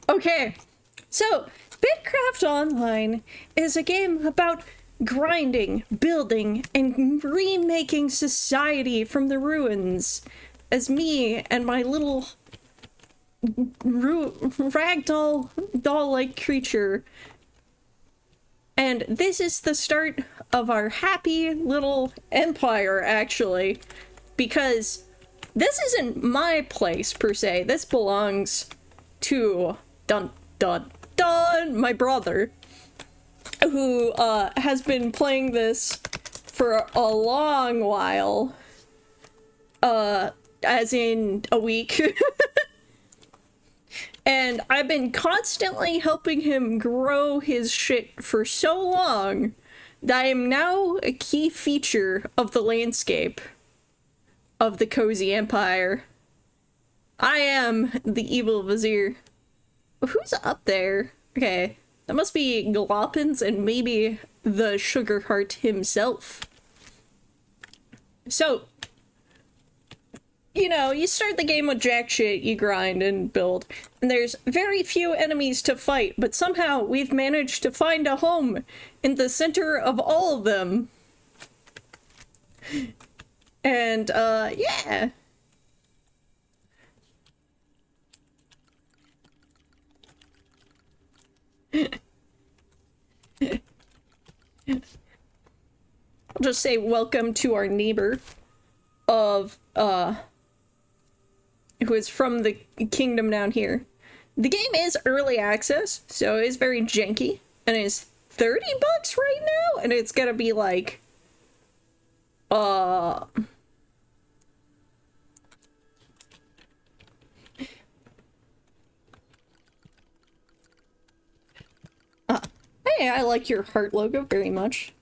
Okay, so Bitcraft Online is a game about grinding, building, and remaking society from the ruins as me and my little ragdoll doll-like creature. And this is the start of our happy little empire, actually, because this isn't my place per se. This belongs to my brother, who has been playing this for a long while, as in a week. And I've been constantly helping him grow his shit for so long that I am now a key feature of the landscape of the cozy empire. I am the evil vizier. Who's up there? Okay, that must be Gloppins and maybe the Sugar Heart himself. So, you know, you start the game with jack shit, you grind and build, and there's very few enemies to fight, but somehow we've managed to find a home in the center of all of them. And, yeah. I'll just say welcome to our neighbor of, who is from the kingdom down here. The game is early access, so it's very janky, and it's $30 right now, and it's gonna be like, hey, I like your heart logo very much.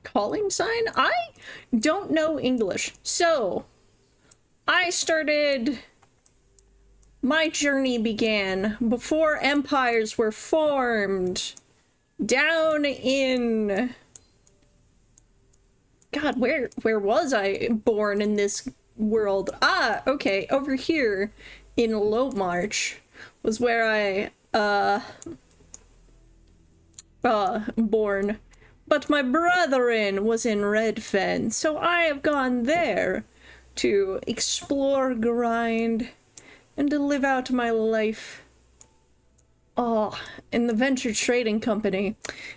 Calling sign? I don't know English, so my journey began before empires were formed down in, God, where was I born in this world? Ah, okay, over here in Low March was where I born. But my brethren was in Redfen, so I have gone there to explore, grind, and to live out my life. Oh, in the venture trading company.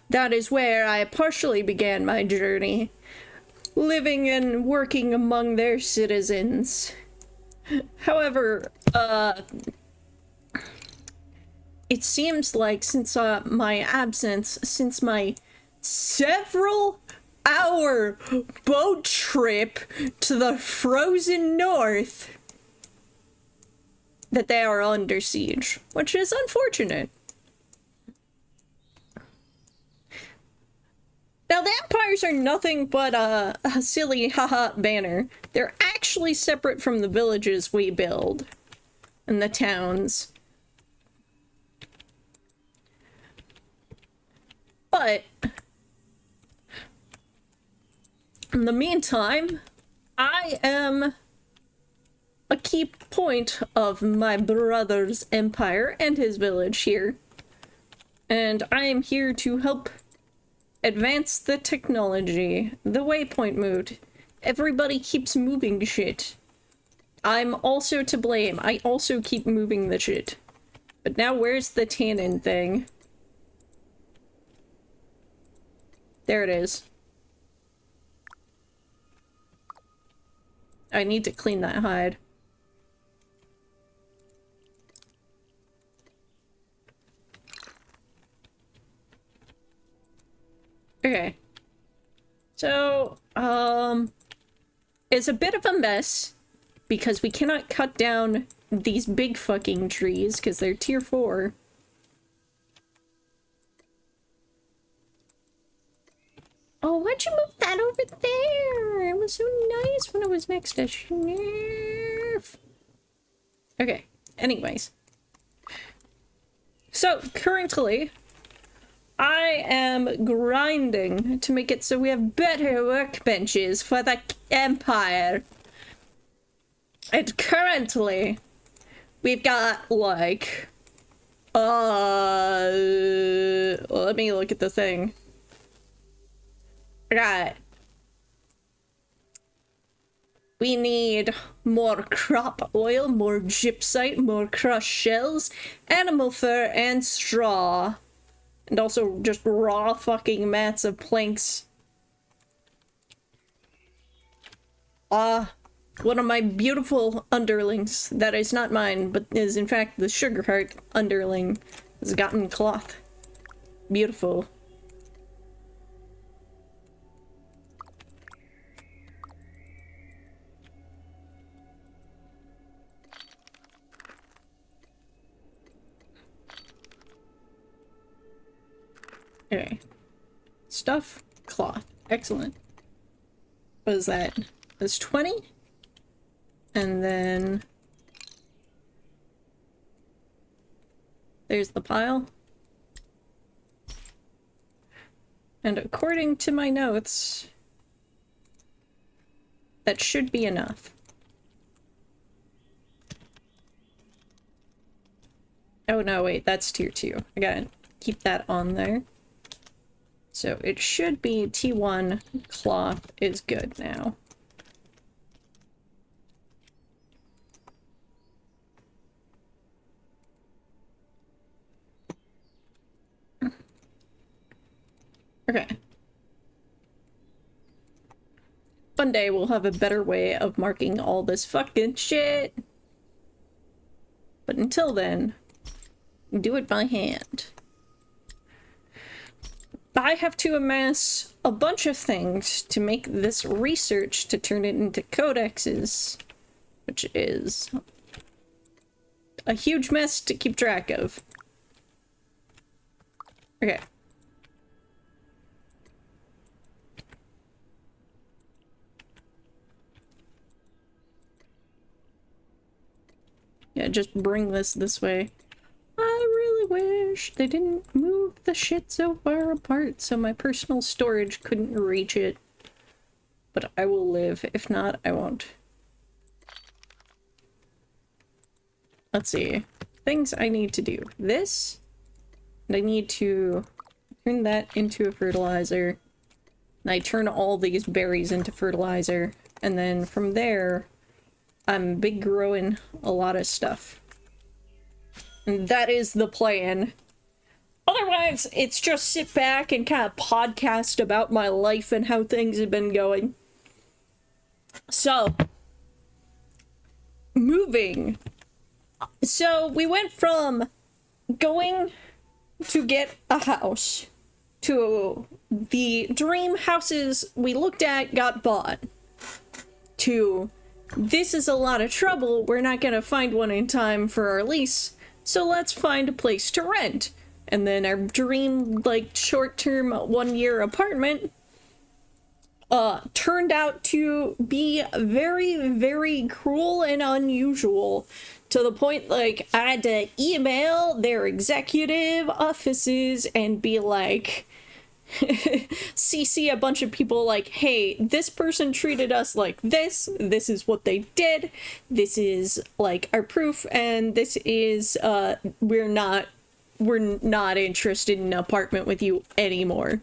That is where I partially began my journey, living and working among their citizens. However, it seems like since my absence, since my several-hour boat trip to the frozen north, that they are under siege, which is unfortunate. Now, the empires are nothing but a silly haha banner. They're actually separate from the villages we build and the towns. But in the meantime, I am a key point of my brother's empire and his village here. And I am here to help advance the technology, the waypoint moved. Everybody keeps moving shit. I'm also to blame. I also keep moving the shit. But now where's the tannin thing? There it is. I need to clean that hide. Okay. So, it's a bit of a mess because we cannot cut down these big fucking trees because they're tier 4. Oh, why'd you move that over there? It was so nice when it was next to Snurf. Okay, anyways. So, currently, I am grinding to make it so we have better workbenches for the Empire. And currently, we've got, like, let me look at the thing. Right. We need more crop oil, more gypsite, more crushed shells, animal fur, and straw. And also just raw fucking mats of planks. One of my beautiful underlings, that is not mine, but is in fact the Sugarheart underling, has gotten cloth. Beautiful. Okay. Stuff, cloth. Excellent. What is that? That's 20? And then there's the pile. And according to my notes, that should be enough. Oh no, wait, that's tier 2. I gotta keep that on there. So it should be T1 cloth is good now. Okay. One day we'll have a better way of marking all this fucking shit. But until then, do it by hand. I have to amass a bunch of things to make this research to turn it into codexes, which is a huge mess to keep track of. Okay. Yeah, just bring this way. I really wish they didn't move the shit so far apart so my personal storage couldn't reach it. But I will live. If not, I won't. Let's see. Things I need to do. This. And I need to turn that into a fertilizer. And I turn all these berries into fertilizer. And then from there, I'm big growing a lot of stuff. And that is the plan. Otherwise, it's just sit back and kind of podcast about my life and how things have been going. So, moving. So, we went from going to get a house to the dream houses we looked at got bought to this is a lot of trouble, we're not gonna find one in time for our lease, so let's find a place to rent. And then our dream, like, short-term 1-year apartment turned out to be very, very cruel and unusual. To the point, like, I had to email their executive offices and be like, CC a bunch of people like, hey, this person treated us like this is what they did, this is, like, our proof, and this is, we're not interested in an apartment with you anymore.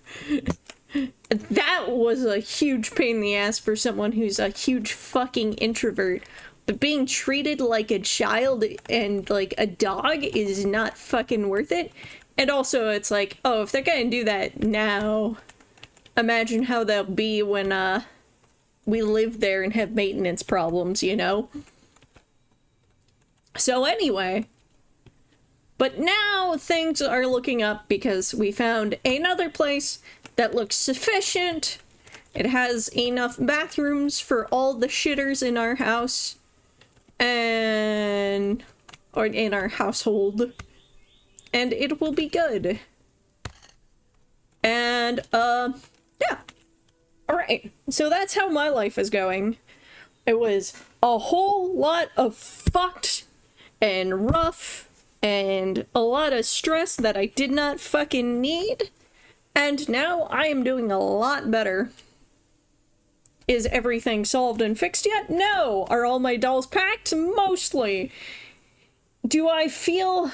That was a huge pain in the ass for someone who's a huge fucking introvert. But being treated like a child and like a dog is not fucking worth it. And also it's like, oh, if they're gonna do that now, imagine how they'll be when we live there and have maintenance problems, you know? So anyway, but now things are looking up because we found another place that looks sufficient. It has enough bathrooms for all the shitters in our house and or in our household, and it will be good. And yeah, all right, so that's how my life is going. It was a whole lot of fucked and rough and a lot of stress that I did not fucking need. And now I am doing a lot better. Is everything solved and fixed yet? No! Are all my dolls packed? Mostly. Do I feel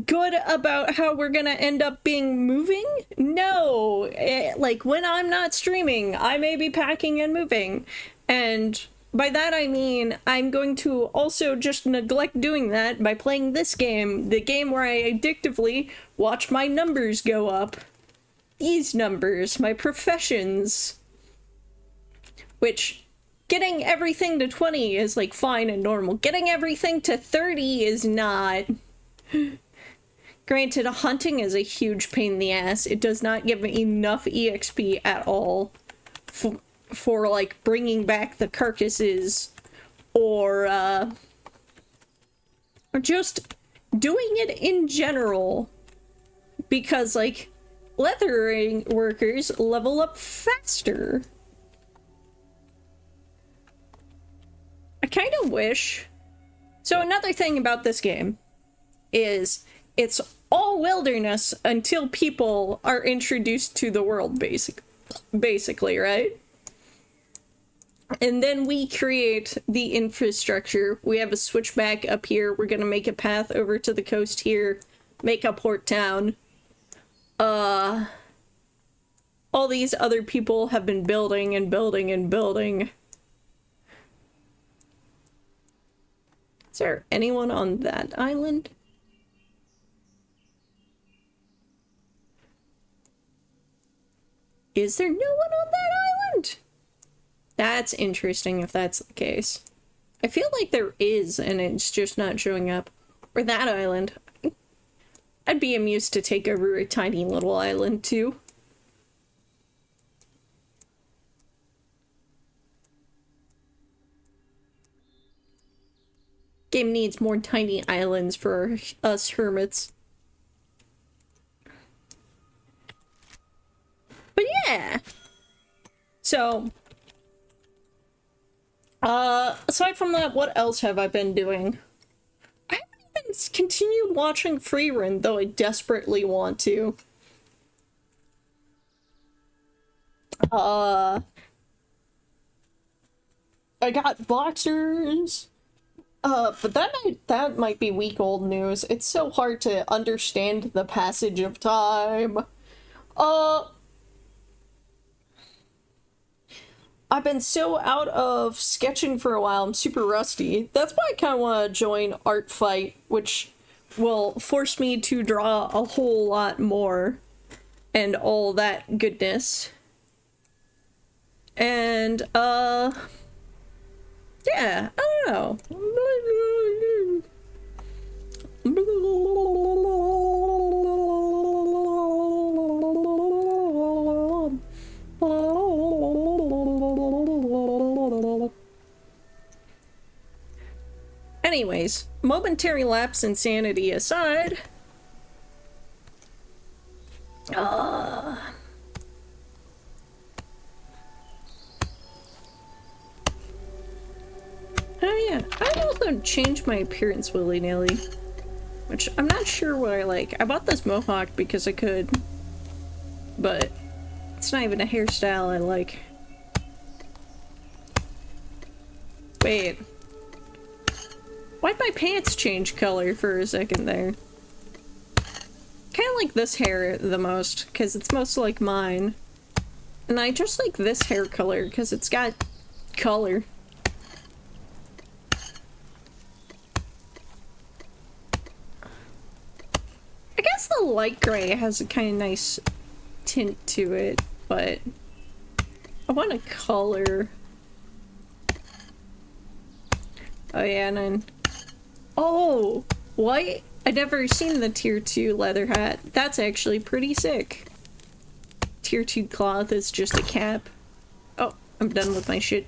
good about how we're gonna end up being moving? No! Like, when I'm not streaming, I may be packing and moving. And by that I mean, I'm going to also just neglect doing that by playing this game, the game where I addictively watch my numbers go up. These numbers, my professions. Which, getting everything to 20 is, like, fine and normal. Getting everything to 30 is not. Granted, hunting is a huge pain in the ass. It does not give me enough EXP at all for like, bringing back the carcasses or just doing it in general. Because, like, leathering workers level up faster. I kind of wish... So another thing about this game is it's all wilderness until people are introduced to the world, basically, right? And then we create the infrastructure. We have a switchback up here. We're gonna make a path over to the coast here, make a port town. All these other people have been building and building and building. Is there anyone on that island? Is there no one on that island? That's interesting if that's the case. I feel like there is, and it's just not showing up. Or that island. I'd be amused to take over a tiny little island, too. Game needs more tiny islands for us hermits. But yeah! So, aside from that, what else have I been doing? I haven't even continued watching Freerun, though I desperately want to. I got boxers. But that might be week-old news. It's so hard to understand the passage of time. I've been so out of sketching for a while, I'm super rusty. That's why I kind of want to join Art Fight, which will force me to draw a whole lot more. And all that goodness. And, yeah, I don't know. Anyways, momentary lapse in sanity aside. Oh yeah, I also changed my appearance willy-nilly, which I'm not sure what I like. I bought this mohawk because I could, but it's not even a hairstyle I like. Wait. Why'd my pants change color for a second there? Kinda like this hair the most, because it's most like mine. And I just like this hair color, because it's got color. I guess the light gray has a kind of nice tint to it, but I want a color. Oh yeah, and then... Oh! What? I'd never seen the tier 2 leather hat. That's actually pretty sick. Tier 2 cloth is just a cap. Oh, I'm done with my shit.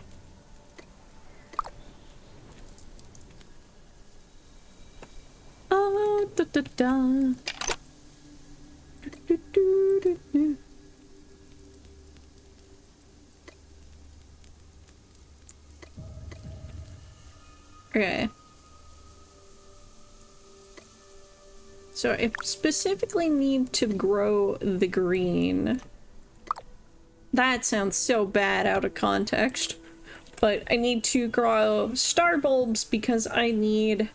Oh, da da da. Do, do, do, do. Okay. So I specifically need to grow the green. That sounds so bad out of context. But I need to grow star bulbs because I need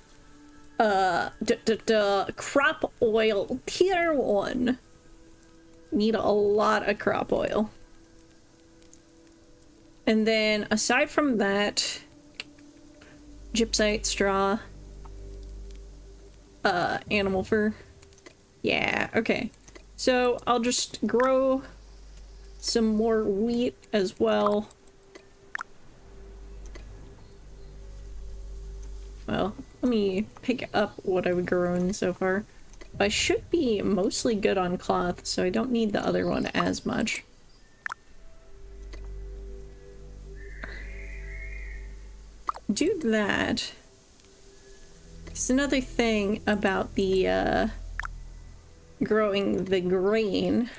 crop oil tier 1. Need a lot of crop oil. And then aside from that, gypsite, straw, animal fur. Yeah, okay. So I'll just grow some more wheat as well. Well, let me pick up what I've grown so far. I should be mostly good on cloth, so I don't need the other one as much. Do that. It's another thing about the growing the grain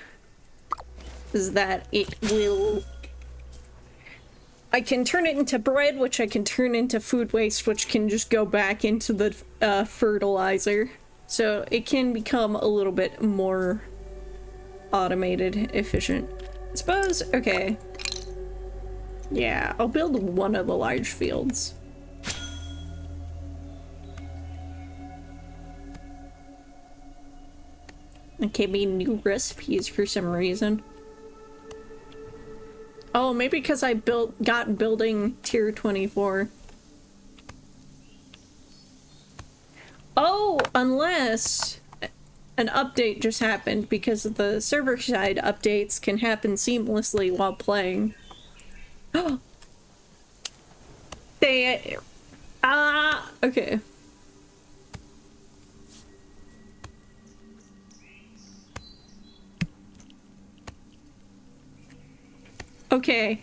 is that it will... I can turn it into bread, which I can turn into food waste, which can just go back into the fertilizer. So it can become a little bit more automated, efficient. I suppose, okay. Yeah, I'll build one of the large fields. It gave me new recipes for some reason. Oh, maybe because I got building tier 24. Oh, unless an update just happened, because the server side updates can happen seamlessly while playing. Oh, they okay. Okay.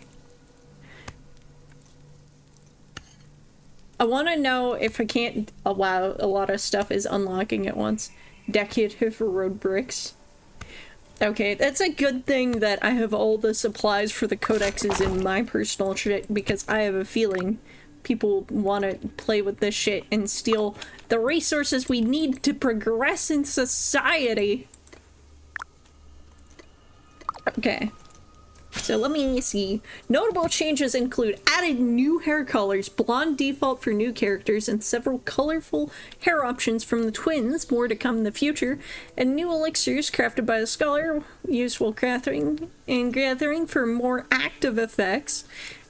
I want to know if I can't allow a lot of stuff is unlocking at once. Decorative road bricks. Okay, that's a good thing that I have all the supplies for the codexes in my personal shit, because I have a feeling people want to play with this shit and steal the resources we need to progress in society. Okay. So let me see. Notable changes include added new hair colors, blonde default for new characters, and several colorful hair options from the twins, more to come in the future, and new elixirs crafted by the scholar, used while gathering for more active effects,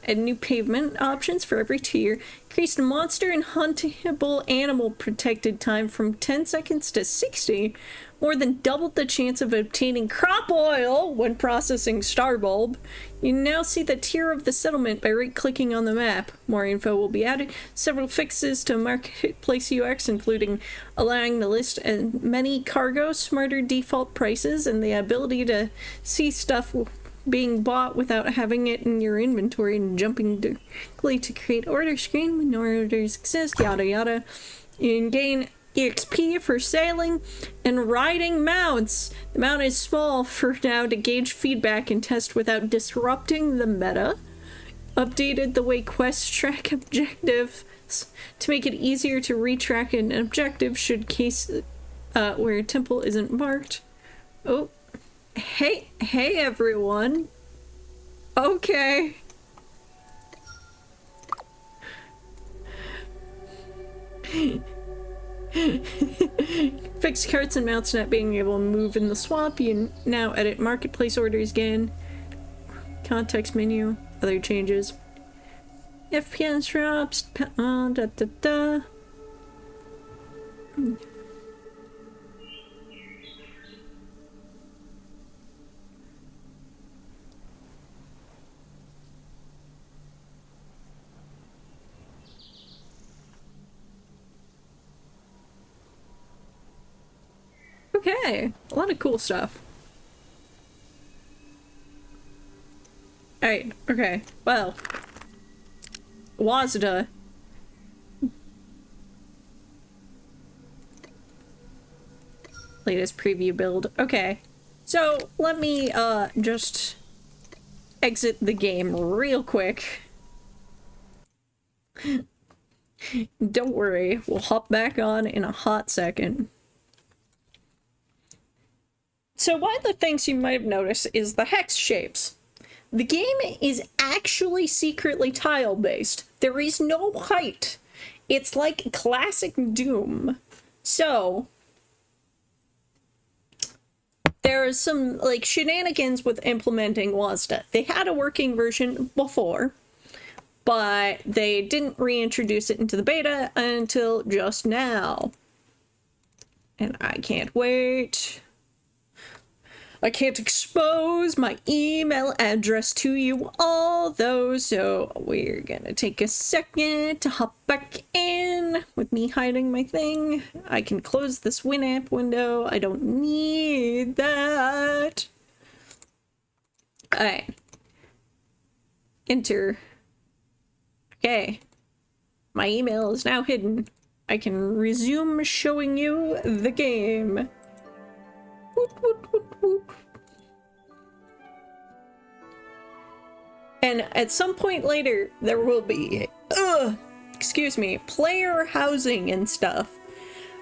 and new pavement options for every tier, increased monster and huntable animal protected time from 10 seconds to 60, more than doubled the chance of obtaining crop oil when processing star bulb. You now see the tier of the settlement by right-clicking on the map. More info will be added. Several fixes to marketplace UX, including allowing to list many cargo, smarter default prices, and the ability to see stuff being bought without having it in your inventory and jumping directly to create order screen when no orders exist, yada yada. You can gain EXP for sailing and riding mounts. The mount is small for now to gauge feedback and test without disrupting the meta. Updated the way quests track objectives to make it easier to retrack an objective should case where a temple isn't marked. Oh, hey everyone. Okay. Fix carts and mounts not being able to move in the swamp. You now edit marketplace orders again. Context menu. Other changes. FPS drops. Okay, a lot of cool stuff. Alright, okay, well. Wazda. Latest preview build. Okay, so let me just exit the game real quick. Don't worry, we'll hop back on in a hot second. So one of the things you might have noticed is the hex shapes. The game is actually secretly tile-based. There is no height. It's like classic Doom. So there is some like shenanigans with implementing WASDA. They had a working version before, but they didn't reintroduce it into the beta until just now. And I can't wait. I can't expose my email address to you all, though, so we're gonna take a second to hop back in with me hiding my thing. I can close this Winamp window. I don't need that. Alright. Enter. Okay. My email is now hidden. I can resume showing you the game. Whoop, whoop, whoop, whoop. And at some point later, there will be, excuse me, player housing and stuff,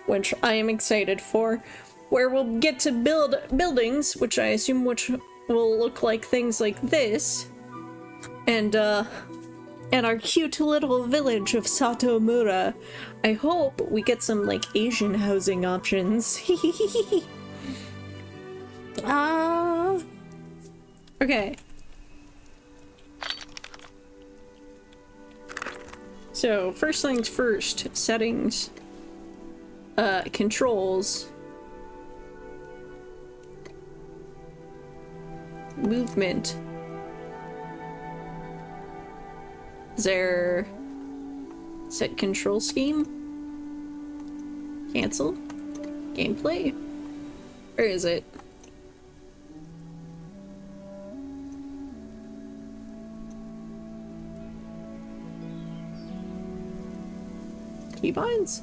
which I am excited for, where we'll get to build buildings, which I assume will look like things like this, and our cute little village of Satomura. I hope we get some, like, Asian housing options. Okay. So, first things first, settings, controls, movement. Is there set control scheme? Cancel? Gameplay? Where is it? Keybinds?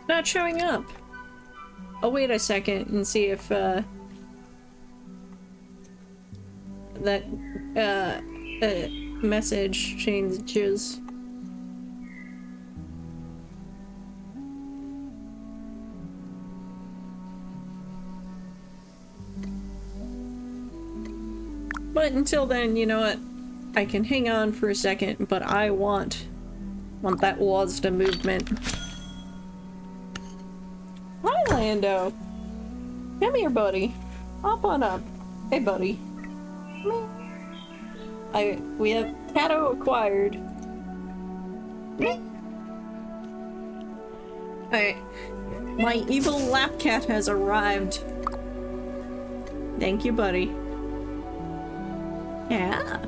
Not showing up. I'll wait a second and see if that message changes. But until then, you know what? I can hang on for a second, but I want that WASDA movement. Hi, Lando. Come here, buddy. Hop on up. Hey, buddy. We have Cato acquired. Alright. My evil lap cat has arrived. Thank you, buddy. Yeah.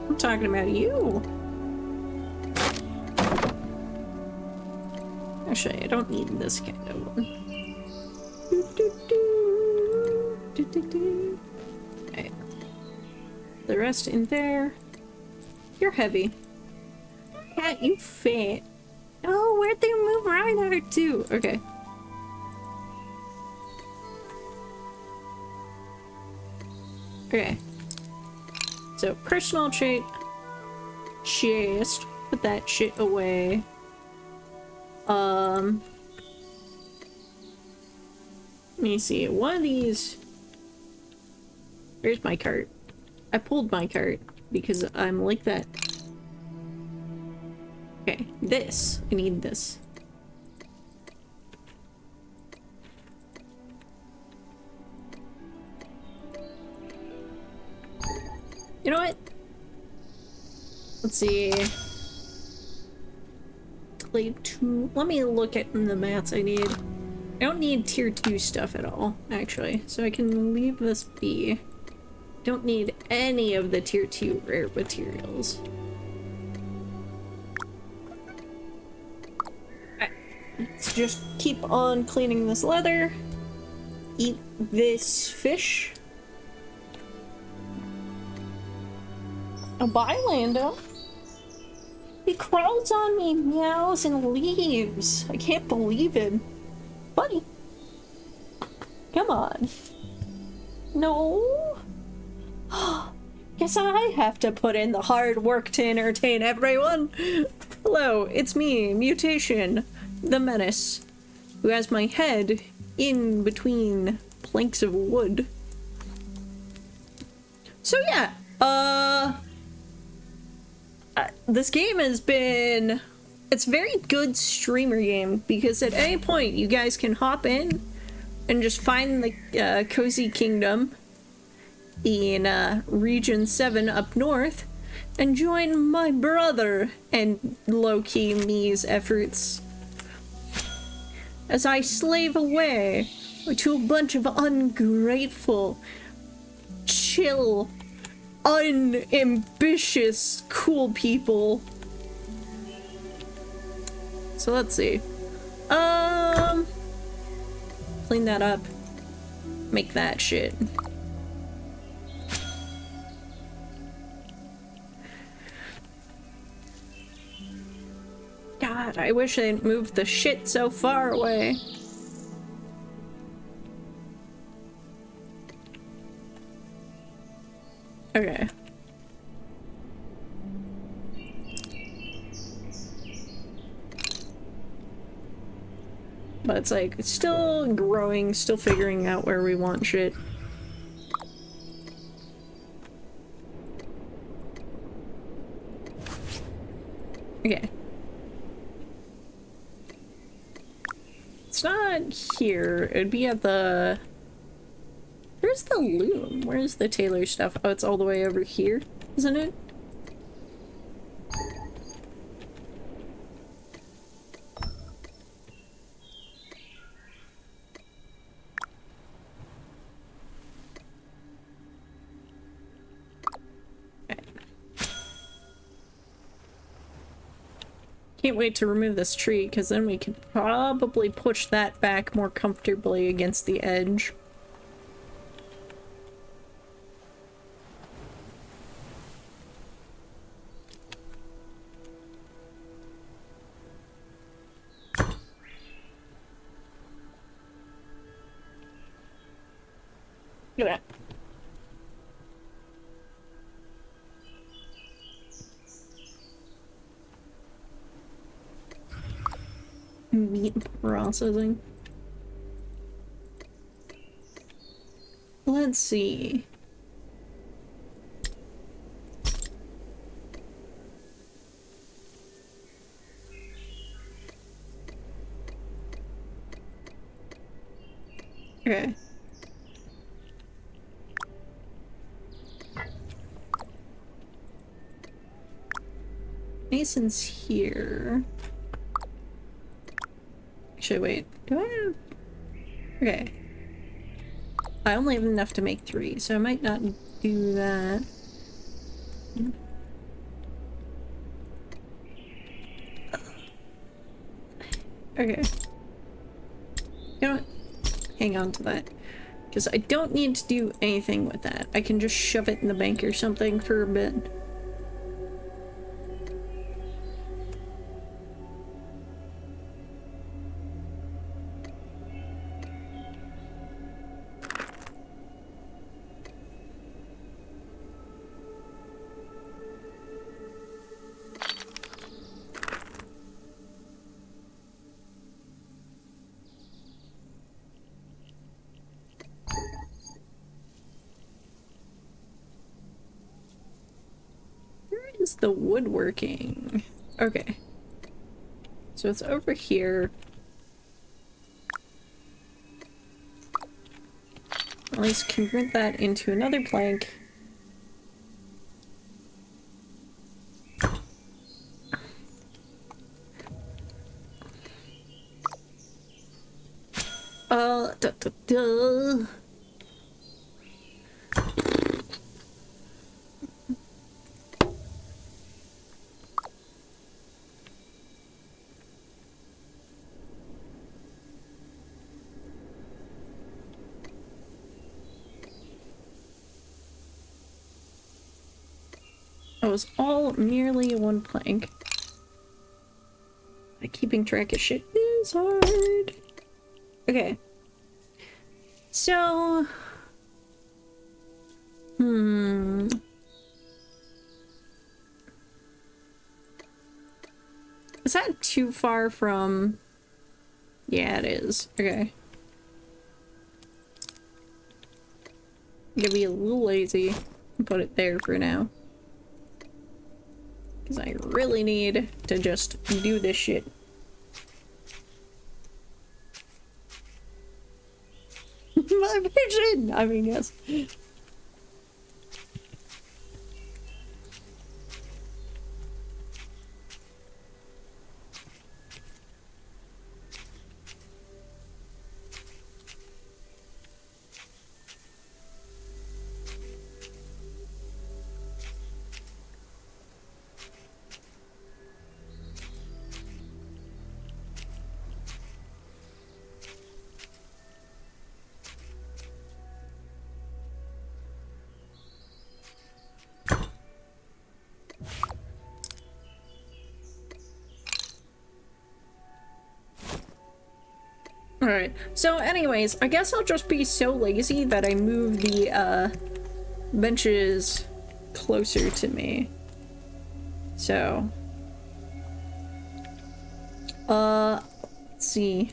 I'm talking about you. Actually, I don't need this kind of one. Okay. The rest in there. You're heavy. Cat, you fat. Oh, where'd they move Reinhardt to? Okay. Okay. So, personal trait. Chest. Put that shit away. Let me see. One of these. Where's my cart? I pulled my cart because I'm like that. Okay, this. I need this. You know what? Let's see. Clay 2. Let me look at the mats I need. I don't need tier 2 stuff at all, actually, so I can leave this be. Don't need any of the tier 2 rare materials. Let's just keep on cleaning this leather. Eat this fish. Oh, bye, Lando. He crawls on me, meows, and leaves. I can't believe it. Buddy. Come on. No. Guess I have to put in the hard work to entertain everyone. Hello, it's me, Mutation, the Menace, who has my head in between planks of wood. So yeah, this game has been... It's a very good streamer game, because at any point you guys can hop in and just find the Cozy Kingdom in Region 7 up north and join my brother and low-key me's efforts as I slave away to a bunch of ungrateful, chill, unambitious, cool people. So let's see. Clean that up. Make that shit. God, I wish I hadn't moved the shit so far away. Okay. But it's like, it's still growing, still figuring out where we want shit. Okay. It's not here. It'd be at the... Where's the loom? Where's the tailor stuff? Oh, it's all the way over here, isn't it? Can't wait to remove this tree, because then we could probably push that back more comfortably against the edge. Look at that. Meat processing. Let's see. Okay. Mason's here. Actually, wait. Do I have... Okay. I only have enough to make 3, so I might not do that. Okay. You know what? Hang on to that. Because I don't need to do anything with that. I can just shove it in the bank or something for a bit. The woodworking. Okay. So it's over here. At least convert that into another plank. Da, da, da. those all merely one plank. Keeping track of shit is hard. Okay. So... Is that too far from... Yeah, it is. Okay. I'm gonna be a little lazy and put it there for now. Because I really need to just do this shit. My vision! I mean, yes. Alright, so anyways, I guess I'll just be so lazy that I move the, benches closer to me. So... let's see.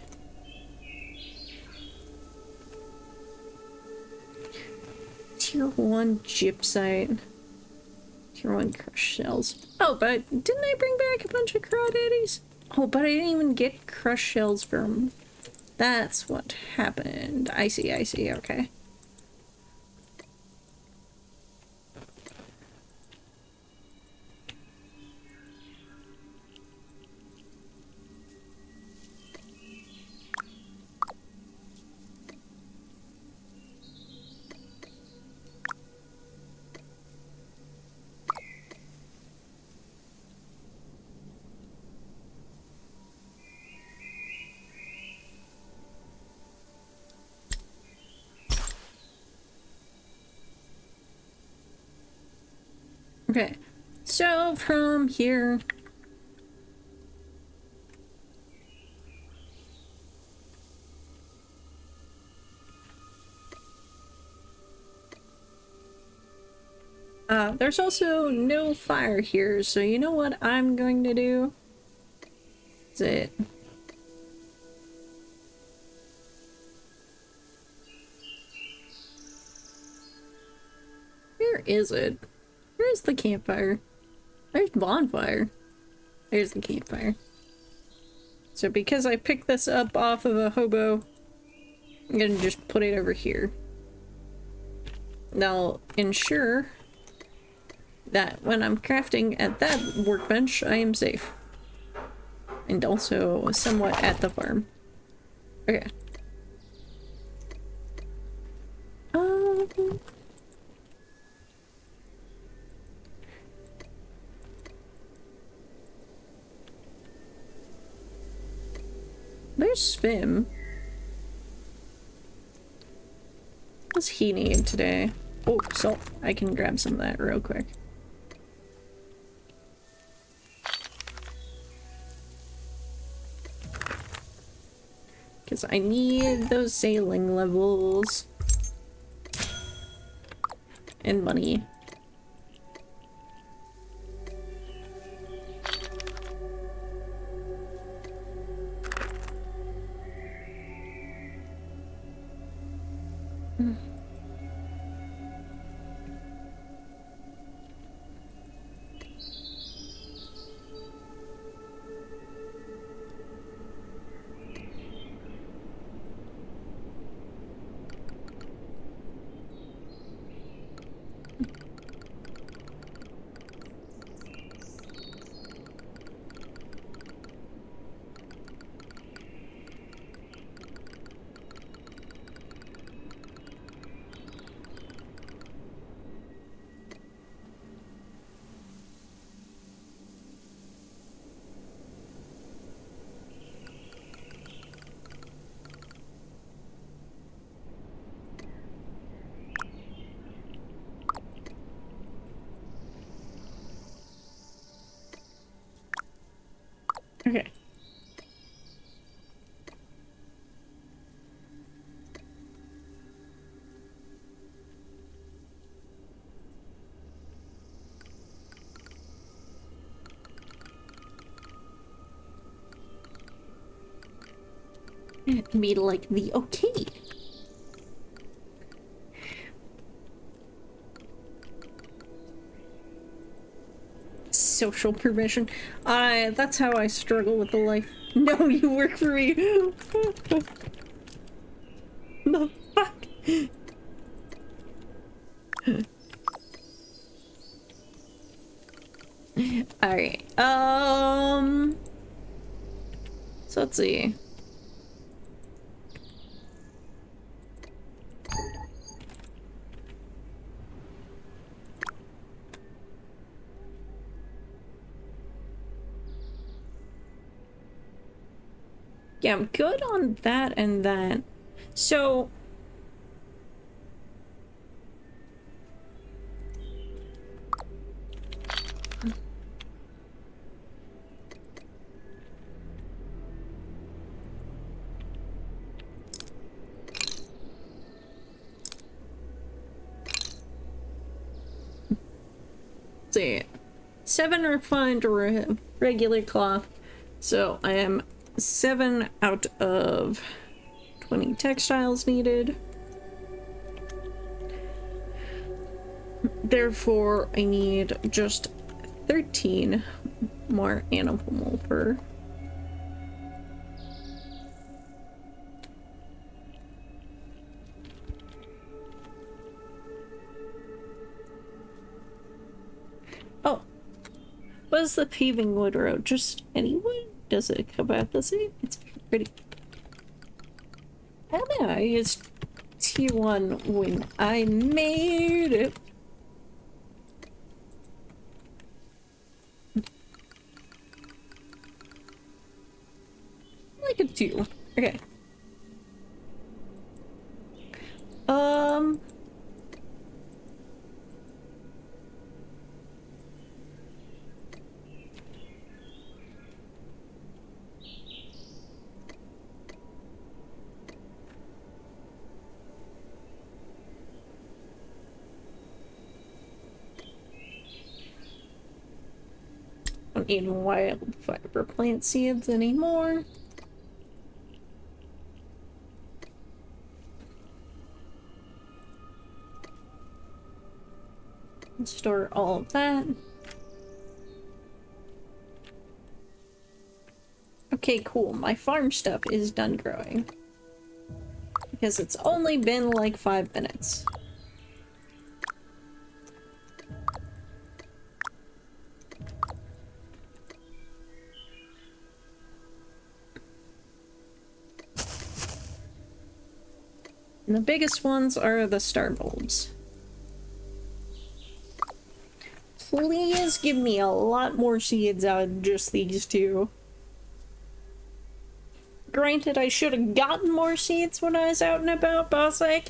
Tier 1 gypsite. Tier 1 crushed shells. Oh, but didn't I bring back a bunch of crawdaddies? Oh, but I didn't even get crushed shells from... That's what happened. I see, okay. Okay, so from here... there's also no fire here, so you know what I'm going to do? Is it... Where is it? Where's the campfire? There's bonfire. There's the campfire. So because I picked this up off of a hobo, I'm gonna just put it over here. Now, ensure that when I'm crafting at that workbench, I am safe. And also somewhat at the farm. Okay. There's Svim. What does he need today? Oh, salt. I can grab some of that real quick. Because I need those sailing levels. And money. Me like the okay. Social permission. That's how I struggle with the life. No, you work for me. The fuck? Alright, so let's see. Yeah, I'm good on that and that. So let's see. 7 refined regular cloth. So I am 7 out of 20 textiles needed. Therefore, I need just 13 more animal fur. Oh, what is the paving wood road? Just any wood? Does it come out the same? It's pretty. I don't know, I used T1 when I made it. I could do. Okay. Don't need wildfire plant seeds anymore. Store all of that. Okay, cool. My farm stuff is done growing. Because it's only been like 5 minutes. And the biggest ones are the star bulbs. Please give me a lot more seeds out of just these two. Granted, I should have gotten more seeds when I was out and about, but I was like,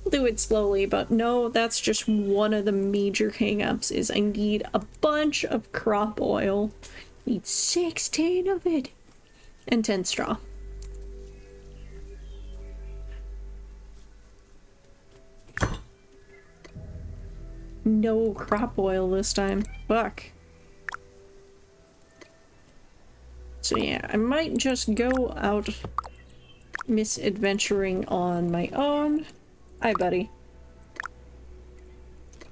I'll do it slowly. But no, that's just one of the major hang-ups, is I need a bunch of crop oil. I need 16 of it. And 10 straw. No crop oil this time. Fuck. So yeah, I might just go out misadventuring on my own. Hi, buddy.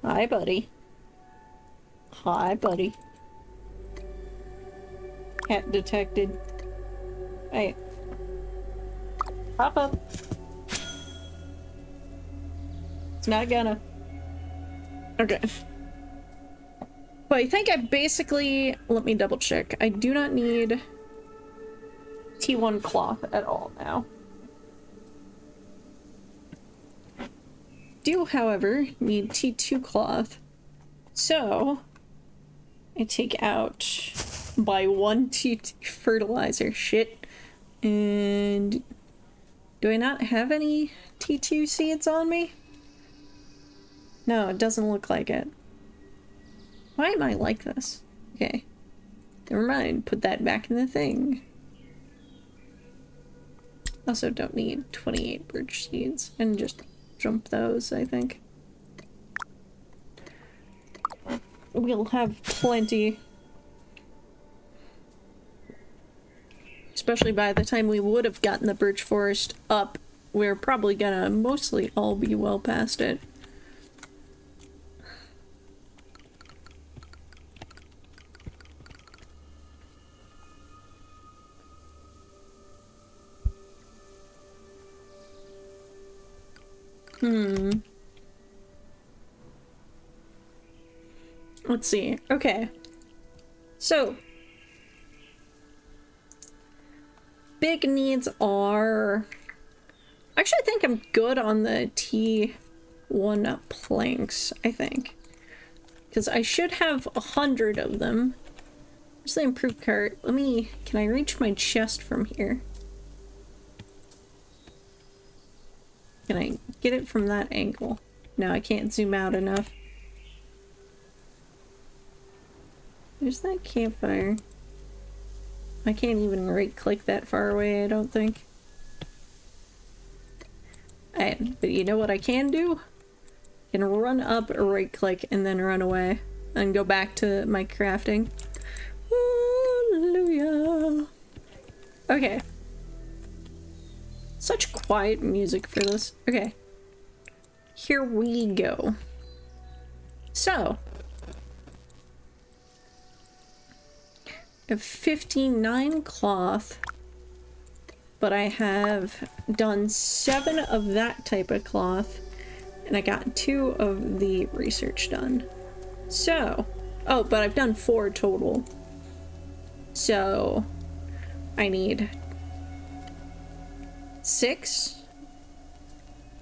Hi, buddy. Hi, buddy. Cat detected. Hey. Pop up. It's not gonna. Okay. But I think I basically... Let me double check. I do not need T1 cloth at all now. Do, however, need T2 cloth. So, I take out by 1 T2 fertilizer. Shit. And... do I not have any T2 seeds on me? No, it doesn't look like it. Why am I like this? Okay. Never mind. Put that back in the thing. Also don't need 28 birch seeds. And just jump those, I think. We'll have plenty. It's especially by the time we would have gotten the birch forest up, we're probably gonna mostly all be well past it. Let's see. Okay. So, big needs are... Actually, I think I'm good on the T1 planks, I think. Because I should have 100 of them. Where's the improved cart? Can I reach my chest from here? Can I get it from that angle? No, I can't zoom out enough. There's that campfire. I can't even right-click that far away, I don't think. But you know what I can do? I can run up, right-click, and then run away. And go back to my crafting. Hallelujah. Okay. Such quiet music for this. Okay. Here we go. So. I have 59 cloth. But I have done 7 of that type of cloth. And I got 2 of the research done. So. Oh, but I've done 4 total. So. I need 6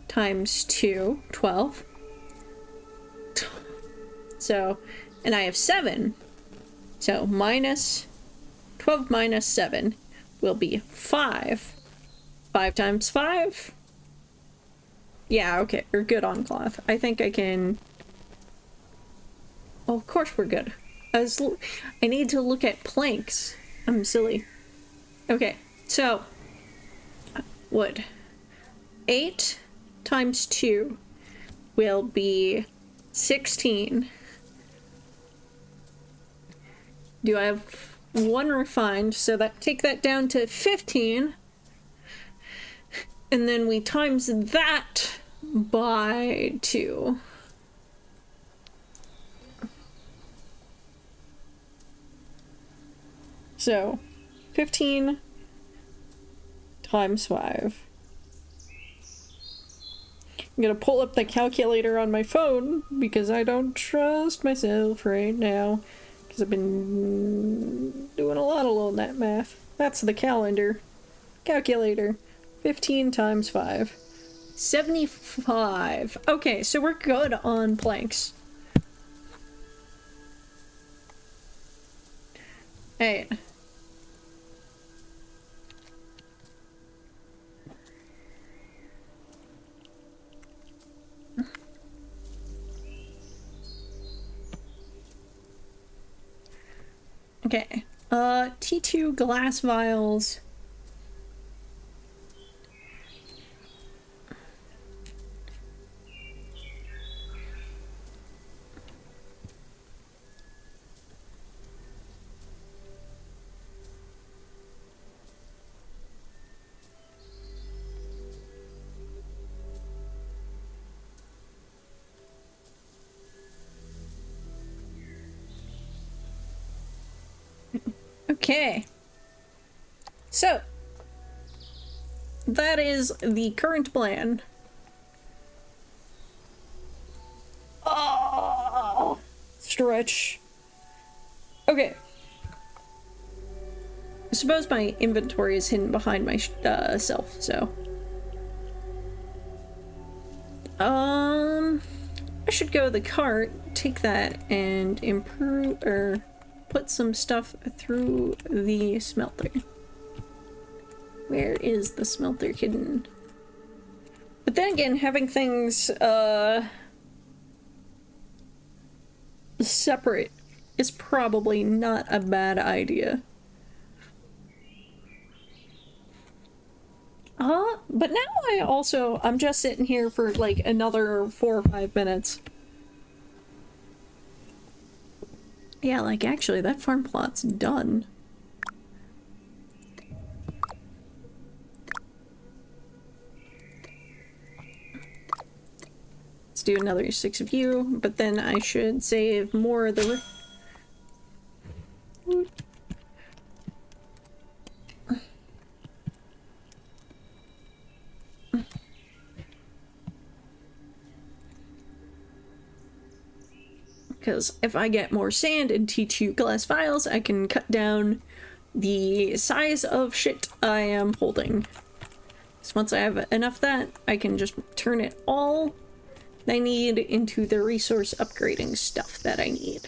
times 2, 12. So, and I have 7. So minus 12 minus 7 will be 5. 5 times 5? Yeah, okay, we're good on cloth. I think I can... Oh, of course we're good. I need to look at planks. I'm silly. Okay, so... Wood. 8 times 2 will be 16. Do I have 1 refined? So take that down to 15. And then we times that by 2. So 15 times 5. I'm gonna pull up the calculator on my phone because I don't trust myself right now. Because I've been doing a lot of that math. That's the calendar. Calculator. 15 times 5. 75. Okay, so we're good on planks. Alright. Okay, T2 glass vials. Okay. So, that is the current plan. Oh, stretch. Okay. I suppose my inventory is hidden behind my self, so. I should go to the cart, take that, and improve, or put some stuff through the smelter. Where is the smelter hidden? But then again, having things, separate is probably not a bad idea. But now I'm just sitting here for like another 4 or 5 minutes. Yeah, like actually that farm plot's done. Let's do another 6 of you, but then I should save more of the... Because if I get more sand and T2 glass vials, I can cut down the size of shit I am holding. So once I have enough of that, I can just turn it all I need into the resource upgrading stuff that I need.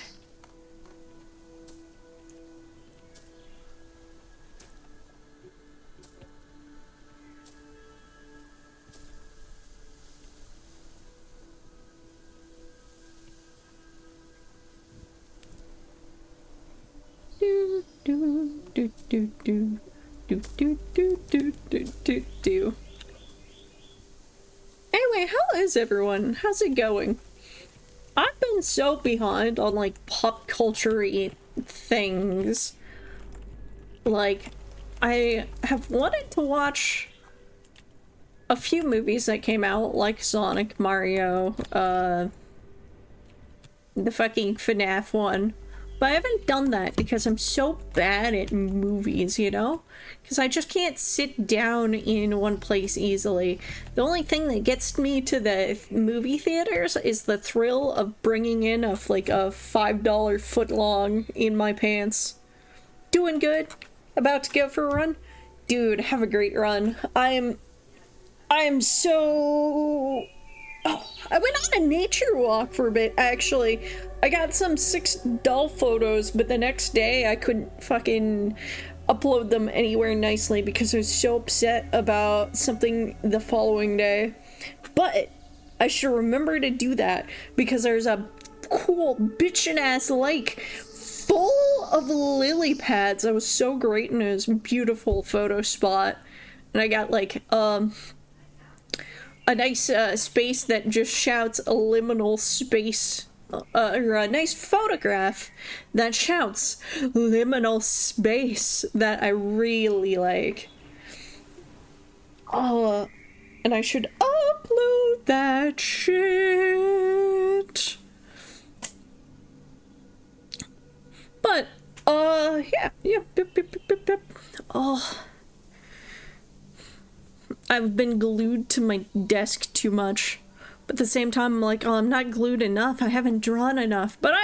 Anyway, how is everyone? How's it going? I've been so behind on like pop culture-y things. Like, I have wanted to watch a few movies that came out, like Sonic, Mario, the fucking FNAF one. But I haven't done that because I'm so bad at movies, you know? Because I just can't sit down in one place easily. The only thing that gets me to the movie theaters is the thrill of bringing in a $5 footlong in my pants. Doing good? About to go for a run? Dude, have a great run. I am so... Oh, I went on a nature walk for a bit, actually. I got some 6 doll photos, but the next day I couldn't fucking upload them anywhere nicely because I was so upset about something the following day. But I should remember to do that because there's a cool bitchin' ass lake full of lily pads. That was so great and it was a beautiful photo spot. And I got like, a nice space that just shouts a liminal space, or a nice photograph that shouts liminal space that I really like. Oh, and I should upload that shit. But, yeah. Oh. I've been glued to my desk too much. But at the same time, I'm like, oh, I'm not glued enough. I haven't drawn enough. But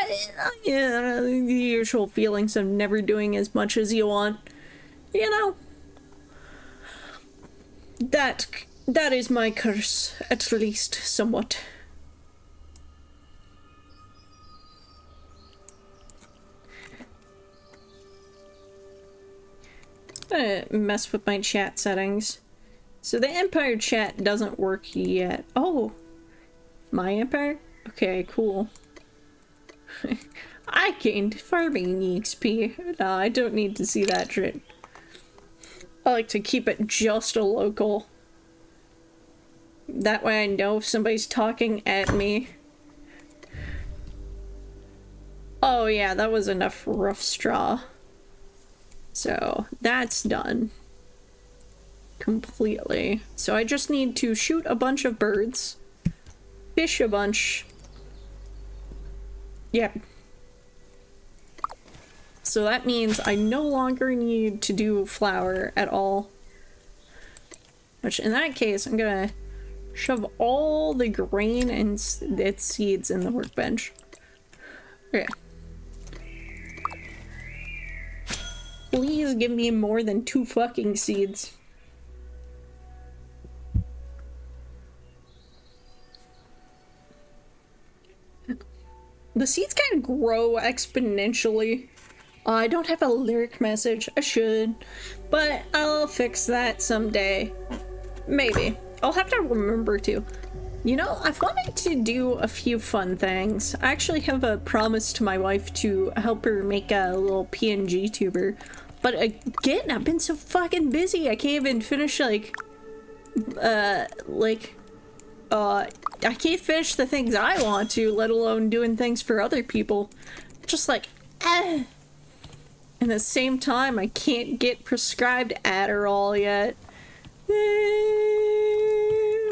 yeah, the usual feelings of never doing as much as you want. You know. That is my curse, at least somewhat. I'm gonna mess with my chat settings. So the Empire chat doesn't work yet. Oh, my Empire? Okay, cool. I gained farming XP. No, I don't need to see that shit. I like to keep it just a local. That way I know if somebody's talking at me. Oh yeah, that was enough rough straw. So that's done. Completely. So I just need to shoot a bunch of birds, fish a bunch. Yep. So that means I no longer need to do flour at all. Which in that case, I'm gonna shove all the grain and its seeds in the workbench. Okay. Please give me more than 2 fucking seeds. The seeds kind of grow exponentially. I don't have a lyric message. I should. But I'll fix that someday. Maybe. I'll have to remember to. You know, I've wanted to do a few fun things. I actually have a promise to my wife to help her make a little PNG tuber. But again, I've been so fucking busy. I can't even finish, I can't finish the things I want to, let alone doing things for other people. Just like, eh. At the same time, I can't get prescribed Adderall yet.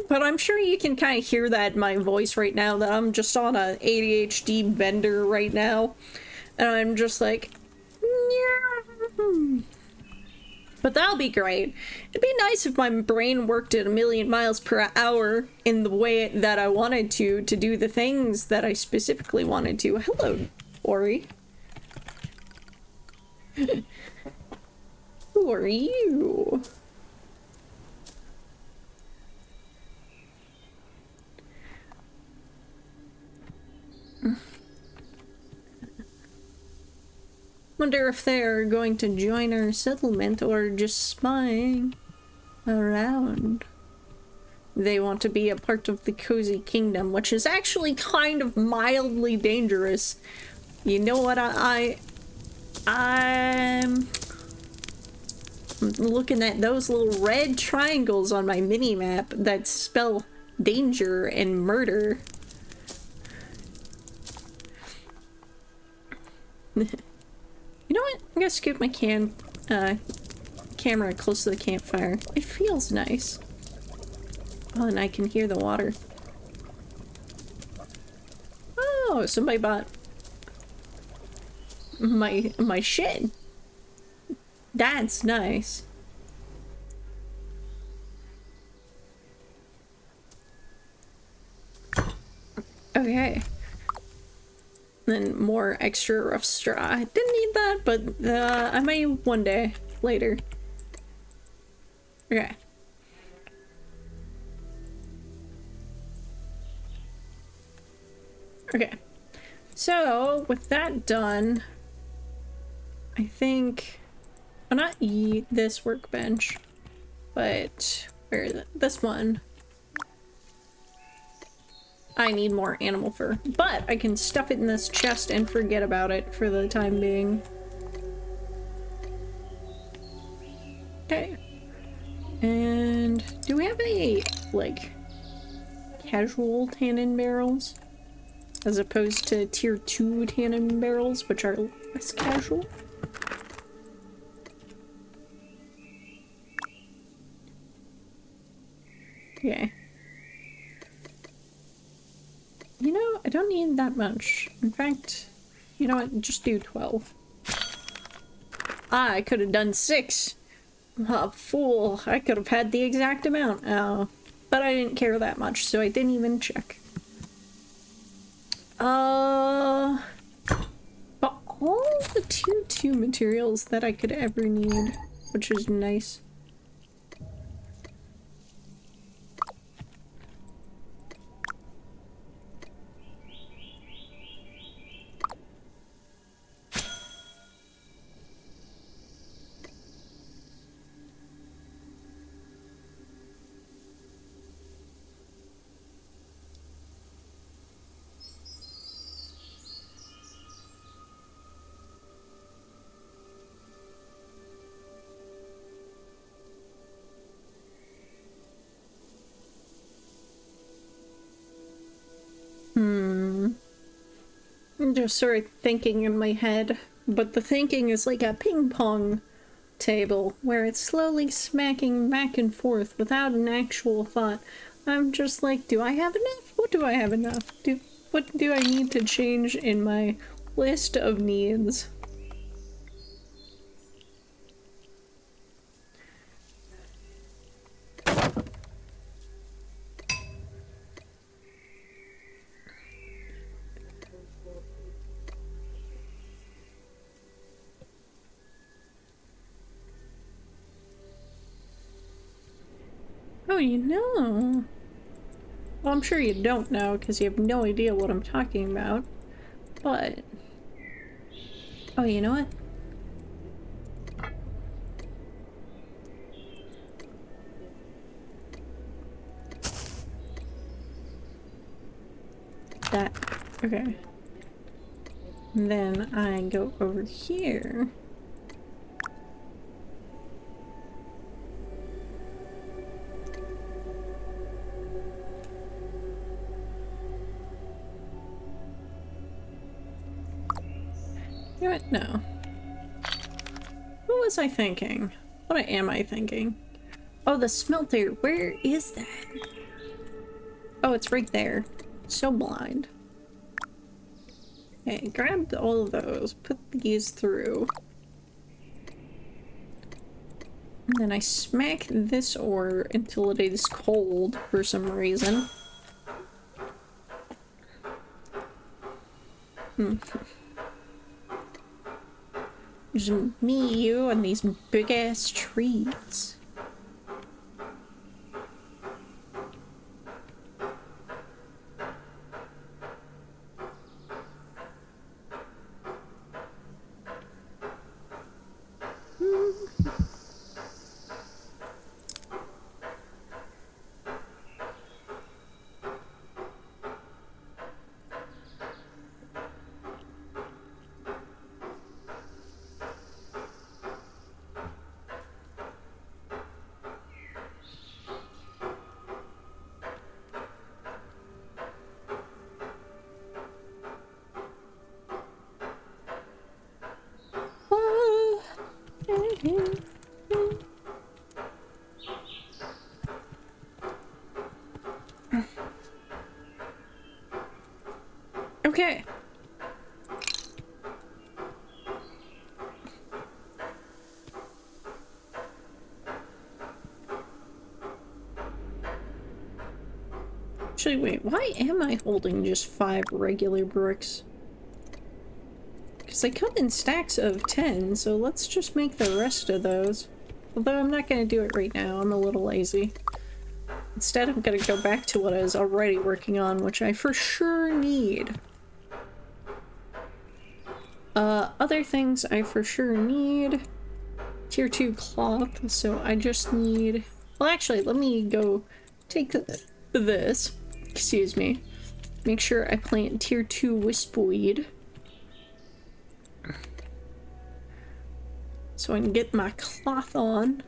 But I'm sure you can kind of hear that in my voice right now, that I'm just on a ADHD bender right now. And I'm just like... But that'll be great. It'd be nice if my brain worked at 1,000,000 miles per hour in the way that I wanted to do the things that I specifically wanted to. Hello, Ori. Who are you? Wonder if they're going to join our settlement or just spying around. They want to be a part of the cozy kingdom, which is actually kind of mildly dangerous. You know what, I'm looking at those little red triangles on my mini-map that spell danger and murder. You know what? I'm gonna scoot my camera close to the campfire. It feels nice. Oh, and I can hear the water. Oh, somebody bought my shit. That's nice. Okay. Then more extra rough straw. I didn't need that, but I may one day later. Okay. Okay. So, with that done, I think I'll not eat this workbench, but where is it? This one. I need more animal fur, but I can stuff it in this chest and forget about it for the time being. Okay. And do we have any, like, casual tannin barrels? As opposed to tier 2 tannin barrels, which are less casual? Okay. You know, I don't need that much. In fact, you know what? Just do 12. Ah, I could have done 6. Oh, fool. I could have had the exact amount. Oh. But I didn't care that much, so I didn't even check. But all the tier 2 materials that I could ever need, which is nice. I'm just sort of thinking in my head, but the thinking is like a ping pong table where it's slowly smacking back and forth without an actual thought. I'm just like, do I have enough? What do I have enough? What do I need to change in my list of needs? Oh, you know. Well, I'm sure you don't know because you have no idea what I'm talking about. But... oh, you know what? That. Okay. And then I go over here. You know what? No. What was I thinking? What am I thinking? Oh, the smelter. Where is that? Oh, it's right there. So blind. Okay, grab all of those, put these through. And then I smack this ore until it is cold for some reason. Just me, you, and these big-ass trees. Okay. Actually, wait, why am I holding just 5 regular bricks? Because they come in stacks of 10, so let's just make the rest of those. Although I'm not going to do it right now, I'm a little lazy. Instead, I'm going to go back to what I was already working on, which I for sure need. Other things I for sure need. Tier 2 cloth, so I just need... Well, actually, let me go take this. Excuse me. Make sure I plant tier 2 wispweed. So I can get my cloth on.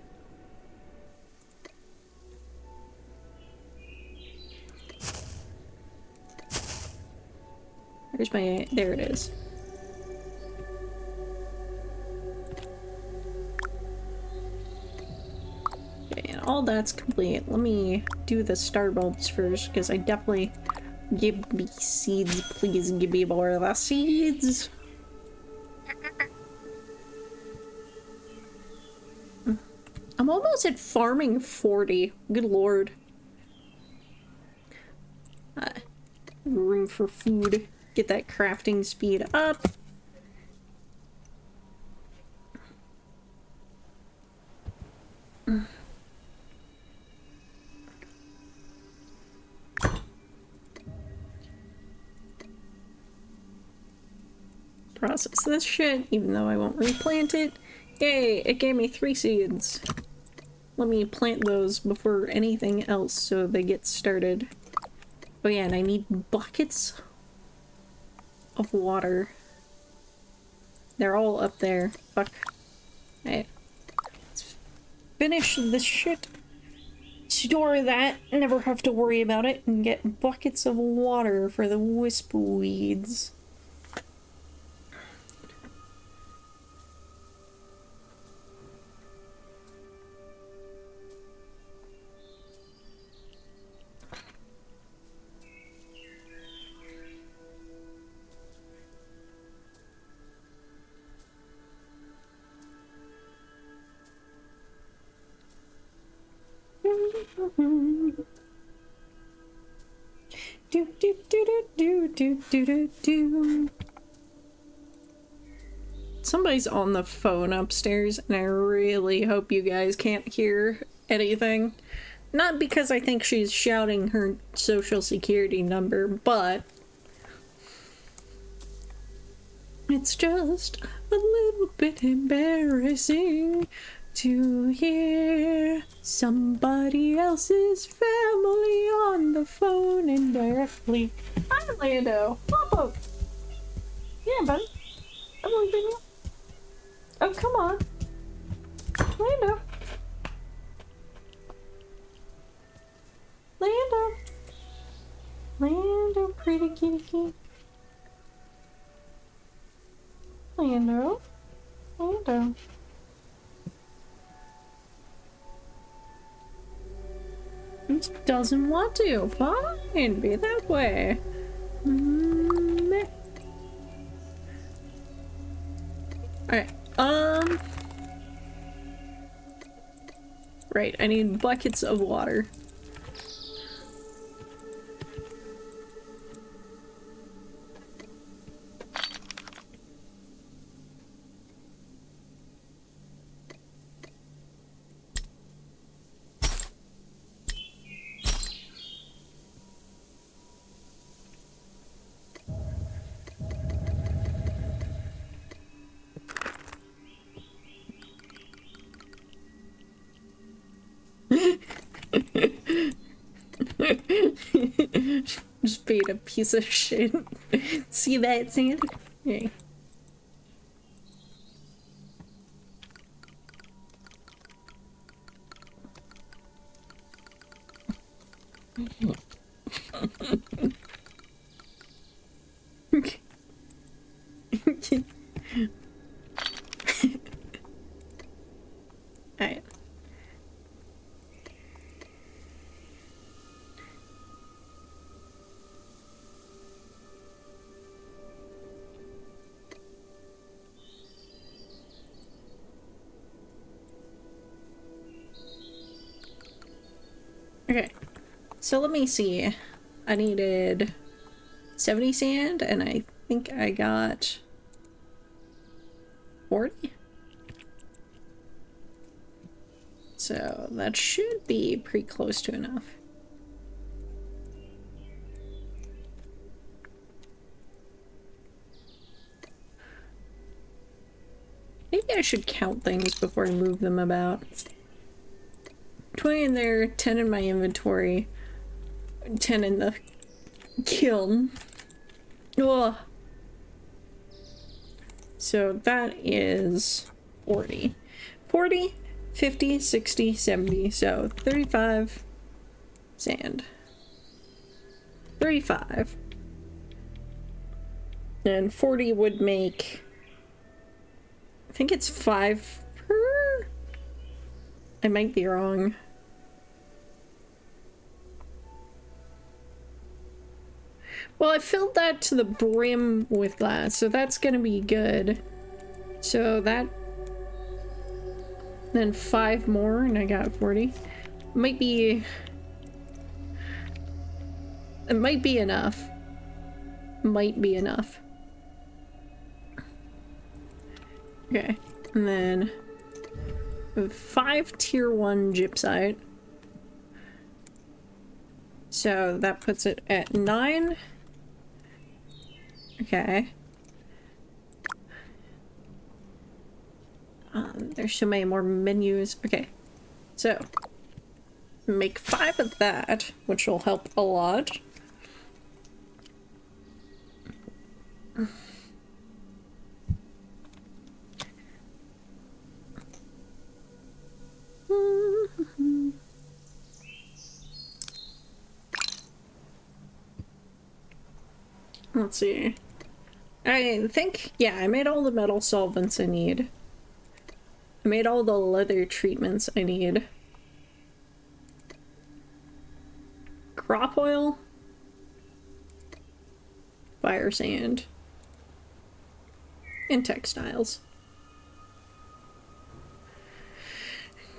Where's my... There it is. Okay, and all that's complete. Let me do the star bulbs first, because I definitely... Give me seeds, please give me more of the seeds! I'm almost at farming 40. Good lord. Room for food. Get that crafting speed up. Process this shit, even though I won't replant it. Yay, it gave me 3 seeds. Let me plant those before anything else so they get started. Oh yeah, and I need buckets of water. They're all up there. Fuck. Alright. Let's finish this shit. Store that, never have to worry about it, and get buckets of water for the wispweeds. Do do do do do do do do. Somebody's on the phone upstairs, and I really hope you guys can't hear anything. Not because I think she's shouting her social security number, but it's just a little bit embarrassing to hear somebody else's family on the phone indirectly. Hi, Lando. Pop up. Yeah, buddy. I'm leaving you. Oh, come on. Lando. Lando. Lando, pretty kitty kitty. Lando. It doesn't want to. Fine, be that way. Alright, right, I need buckets of water. Just being a piece of shit. See that, Sam? Yeah. Alright. Okay, so let me see. I needed 70 sand, and I think I got 40. So that should be pretty close to enough. Maybe I should count things before I move them about. 20 in there, 10 in my inventory, 10 in the kiln. Ugh. So that is 40. 40, 50, 60, 70, so 35 sand. 35. And 40 would make... I think it's 5 per... I might be wrong. Well, I filled that to the brim with glass, so that's gonna be good. So that... Then 5 more, and I got 40. Might be... It might be enough. Might be enough. Okay, and then... 5 tier 1 gypsite. So that puts it at 9. Okay. There's so many more menus. Okay, so make 5 of that, which will help a lot. Let's see. I think, yeah, I made all the metal solvents I need. I made all the leather treatments I need. Crop oil. Fire sand. And textiles.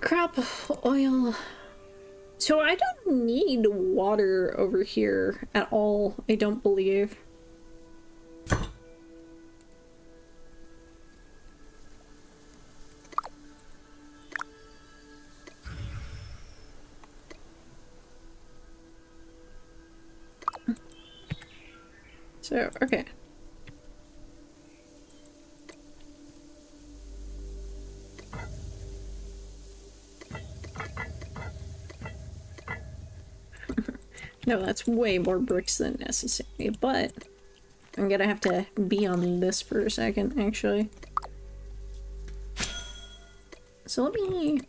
Crop oil. So I don't need water over here at all, I don't believe. So, okay. No, that's way more bricks than necessary, but I'm gonna have to be on this for a second, actually. So let me...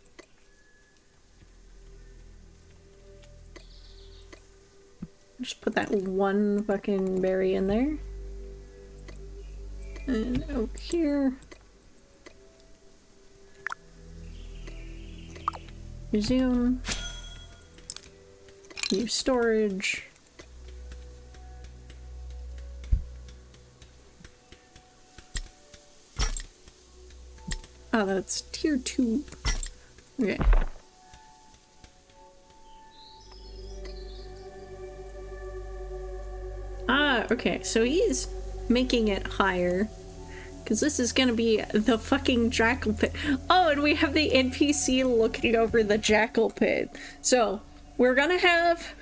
just put that one fucking berry in there. And over here. Resume. New storage. Oh, that's tier 2. Okay. Ah, okay, so he's making it higher. Because this is gonna be the fucking jackal pit. Oh, and we have the NPC looking over the jackal pit. So, we're gonna have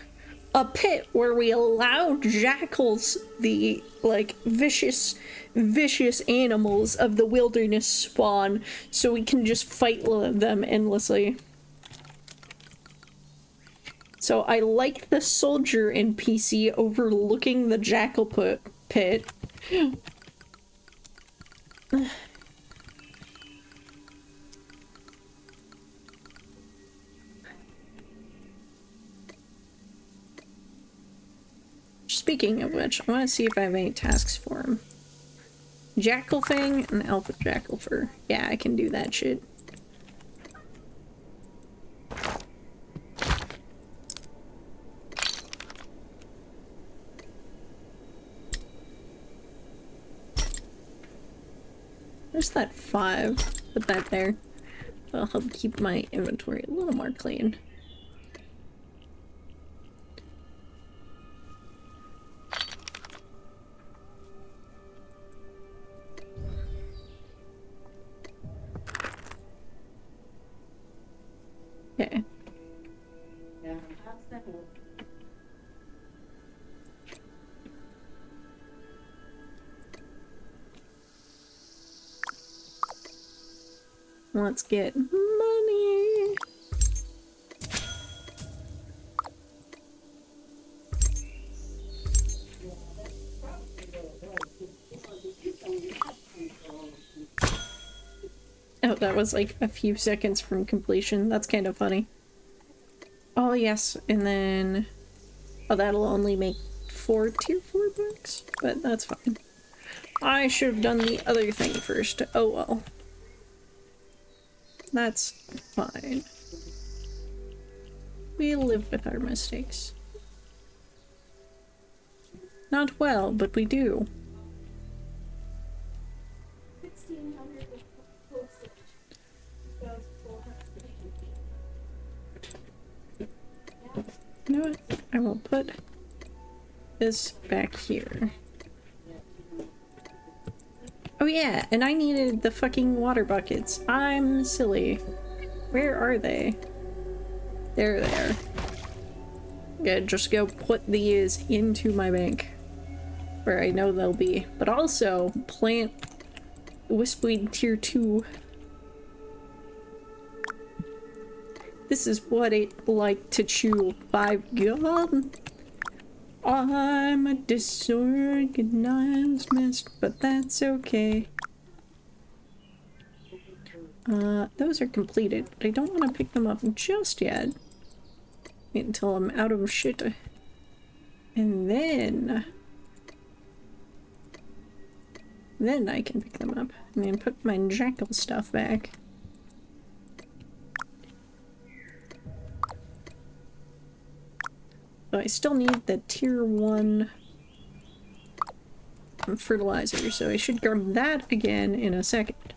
a pit where we allow jackals, the, like, vicious animals of the wilderness spawn, so we can just fight them endlessly. So I like the soldier NPC overlooking the jackal pit. Speaking of which, I want to see if I have any tasks for him. Jackal Fang and Alpha Jackal Fur. Yeah, I can do that shit. Where's that 5? Put that there. That'll help keep my inventory a little more clean. Okay. Let's get money. Oh, that was like a few seconds from completion. That's kind of funny. Oh, yes, and then... Oh, that'll only make 4 tier 4 bucks, but that's fine. I should have done the other thing first. Oh well. That's fine. We live with our mistakes. Not well, but we do. You know what? I will put this back here. Oh yeah, and I needed the fucking water buckets. I'm silly. Where are they? They're there. Good, just go put these into my bank. Where I know they'll be. But also, plant Wispweed tier 2. This is what it like to chew 5 gum. I'm a disorganized mess, but that's okay. Those are completed, but I don't want to pick them up just yet. Wait until I'm out of shit. And then I can pick them up. And then put my jackal stuff back. So I still need the tier 1 fertilizer, so I should grab that again in a second.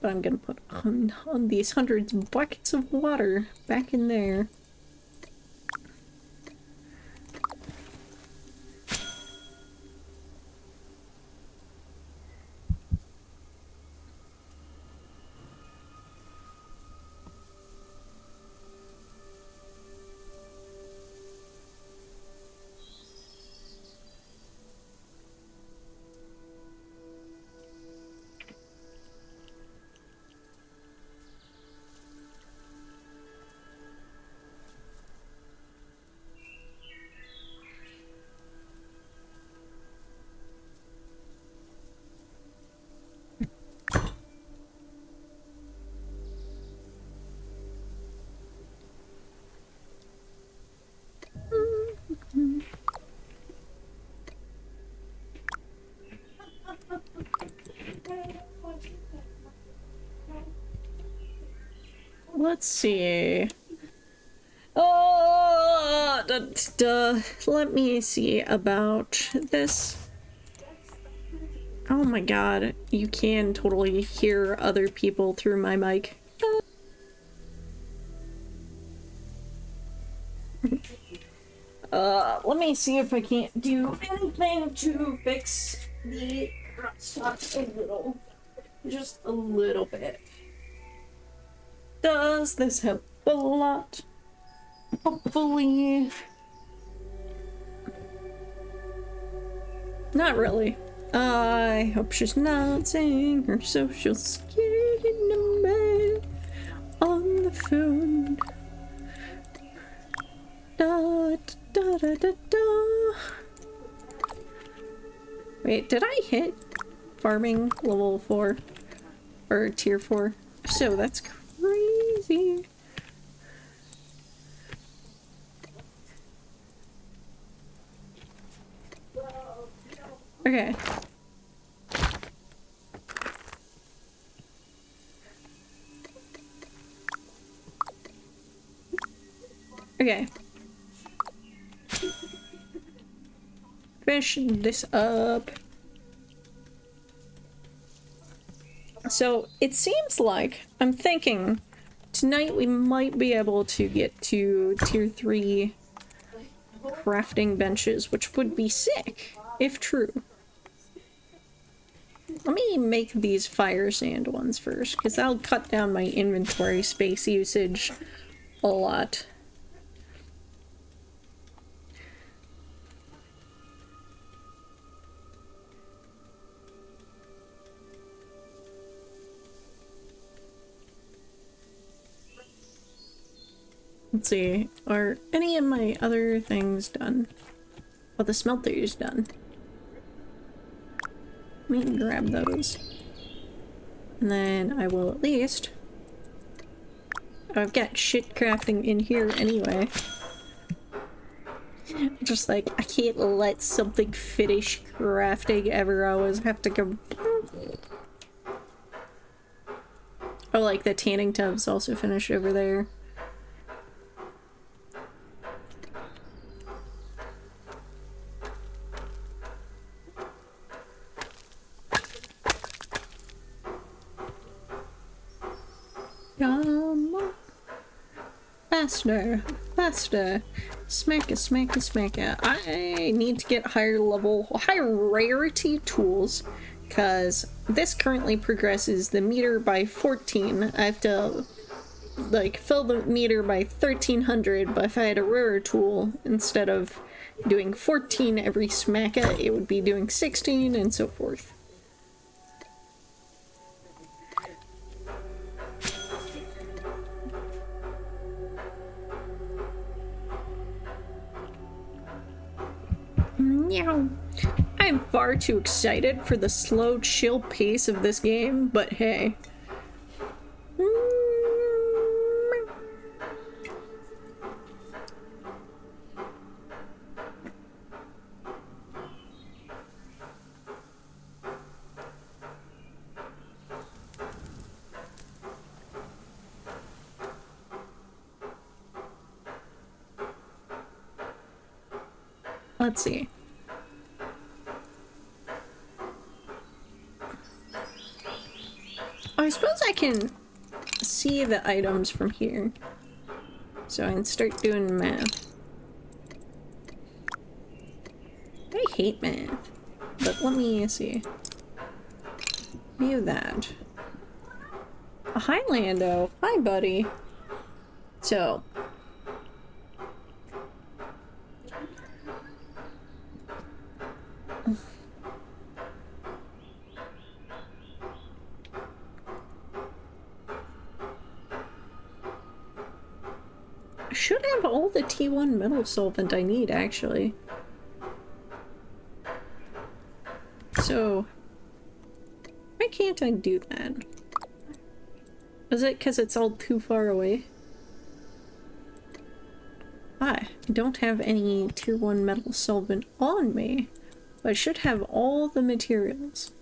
But I'm gonna put on these hundreds of buckets of water back in there. Let's see. Oh, Let me see about this. Oh my god, you can totally hear other people through my mic. Let me see if I can't do anything to fix the crosstalk a little. Just a little bit. Does this help a lot? Hopefully. Not really. I hope she's not saying her social security number on the phone. Da, da, da, da, da. Wait, did I hit farming level 4? Or tier 4? If so, that's crazy. Okay. Okay. Finish this up. So it seems like I'm thinking tonight we might be able to get to tier 3 crafting benches, which would be sick if true. Let me make these fire sand ones first, because that'll cut down my inventory space usage a lot. Let's see, are any of my other things done? Oh, the smelter is done. Let me grab those. And then I will at least... I've got shit crafting in here anyway. Just like, I can't let something finish crafting ever. I always have to go... Oh, like the tanning tub's also finished over there. Come on. Faster, faster. Smack it, smack it, smack it. I need to get higher rarity tools, because this currently progresses the meter by 14. I have to, like, fill the meter by 1300, but if I had a rarer tool, instead of doing 14 every smacka, it would be doing 16 and so forth. Meow. I'm far too excited for the slow, chill pace of this game, but hey. Let's see. I suppose I can see the items from here, so I can start doing math. I hate math, but let me see. View that. A Highlando. Hi, buddy. So. I should have all the T1 metal solvent I need, actually. So, why can't I do that? Is it because it's all too far away? I don't have any tier 1 metal solvent on me, but I should have all the materials.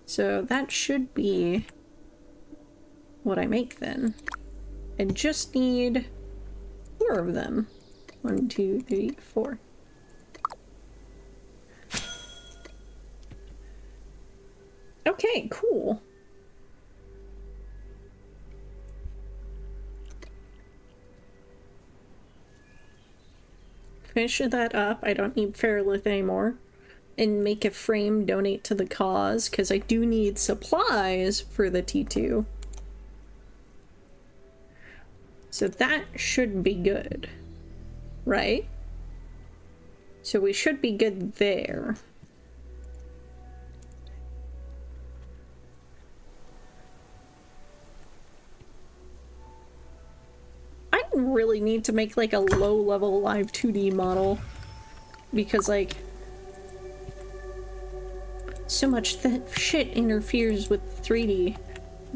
So that should be what I make then. I just need 4 of them. 1, 2, 3, 4. Okay, cool. Finish that up. I don't need Fairlith anymore. And make a frame, donate to the cause, because I do need supplies for the T2. So that should be good, right? So we should be good there. I really need to make like a low-level live 2D model, because like so much shit interferes with 3D.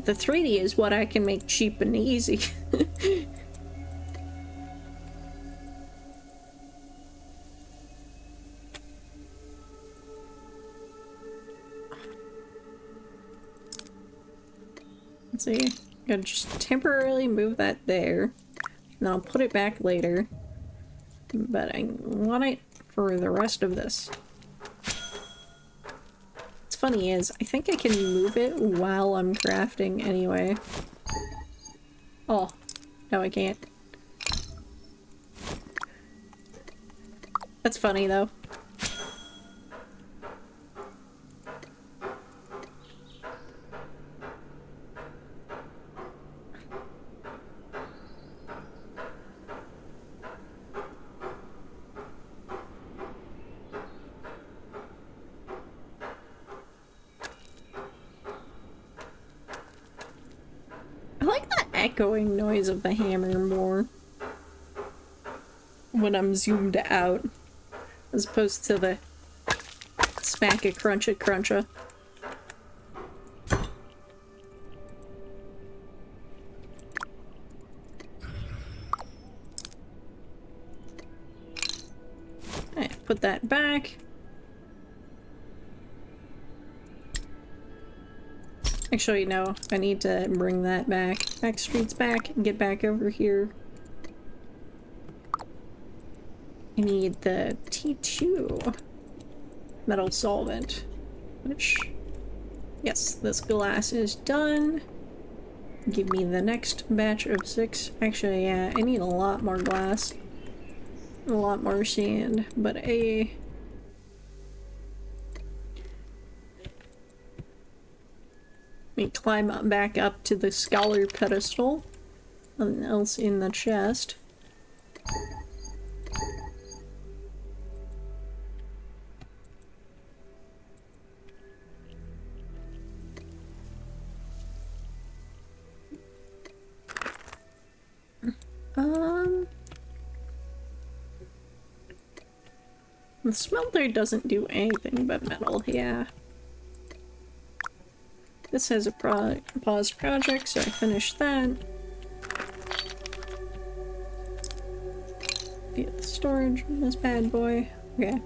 The 3D is what I can make cheap and easy. Let's see. I'm gonna just temporarily move that there. And then I'll put it back later. But I want it for the rest of this. What's funny is, I think I can move it while I'm crafting anyway. Oh, no I can't. That's funny though. I like the echoing noise of the hammer more when I'm zoomed out, as opposed to the smack-a cruncha cruncha. Alright, put that back. Actually, no, I need to bring that back. Backstreet's back and get back over here. I need the T2 metal solvent, which, yes, this glass is done. Give me the next batch of 6. Actually, yeah, I need a lot more glass. A lot more sand, but a... Let me climb up back up to the scholar pedestal. Nothing else in the chest. The smelter doesn't do anything but metal, yeah. This has a paused project, so I finished that. Get the storage on this bad boy. Okay.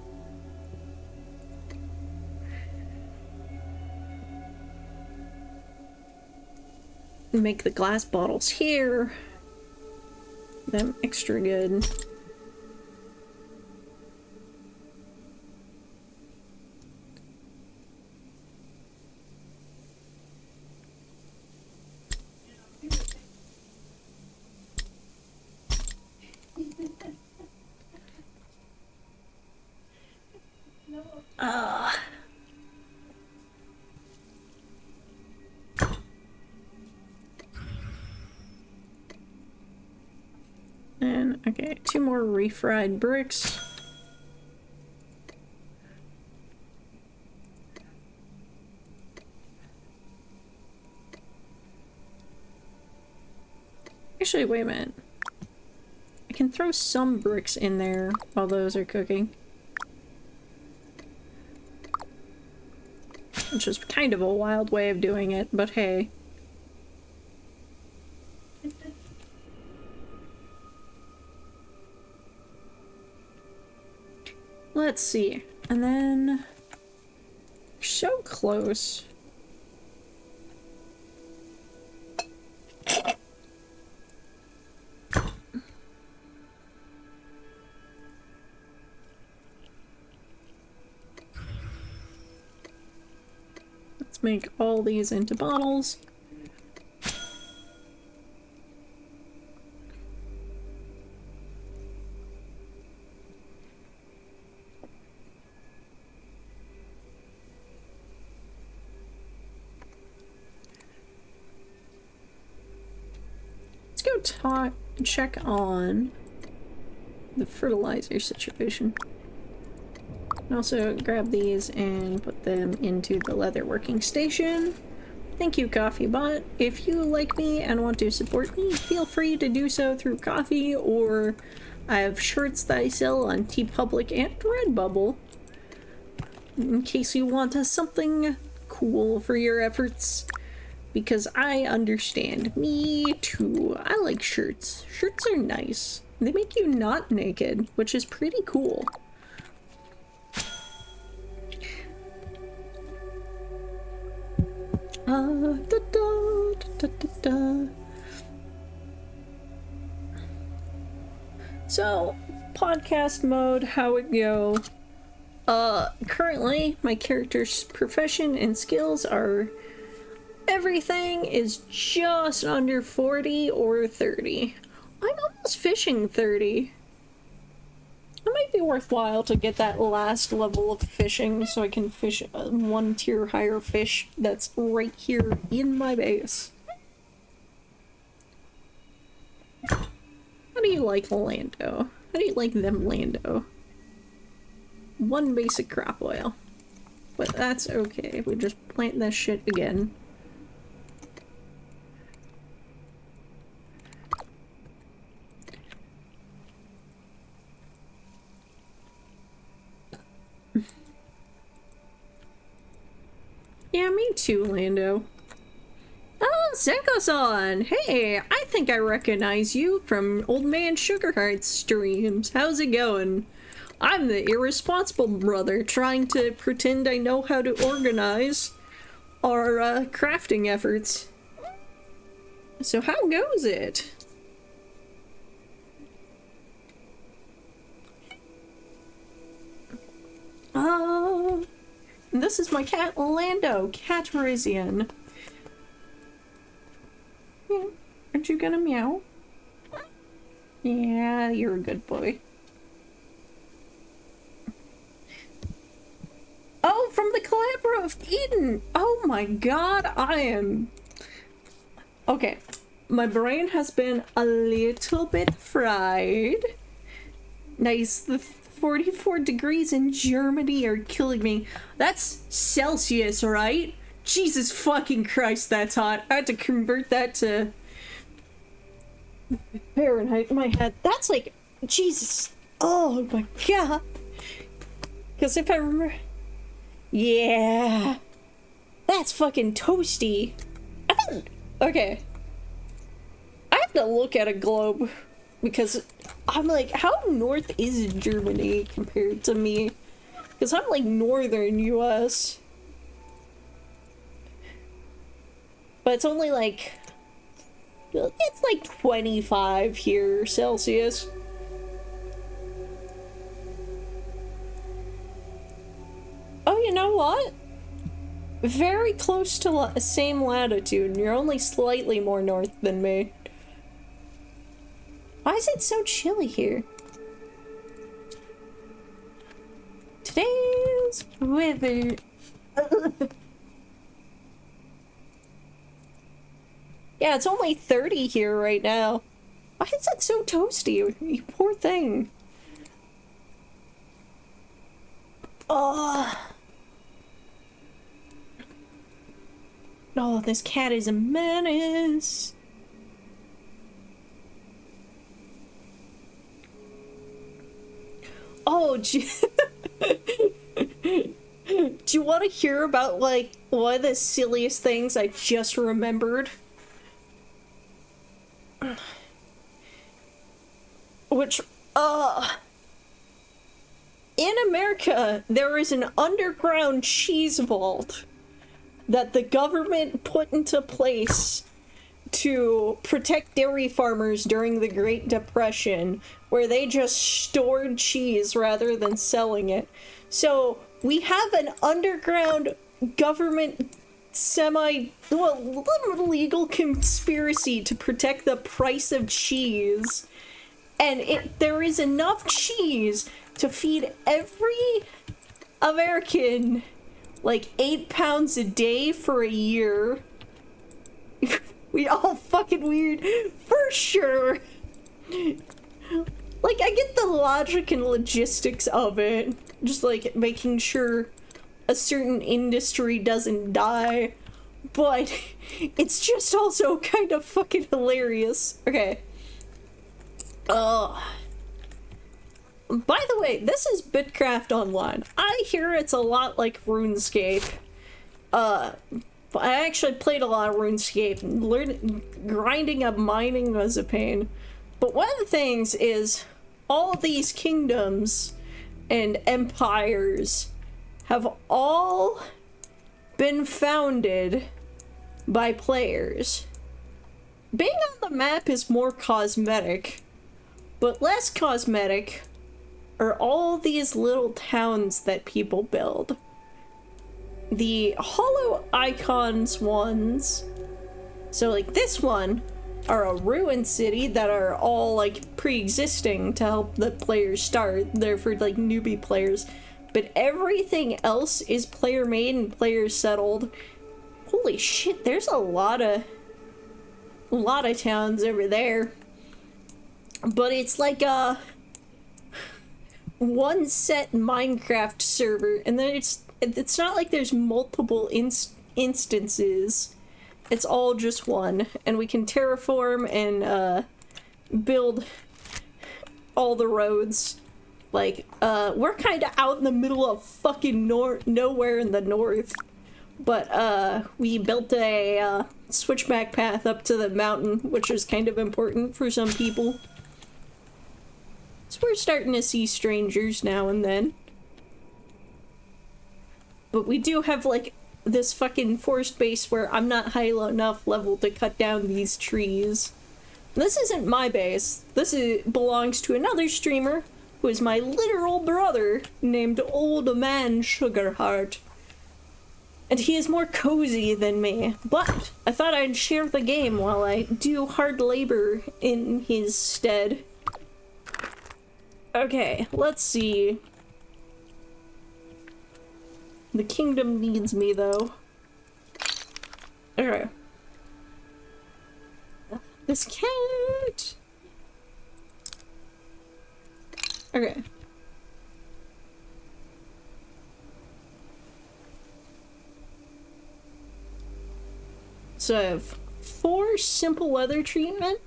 Make the glass bottles here. Them extra good. And, okay, 2 more refried bricks. Actually, wait a minute. I can throw some bricks in there while those are cooking. Which is kind of a wild way of doing it, but hey. Let's see. And then... so close. make all these into bottles. Let's go check on the fertilizer situation. Also grab these and put them into the leather working station. Thank you, Coffee Bot. If you like me and want to support me, feel free to do so through Coffee, or I have shirts that I sell on TeePublic and Redbubble, in case you want something cool for your efforts. Because I understand. Me too. I like shirts. Shirts are nice. They make you not naked, which is pretty cool. So, podcast mode, how it go? Currently, my character's profession and skills are... Everything is just under 40 or 30. I'm almost fishing 30. It might be worthwhile to get that last level of fishing so I can fish one tier higher fish that's right here in my base. How do you like Lando? How do you like them, Lando? One basic crop oil. But that's okay. We just plant this shit again. Yeah, me too, Lando. Oh, Senko-san! Hey, I think I recognize you from Old Man Sugarheart's streams. How's it going? I'm the irresponsible brother trying to pretend I know how to organize our crafting efforts. So how goes it? This is my cat, Lando, Catarisian. Yeah, aren't you gonna meow? Yeah, you're a good boy. Oh, from the Calabra of Eden! Oh my god, I am... Okay, my brain has been a little bit fried. Nice, the 44 degrees in Germany are killing me. That's Celsius, right? Jesus fucking Christ, that's hot. I had to convert that to Fahrenheit in my head. That's like, Jesus. Oh my god. Because if I remember... Yeah. That's fucking toasty. Okay. I have to look at a globe. Because I'm like, how north is Germany compared to me? Because I'm like northern US. But it's only like... It's like 25 here Celsius. Oh, you know what? Very close to same latitude, and you're only slightly more north than me. Why is it so chilly here? Today's weather. Yeah, it's only 30 here right now. Why is it so toasty? You poor thing. Oh, this cat is a menace. Oh, do you want to hear about, like, one of the silliest things I just remembered? Which, in America, there is an underground cheese vault that the government put into place to protect dairy farmers during the Great Depression, where they just stored cheese rather than selling it. So we have an underground government legal conspiracy to protect the price of cheese. And there is enough cheese to feed every American like 8 pounds a day for a year. We all fucking weird, for sure. Like, I get the logic and logistics of it. Just like making sure a certain industry doesn't die. But it's just also kind of fucking hilarious. Okay. By the way, this is Bitcraft Online. I hear it's a lot like RuneScape. I actually played a lot of RuneScape. Grinding up mining was a pain. But one of the things is, all these kingdoms and empires have all been founded by players. Being on the map is more cosmetic, but less cosmetic are all these little towns that people build. The hollow icons ones, so like this one, are a ruined city that are all like pre-existing to help the players start. They're for like newbie players, but everything else is player made and player settled. Holy shit, there's a lot of towns over there. But it's like a one set Minecraft server, and then it's not like there's multiple instances. It's all just one, and we can terraform and build all the roads. Like, we're kind of out in the middle of fucking nowhere in the north, but we built a switchback path up to the mountain, which is kind of important for some people. So we're starting to see strangers now and then. But we do have, like, this fucking forest base where I'm not high enough level to cut down these trees. This isn't my base. This belongs to another streamer who is my literal brother named Old Man Sugarheart. And he is more cozy than me, but I thought I'd share the game while I do hard labor in his stead. Okay, let's see. The kingdom needs me, though. Okay. This cat! Okay. So I have 4 simple weather treatment.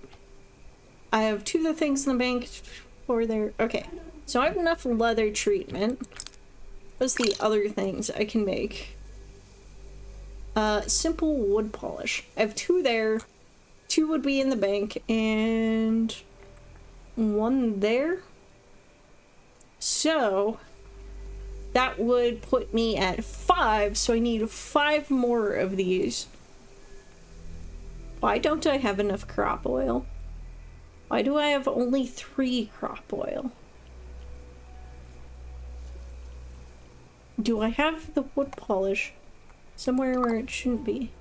I have 2 of the things in the bank for there. Okay. So I have enough leather treatment. What's the other things I can make? Simple wood polish. I have 2 there. 2 would be in the bank, and 1 there. So that would put me at 5, so I need 5 more of these. Why don't I have enough crop oil? Why do I have only 3 crop oil? Do I have the wood polish somewhere where it shouldn't be?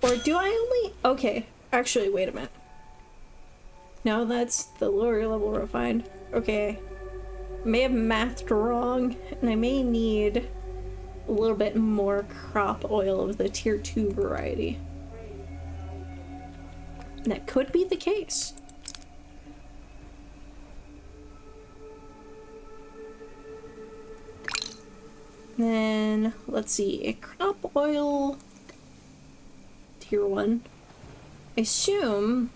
Or do I only... Okay, actually, wait a minute. No, that's the lower level refined. Okay. I may have mathed wrong, and I may need a little bit more crop oil of the tier 2 variety. And that could be the case. Then, let's see, a crop oil, tier 1. I assume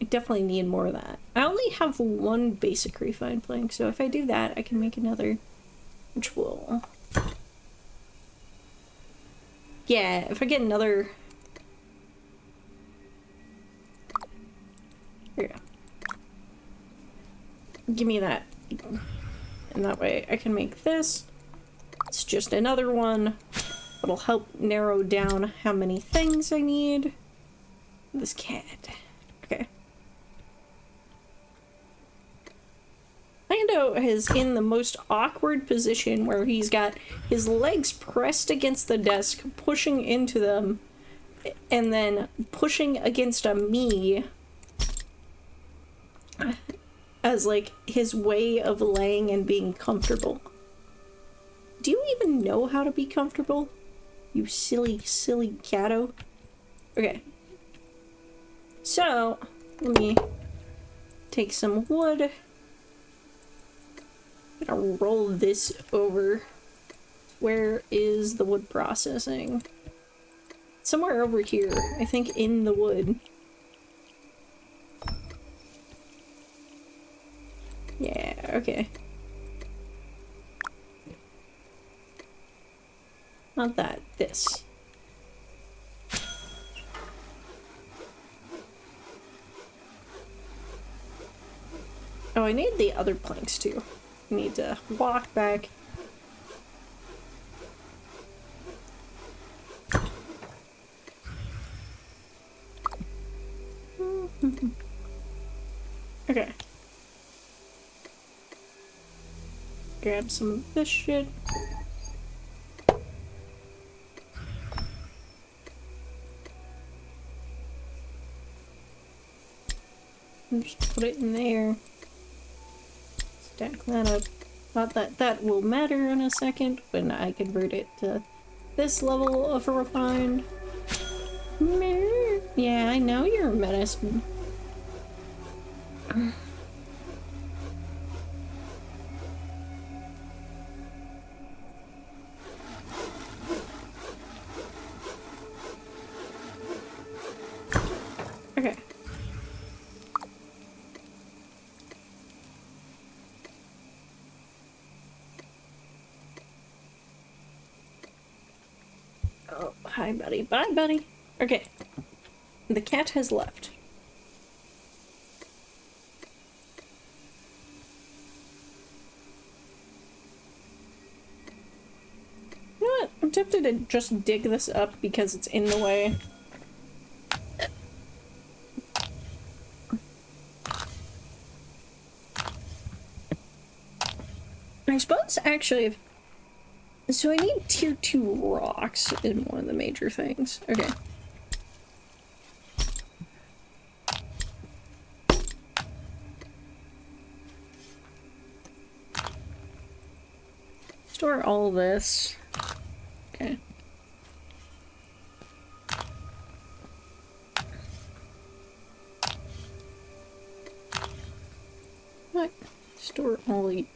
I definitely need more of that. I only have 1 basic refined plank, so if I do that, I can make another, which will... Yeah, if I get another... Here you go. Give me that. And that way I can make this. It's just another one. It'll help narrow down how many things I need. This cat. Okay. I know also is in the most awkward position where he's got his legs pressed against the desk, pushing into them, and then pushing against a me as like his way of laying and being comfortable. Do you even know how to be comfortable? You silly, silly catto. Okay. So, let me take some wood. I'm gonna roll this over. Where is the wood processing? Somewhere over here. I think in the wood. Yeah, okay. Not that, this. Oh, I need the other planks too. I need to walk back. Okay. Grab some of this shit. And just put it in there. Stack that up. Not that that will matter in a second when I convert it to this level of refined. Yeah, I know you're a menace. Okay. Oh, hi, buddy. Bye, buddy. Okay. The cat has left. You know what? I'm tempted to just dig this up because it's in the way. I suppose, actually, so I need tier 2 rocks is one of the major things. Okay. Store all this. Okay. What? Store all the...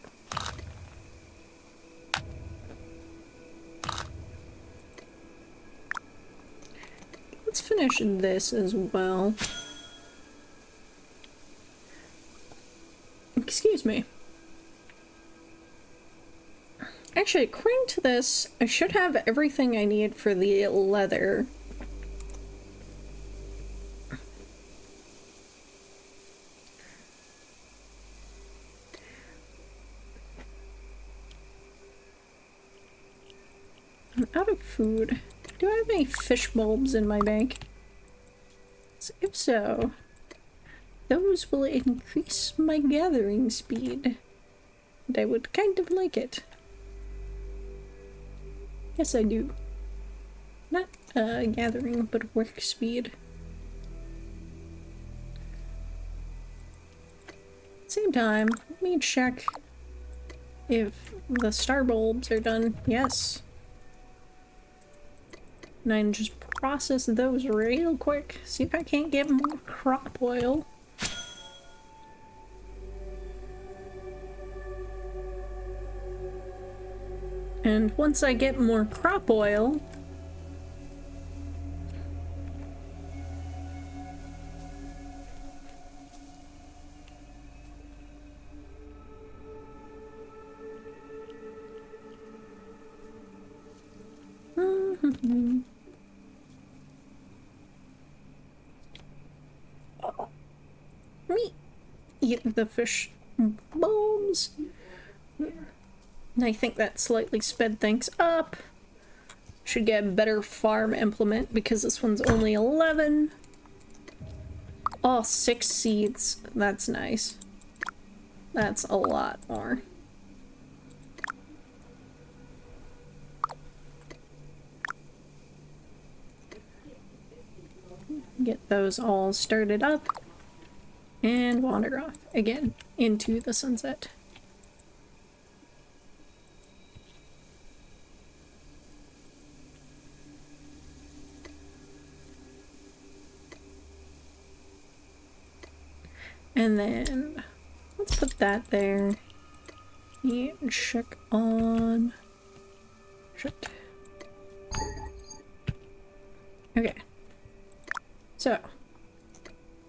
Let's finish this as well. Excuse me. Actually, according to this, I should have everything I need for the leather. I'm out of food. Do I have any fish bulbs in my bank? If so, those will increase my gathering speed. And I would kind of like it. Yes, I do. Not gathering, but work speed. Same time, let me check if the star bulbs are done. Yes. And I can just process those real quick. See if I can't get more crop oil. And once I get more crop oil, me eat the fish bulbs. And I think that slightly sped things up. Should get a better farm implement because this one's only 11. Oh, 6 seeds. That's nice. That's a lot more. Get those all started up and wander off again into the sunset. And then let's put that there. And check on... Shit. Okay. So,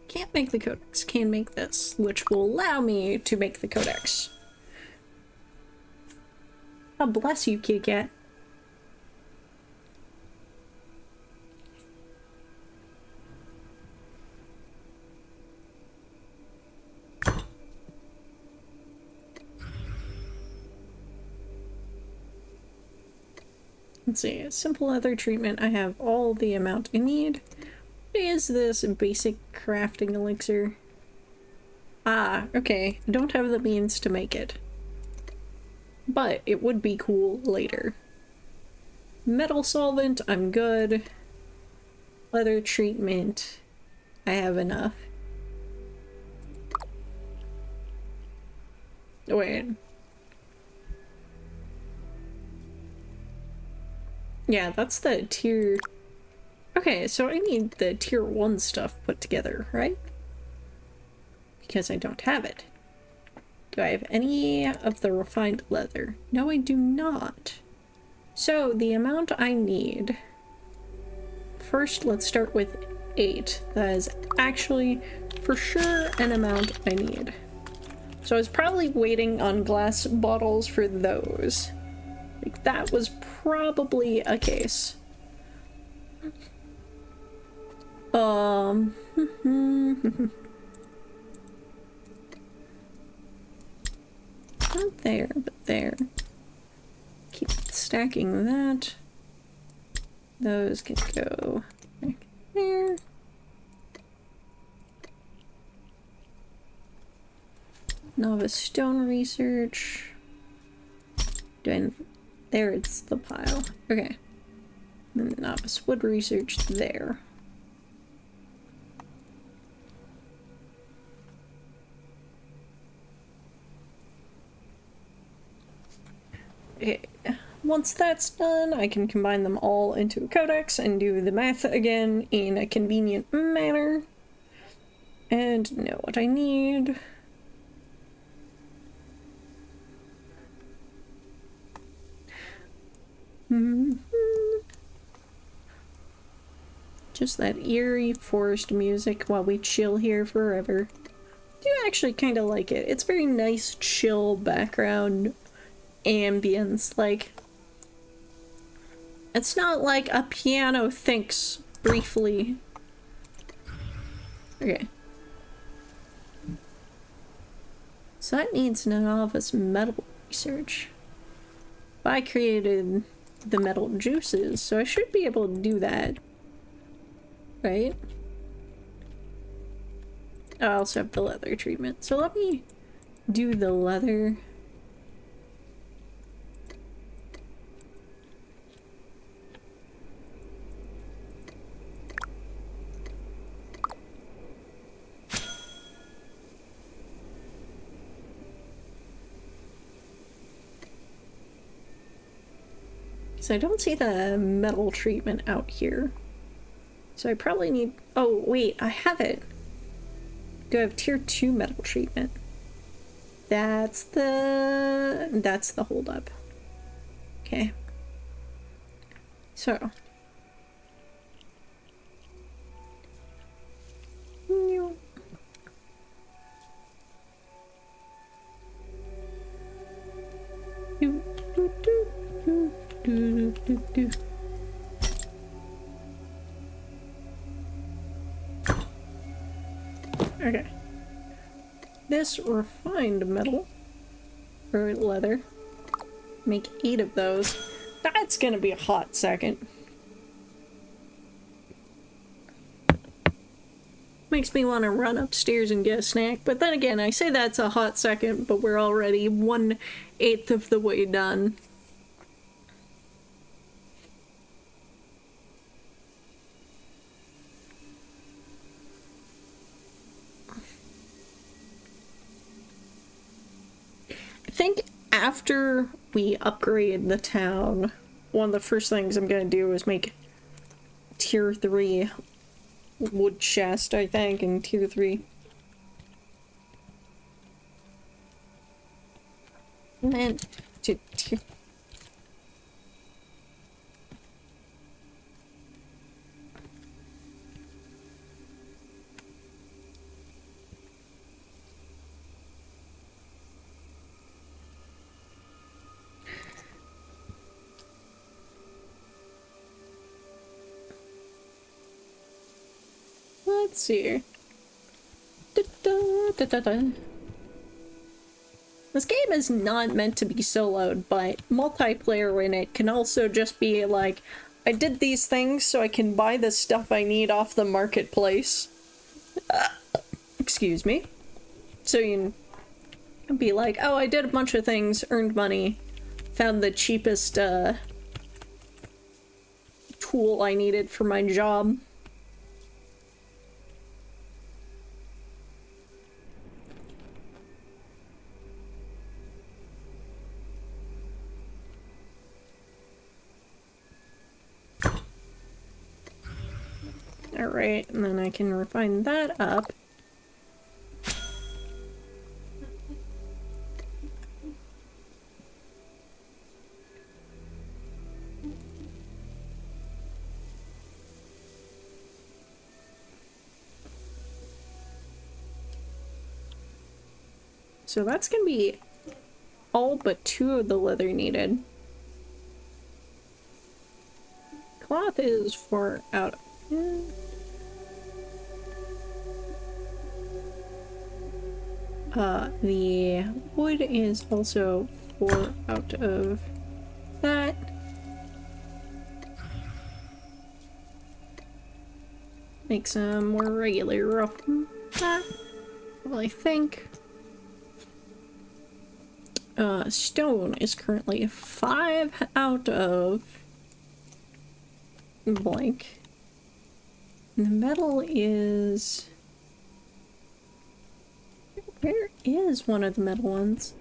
can't make the codex, can make this, which will allow me to make the codex. Oh, bless you, kitty cat. Let's see, simple leather treatment. I have all the amount I need. What is this basic crafting elixir? Ah, okay. I don't have the means to make it. But it would be cool later. Metal solvent, I'm good. Leather treatment, I have enough. Wait. Yeah, that's the tier... Okay, so I need the tier 1 stuff put together, right? Because I don't have it. Do I have any of the refined leather? No, I do not. So, the amount I need... First, let's start with 8. That is actually, for sure, an amount I need. So I was probably waiting on glass bottles for those. Like, that was probably a case. Not there, but there. Keep stacking that. Those can go back there. Novice stone research. There, it's the pile. Okay. And then novice wood research there. Okay. Once that's done, I can combine them all into a codex and do the math again in a convenient manner. And know what I need. Just that eerie forest music while we chill here forever. I do actually kind of like it. It's very nice, chill background ambience. Like, it's not like a piano thinks briefly. Okay. So that needs novice metal research. I created the metal juices, so I should be able to do that. Right? I also have the leather treatment. So let me do the leather. Because I don't see the metal treatment out here. So I probably need... Oh, wait, I have it. Do I have tier 2 metal treatment? That's the holdup. Okay. So. Okay. This refined metal, or leather, make 8 of those. That's gonna be a hot second. Makes me want to run upstairs and get a snack. But then again, I say that's a hot second, but we're already 1/8 of the way done. I think after we upgrade the town, one of the first things I'm gonna do is make tier 3 wood chest, I think, and tier 3. And then to tier... Let's see. This game is not meant to be soloed, but multiplayer in it can also just be like, I did these things so I can buy the stuff I need off the marketplace. Excuse me. So you can be like, oh, I did a bunch of things, earned money, found the cheapest tool I needed for my job. Alright, and then I can refine that up. So that's gonna be all but 2 of the leather needed. Cloth is 4 out of... the wood is also 4 out of that. Make some more regular rough. Well, I think stone is currently 5 out of blank. And the metal is... Where is one of the metal ones?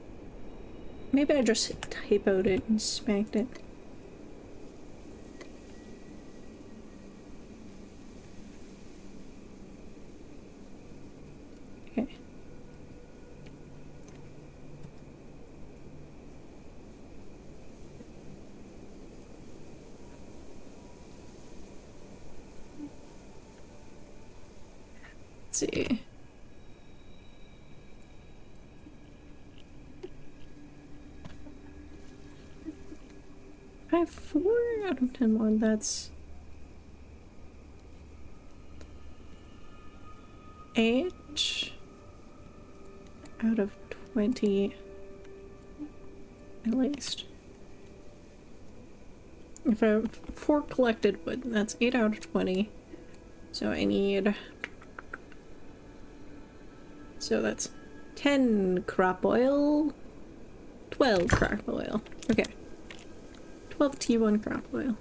Maybe I just typoed it and smacked it. Okay. Let's see. I have 4 out of 10 one, that's 8 out of 20 at least. If I have 4 collected wood, that's 8 out of 20. So I need... So that's 10 crop oil, 12 crop oil. Okay. 12 T1 crop oil.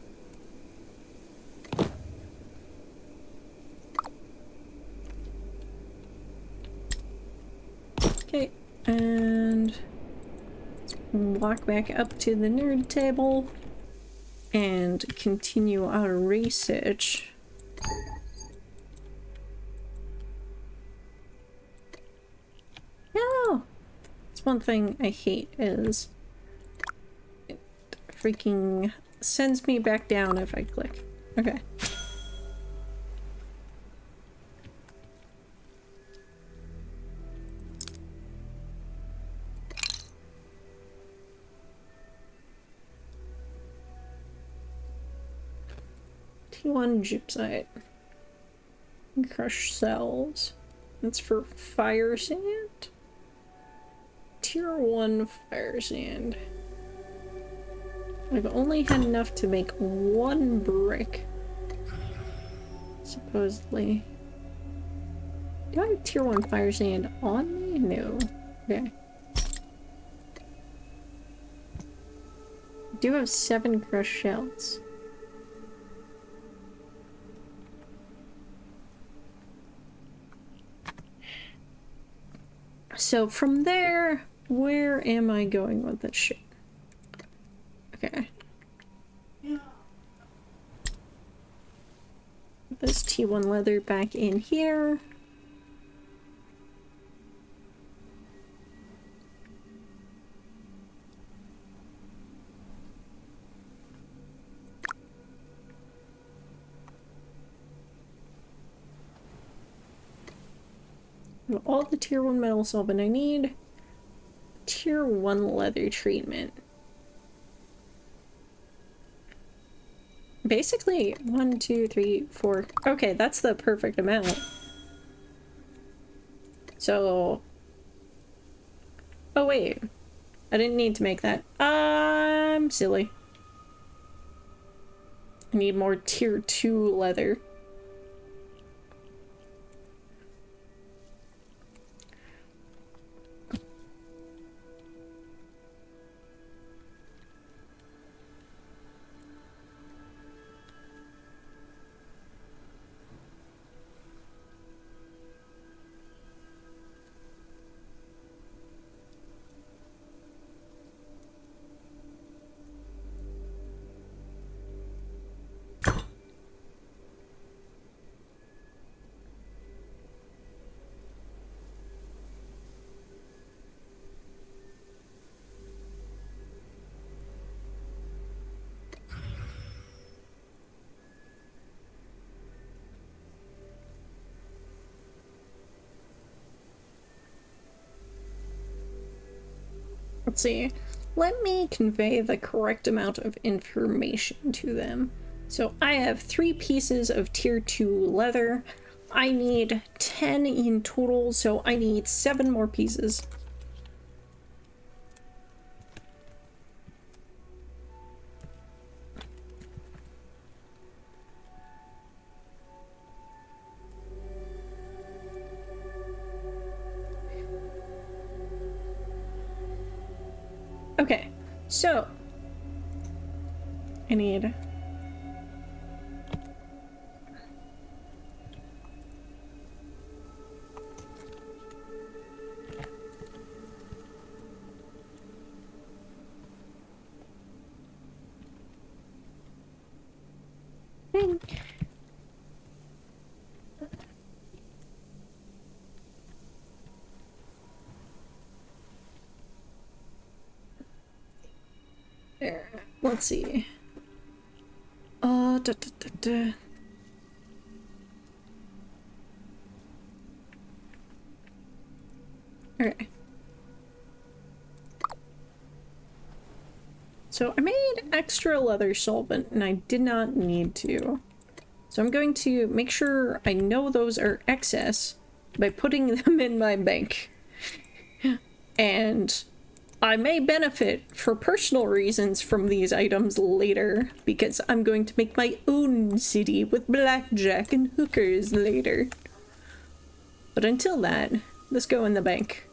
Okay, and let's walk back up to the nerd table and continue our research. No! That's one thing I hate is it freaking sends me back down if I click. Okay. T1 gypsite. Crush cells. That's for fire sand. Tier 1 fire sand. I've only had enough to make 1 brick. Supposedly. Do I have tier 1 fire sand on me? No. Okay. I do have 7 crushed shells. So from there, where am I going with this shit? Okay. Put this T1 leather back in here. All the tier 1 metal solvent I need. Tier 1 leather treatment. Basically, 1, 2, 3, 4. Okay, that's the perfect amount. So... Oh wait. I didn't need to make that. I'm silly. I need more tier 2 leather. Let's see. Let me convey the correct amount of information to them. So I have 3 pieces of tier 2 leather. I need 10 in total, so I need 7 more pieces. Okay, so I need there. Let's see. Okay. So I made extra leather solvent and I did not need to. So I'm going to make sure I know those are excess by putting them in my bank. And I may benefit for personal reasons from these items later, because I'm going to make my own city with blackjack and hookers later. But until that, let's go in the bank.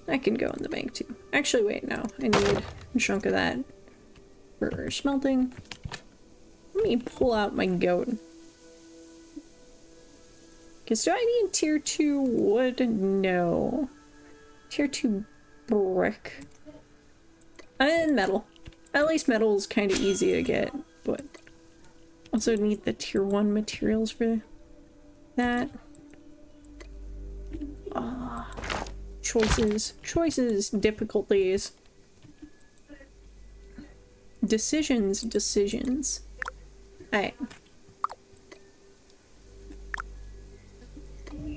I can go in the bank too. Actually, wait, no. I need a chunk of that for smelting. Let me pull out my goat. Because do I need tier 2 wood? No. Tier 2 brick. And metal. At least metal is kind of easy to get, but also need the tier 1 materials for that. Choices, difficulties. Decisions. Alright.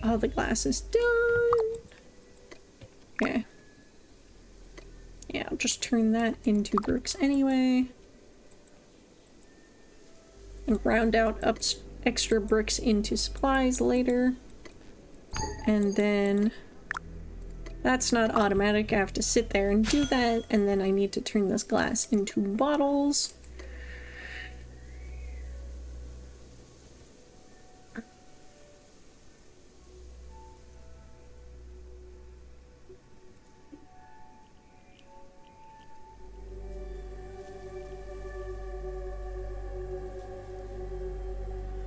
Oh, the glass is done. Okay. Yeah, I'll just turn that into bricks anyway. And round out extra bricks into supplies later. And then that's not automatic. I have to sit there and do that. And then I need to turn this glass into bottles.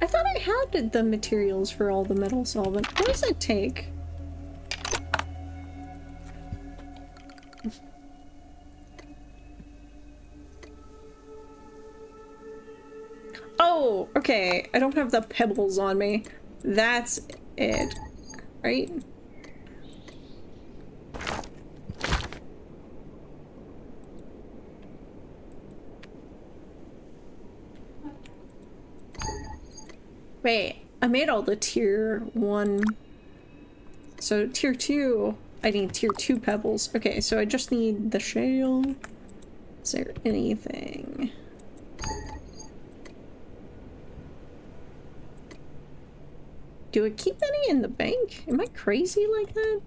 I thought I had the materials for all the metal solvent. What does it take? Oh, okay. I don't have the pebbles on me. That's it, right? Wait, I made all the tier 1. So tier 2, I need tier 2 pebbles. Okay, so I just need the shale. Is there anything? Do I keep any in the bank? Am I crazy like that?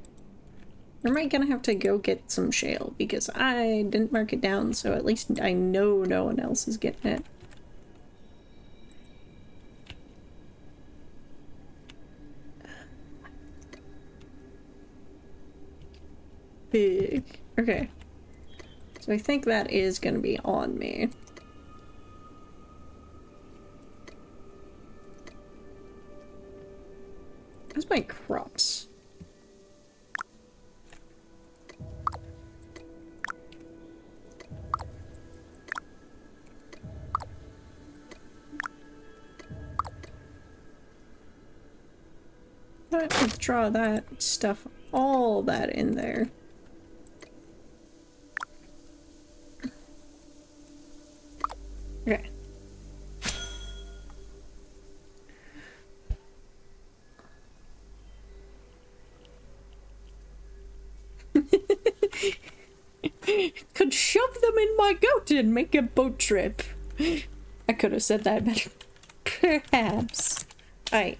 Or am I gonna have to go get some shale? Because I didn't mark it down, so at least I know no one else is getting it. Big. Okay. So I think that is gonna be on me. How's my crops? Withdraw that stuff, all that in there. Okay. Could shove them in my goat and make a boat trip. I could have said that better. Perhaps. Alright.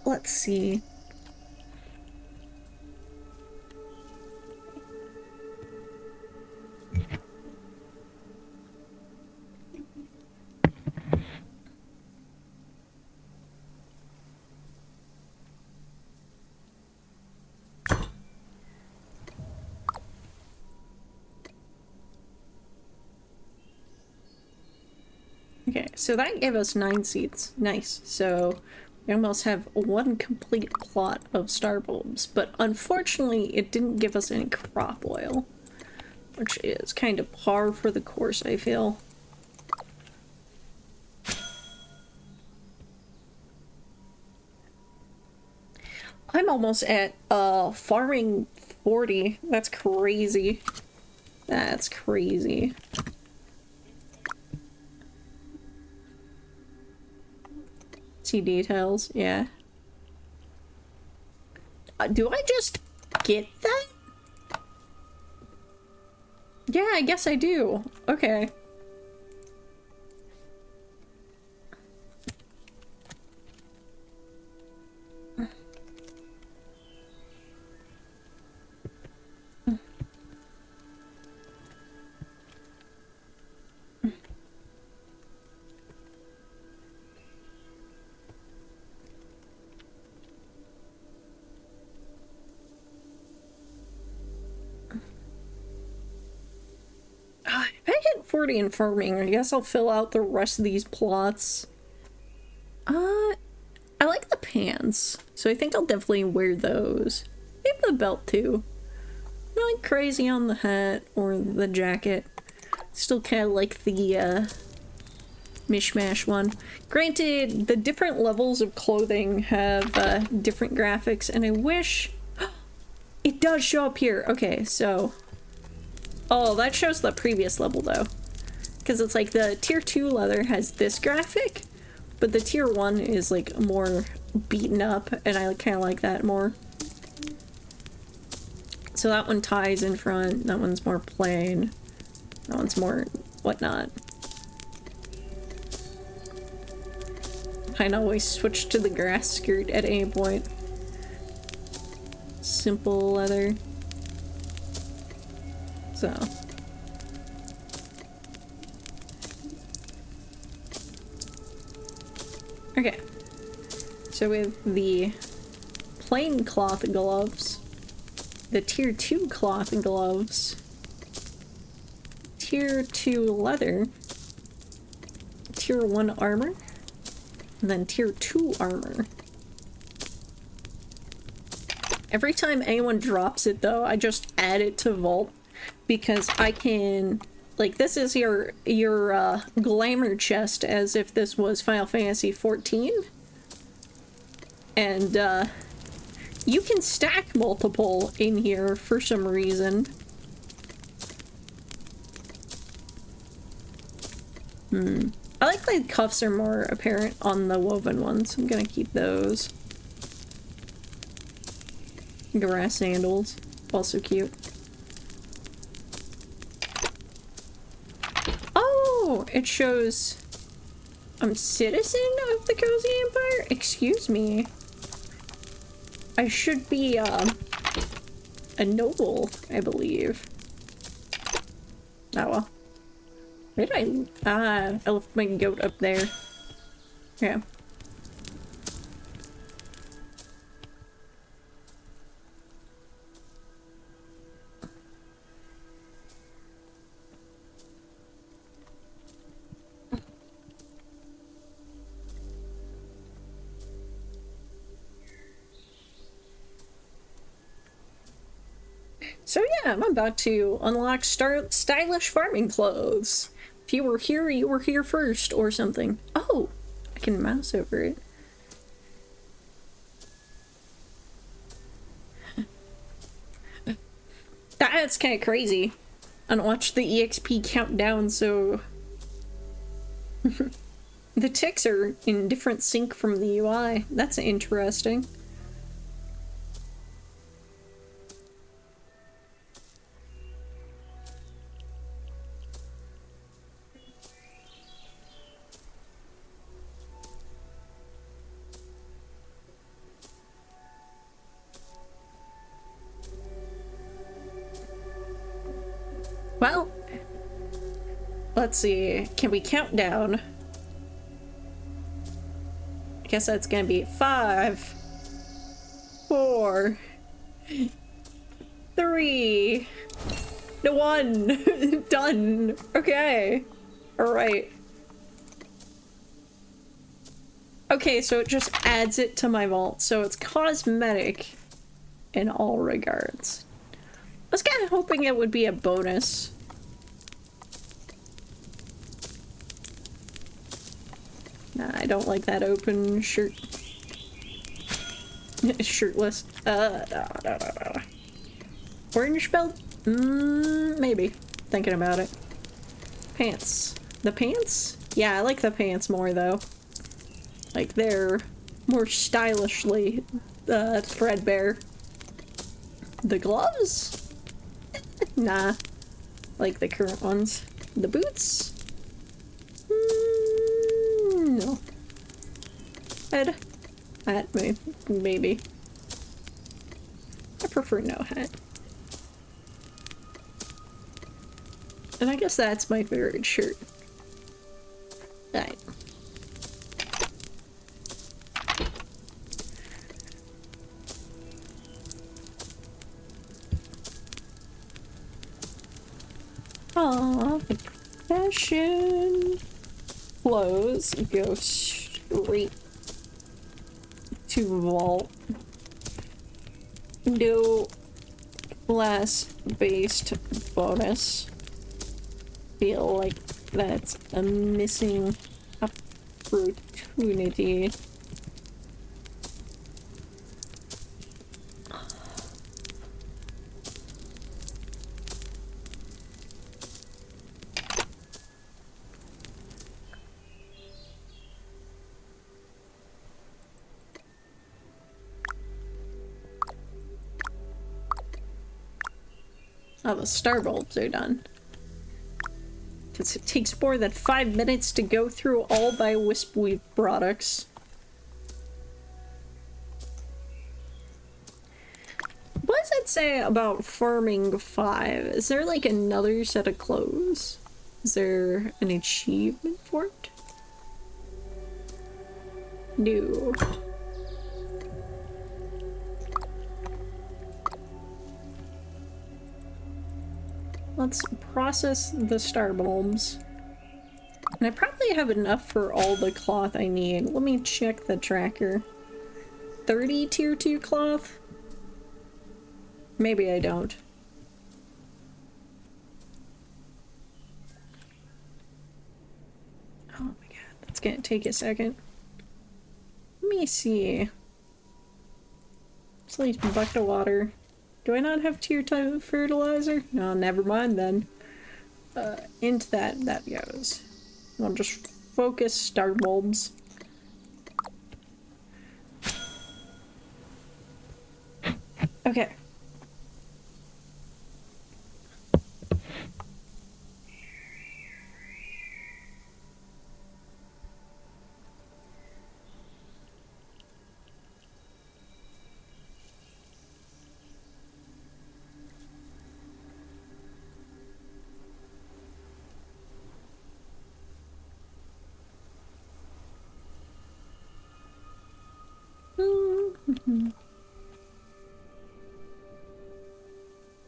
Let's see. Okay, so that gave us 9 seeds. Nice. So we almost have 1 complete plot of star bulbs, but unfortunately it didn't give us any crop oil, which is kind of par for the course, I feel. I'm almost at farming 40. That's crazy. That's crazy. See details, yeah. Do I just get that? Yeah, I guess I do. Okay. If I hit 40 in farming, I guess I'll fill out the rest of these plots. I like the pants, so I think I'll definitely wear those. Maybe the belt too. Not like crazy on the hat or the jacket. Still kind of like the mishmash one. Granted, the different levels of clothing have different graphics, and I wish it does show up here. Okay, so oh, that shows the previous level though, because it's like the tier 2 leather has this graphic, but the tier 1 is like more beaten up, and I kind of like that more. So that one ties in front, that one's more plain, that one's more whatnot. I'd always switch to the grass skirt at any point. Simple leather. So. Okay. So with the plain cloth gloves, the tier 2 cloth gloves, tier 2 leather, tier 1 armor, and then tier 2 armor. Every time anyone drops it though, I just add it to Vault because I can, like, this is your glamour chest as if this was Final Fantasy XIV. And you can stack multiple in here for some reason. I like the cuffs are more apparent on the woven ones. I'm gonna keep those. Grass sandals, also cute. Oh, it shows I'm citizen of the Cozy Empire? Excuse me. I should be a noble, I believe. Oh well. Where did I left my goat up there. Yeah. So yeah, I'm about to unlock stylish farming clothes. If you were here first, or something. Oh! I can mouse over it. That's kind of crazy. I don't watch the EXP countdown, so... The ticks are in different sync from the UI. That's interesting. Well, let's see. Can we count down? I guess that's gonna be 5, 4, 3, 1. Done. Okay. Alright. Okay, so it just adds it to my vault, so it's cosmetic in all regards. I was kind of hoping it would be a bonus. Nah, I don't like that open shirt. Shirtless. No. Orange belt? Maybe. Thinking about it. Pants. The pants? Yeah, I like the pants more though. Like they're more stylishly threadbare. The gloves? Nah. Like the current ones. The boots? No. Head. Hat, maybe. I prefer no hat. And I guess that's my favorite shirt. Alright. Aww, the fashion clothes go straight to vault. No class-based bonus. Feel like that's a missing opportunity. Oh, the star bulbs are done. Because it takes more than 5 minutes to go through all my Wispweave products. What does it say about farming 5? Is there like another set of clothes? Is there an achievement for it? No. Let's process the star bulbs. And I probably have enough for all the cloth I need. Let me check the tracker. 30 tier 2 cloth? Maybe I don't. Oh my god, that's gonna take a second. Let me see. It's like a bucket of water. Do I not have tier 2 fertilizer? No, never mind then. Into that goes. I'll just focus star bulbs. Okay.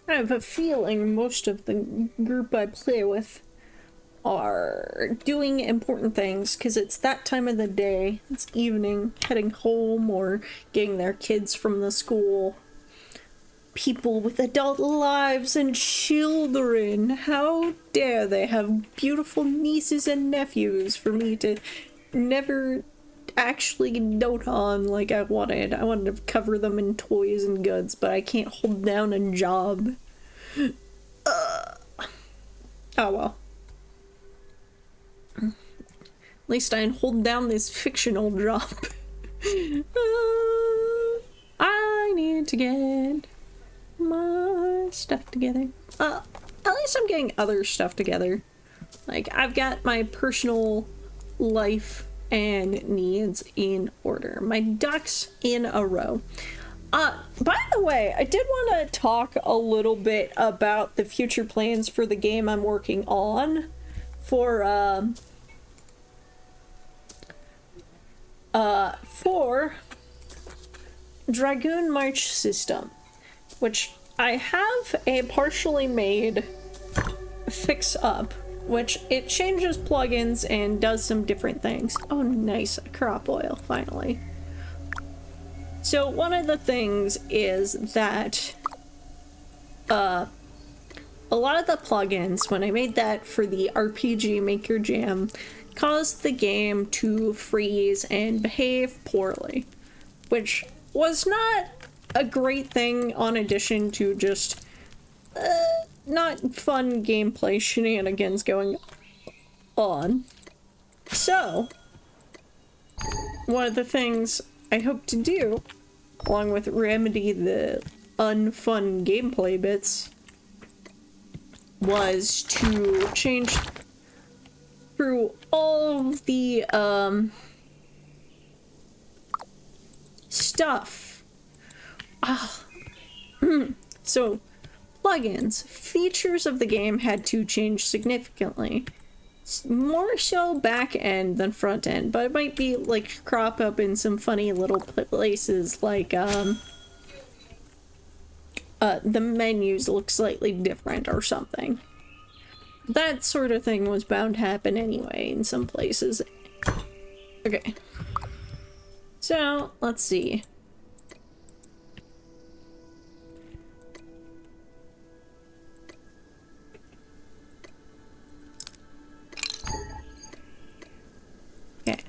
I have a feeling most of the group I play with are doing important things because it's that time of the day. It's evening, heading home or getting their kids from the school. People with adult lives and children. How dare they have beautiful nieces and nephews for me to never actually dote on like I wanted. I wanted to cover them in toys and goods, but I can't hold down a job. Oh well. At least I hold down this fictional job. I need to get my stuff together. At least I'm getting other stuff together. Like, I've got my personal life and needs in order. My ducks in a row. By the way, I did want to talk a little bit about the future plans for the game I'm working on for Dragoon March system, which I have a partially made fix up, which it changes plugins and does some different things. Oh, nice, crop oil, finally. So one of the things is that a lot of the plugins, when I made that for the RPG Maker Jam, caused the game to freeze and behave poorly, which was not a great thing on addition to just not fun gameplay shenanigans going on. So, one of the things I hope to do, along with remedy the unfun gameplay bits, was to change through all of the stuff. So plugins, features of the game had to change significantly. More so back end than front end, but it might be like crop up in some funny little places, like the menus look slightly different or something. That sort of thing was bound to happen anyway in some places. Okay. So, let's see. Okay.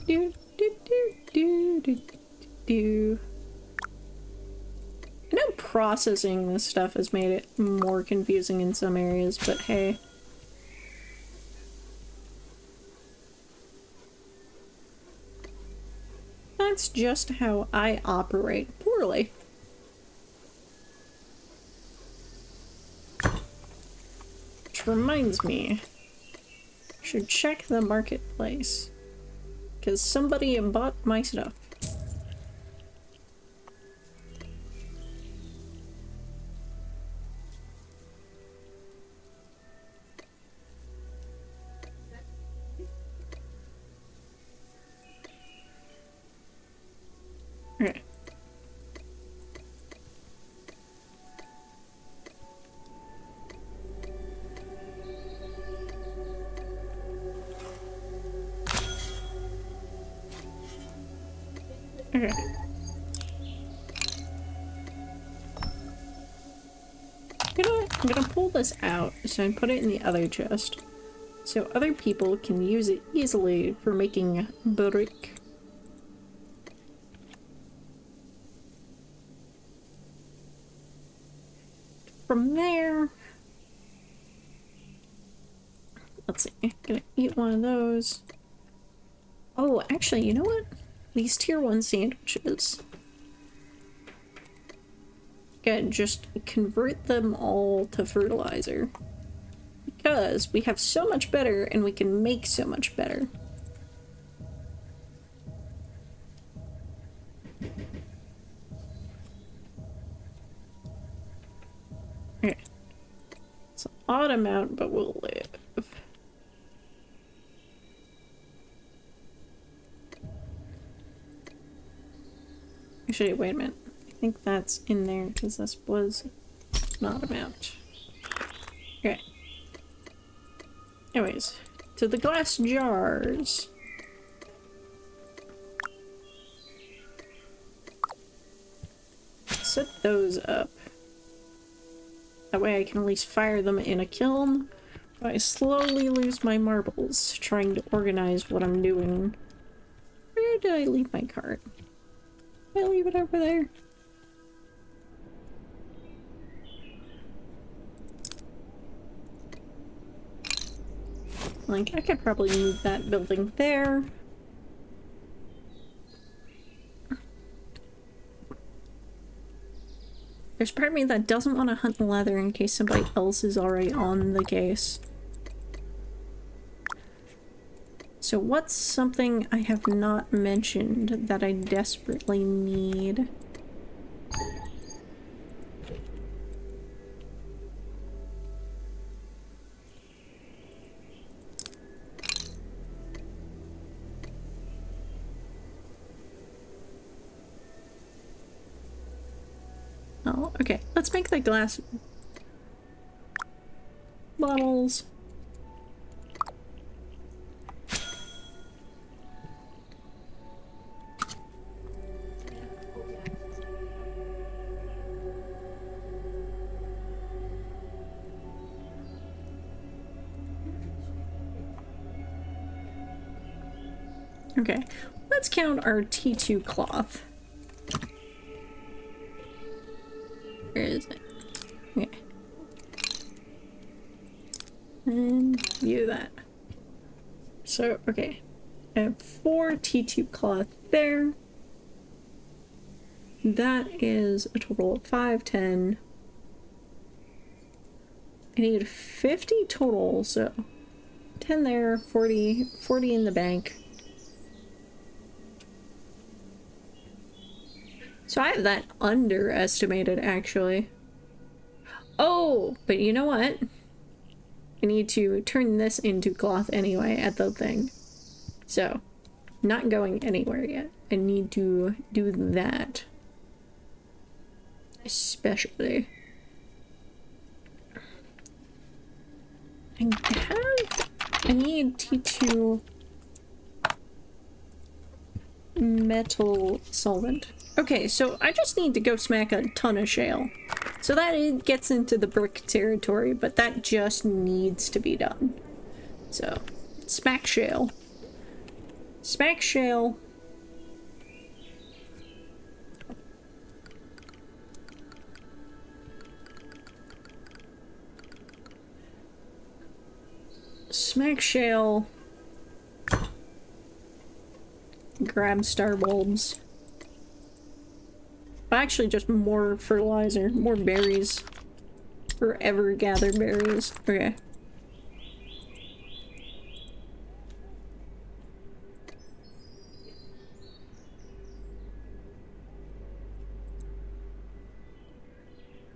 Do, do, do, do, do, do. I know processing this stuff has made it more confusing in some areas, but hey. that's just how I operate poorly. Which reminds me, I should check the marketplace. Because somebody bought my stuff. Okay. Okay. I'm gonna pull this out so I put it in the other chest. So other people can use it easily for making brick. From there, let's see, gonna eat one of those. Oh, actually, you know what? These tier 1 sandwiches. Again, just convert them all to fertilizer. Because we have so much better and we can make so much better. Okay. It's an odd amount, but we'll live. Actually, wait a minute. I think that's in there because this was not amount. Okay. Anyways, to the glass jars. Set those up. That way I can at least fire them in a kiln. I slowly lose my marbles trying to organize what I'm doing. Where did I leave my cart? Did I leave it over there? Like, I could probably move that building there. There's part of me that doesn't want to hunt leather in case somebody else is already on the case. So what's something I have not mentioned that I desperately need? Oh, okay. Let's make the glass bottles. Okay, let's count our T2 cloth. Where is it? Okay. And view that. So, okay. I have 4 T2 cloth there. That is a total of 5, 10. I need 50 total, so 10 there, 40 in the bank. So I have that underestimated, actually. Oh, but you know what? I need to turn this into cloth anyway at the thing. So, not going anywhere yet. I need to do that. Especially. I need T2 metal solvent. Okay, so I just need to go smack a ton of shale. So that it gets into the brick territory, but that just needs to be done. So, smack shale. Smack shale. Smack shale. grab star bulbs. Actually, just more fertilizer, more berries. Forever gather berries. Okay.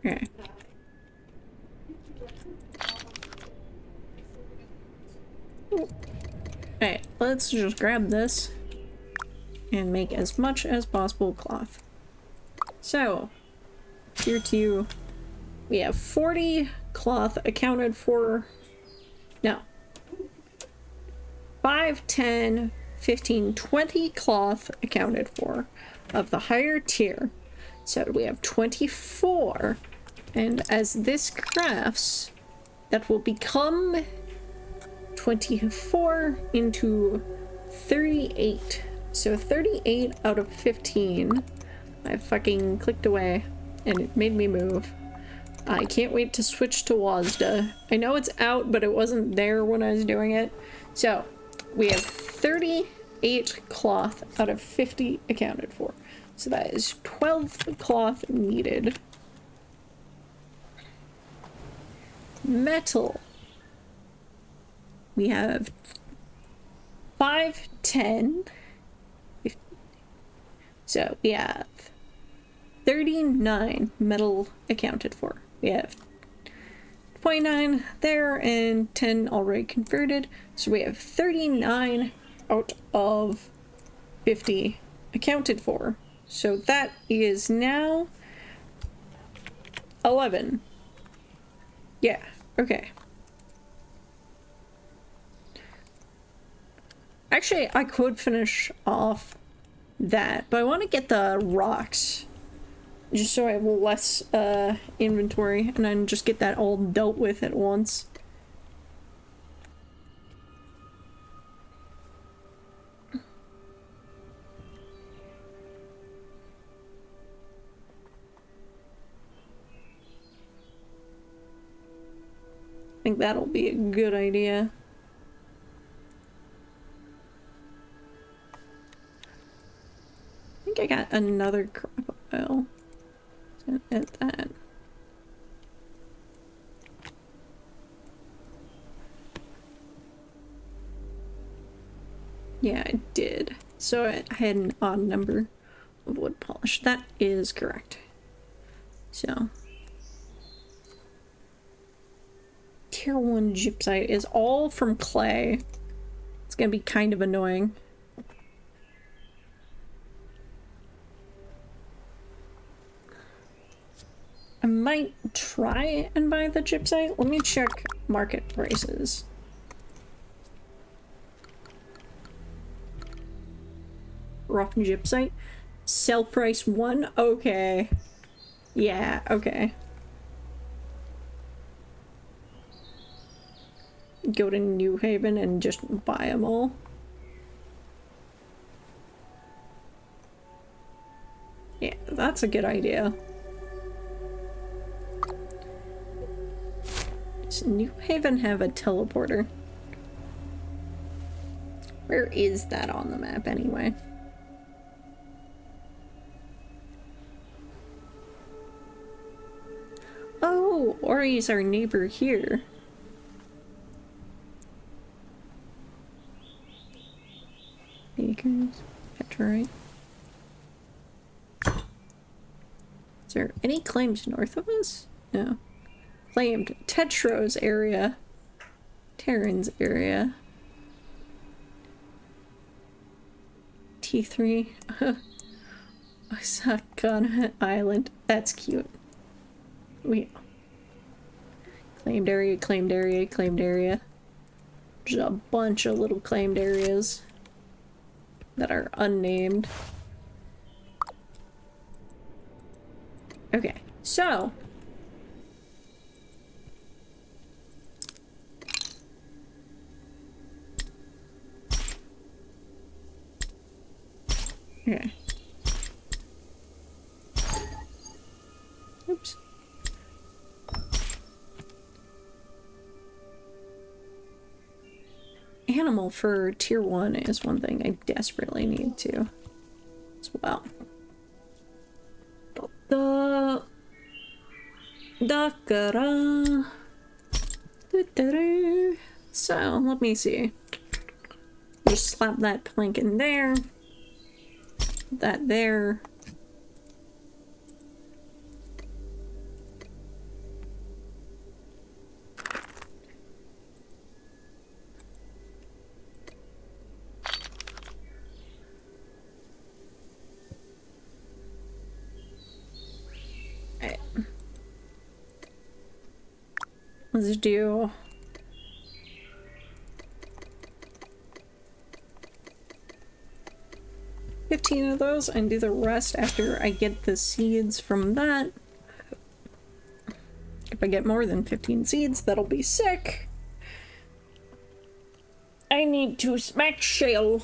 Okay. Alright, let's just grab this and make as much as possible cloth. So, tier 2, we have 40 cloth accounted for. No. 5, 10, 15, 20 cloth accounted for of the higher tier. So we have 24. And as this crafts, that will become 24 into 38. So 38 out of 15. I fucking clicked away and it made me move. I can't wait to switch to WASDA. I know it's out, but it wasn't there when I was doing it. So we have 38 cloth out of 50 accounted for. So that is 12 cloth needed. Metal. We have 5, 10, 15. So we have 39 metal accounted for. We have 29 there and 10 already converted. So we have 39 out of 50 accounted for. So that is now 11. Yeah, okay. Actually, I could finish off that, but I want to get the rocks. Just so I have less inventory, and then just get that all dealt with at once. I think that'll be a good idea. I think I got another crop oil. At that. Yeah, I did. So I had an odd number of wood polish. That is correct. So. Tier 1 gypsite is all from clay. It's gonna be kind of annoying. I might try and buy the gypsite. Let me check market prices. Rough gypsite. Sell price 1? Okay. Yeah, okay. Go to New Haven and just buy them all. Yeah, that's a good idea. Does New Haven have a teleporter? Where is that on the map anyway? Oh, Ori's our neighbor here. Bakers, Petrite. Is there any claims north of us? No. Claimed Tetro's area. Terran's area. T3. Osaka Island. That's cute. We claimed area, claimed area, claimed area. There's a bunch of little claimed areas that are unnamed. Okay, so okay. Oops. animal for tier 1 is one thing I desperately need to as well. So, let me see. Just slap that plank in there. That there. Let's do 15 of those and do the rest after I get the seeds from that. If I get more than 15 seeds, that'll be sick. I need to smack shell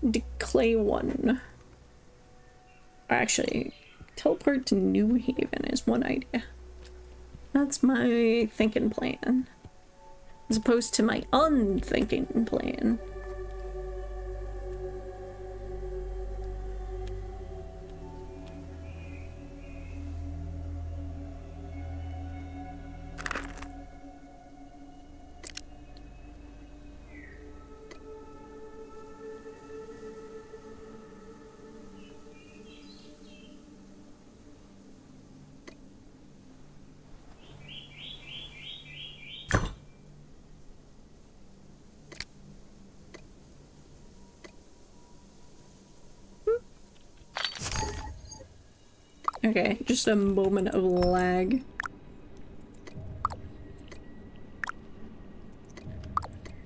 the clay one. Actually, teleport to New Haven is one idea. That's my thinking plan. As opposed to my unthinking plan. Okay, just a moment of lag.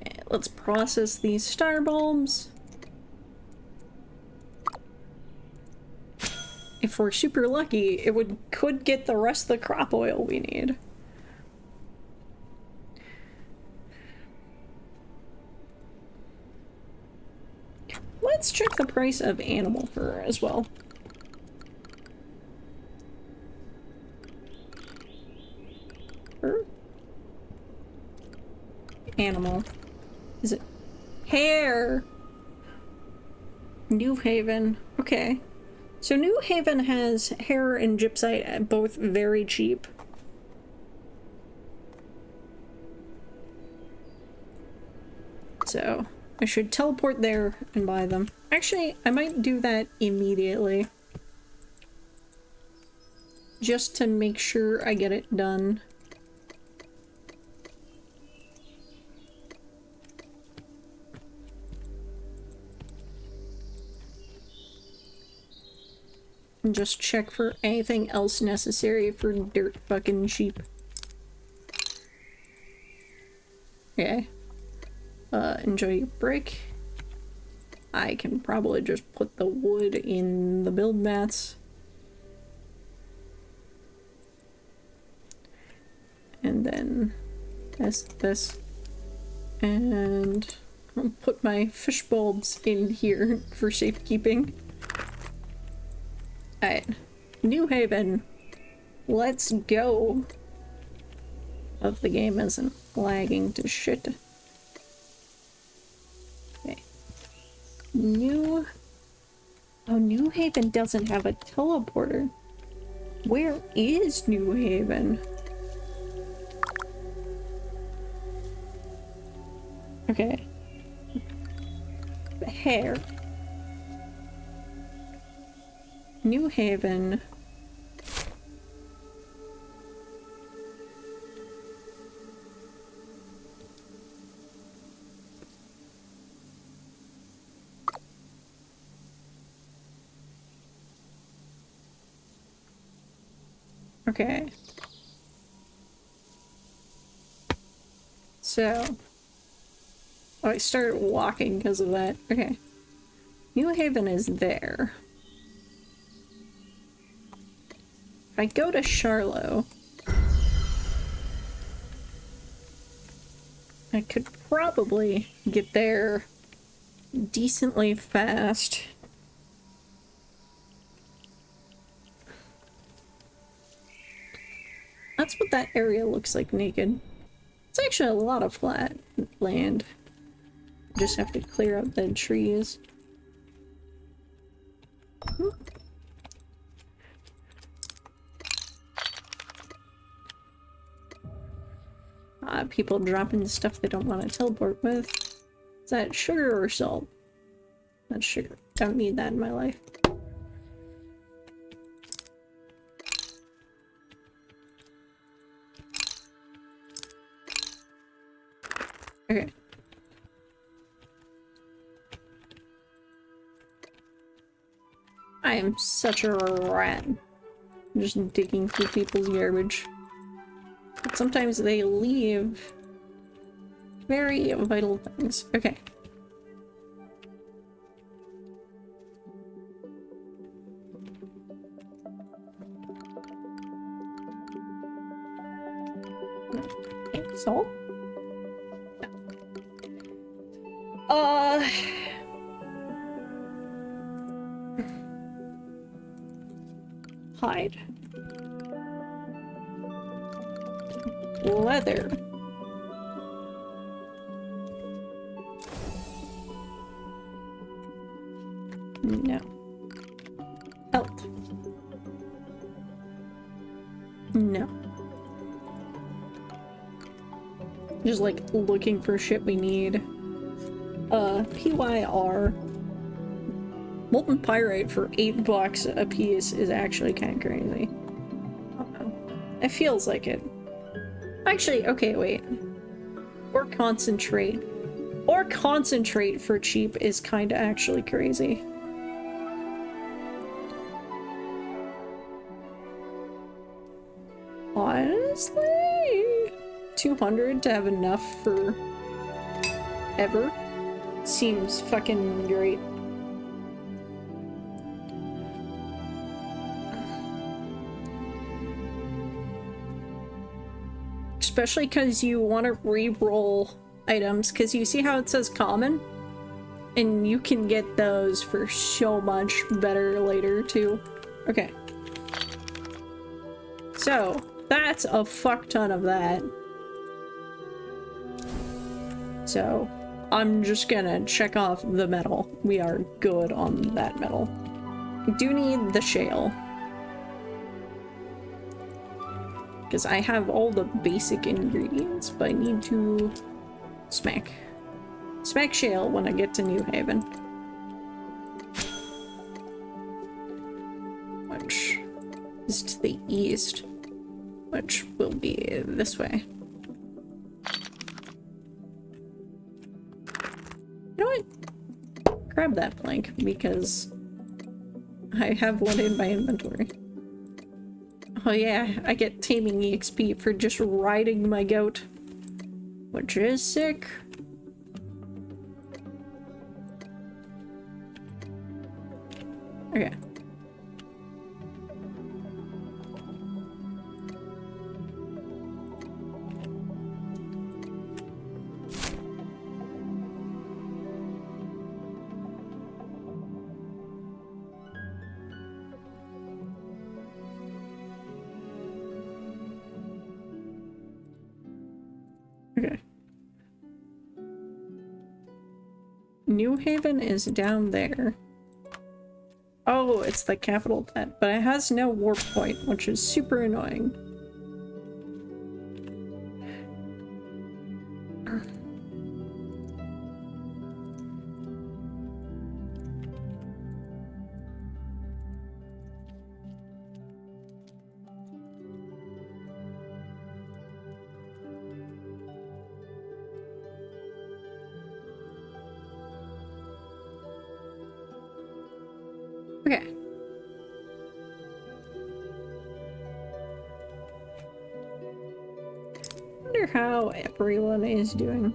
Okay, let's process these star bulbs. If we're super lucky, it could get the rest of the crop oil we need. Let's check the price of animal fur as well. Animal. Is it hair? New Haven. Okay. So New Haven has hair and gypsite, both very cheap. So I should teleport there and buy them. Actually, I might do that immediately. Just to make sure I get it done. And just check for anything else necessary for dirt fucking sheep. Okay. Enjoy your break. I can probably just put the wood in the build mats. And then this. And I'll put my fish bulbs in here for safekeeping. Alright, New Haven, let's go. Hope the game isn't lagging to shit. Okay. New Haven doesn't have a teleporter. Where is New Haven? Okay. Hair. New Haven. Okay. So. Oh, I started walking because of that. Okay. New Haven is there. If I go to Charlo, I could probably get there decently fast. That's what that area looks like naked. It's actually a lot of flat land. Just have to clear up the trees. People dropping stuff they don't want to teleport with. Is that sugar or salt? That's sugar. Don't need that in my life. Okay. I am such a rat. I'm just digging through people's garbage. But sometimes they leave very vital things. Okay. Okay, salt? Hide. Leather. No. Health. No. Just like looking for shit we need. PYR. Molten pyrite for $8 a piece is actually kind of crazy. It feels like it. Actually, okay, wait. Or concentrate. Or concentrate for cheap is kind of actually crazy. Honestly, 200 to have enough for ever seems fucking great. Especially because you want to re-roll items, because you see how it says common? And you can get those for so much better later, too. Okay. So, that's a fuck ton of that. So, I'm just gonna check off the metal. We are good on that metal. I do need the shale. Because I have all the basic ingredients, but I need to smack shale when I get to New Haven. Which is to the east, which will be this way. You know what? Grab that plank, because I have one in my inventory. Oh yeah, I get taming EXP for just riding my goat, which is sick. Okay. Okay. New Haven is down there. Oh, it's the capital pet, but it has no warp point, which is super annoying. Okay. Wonder how everyone is doing.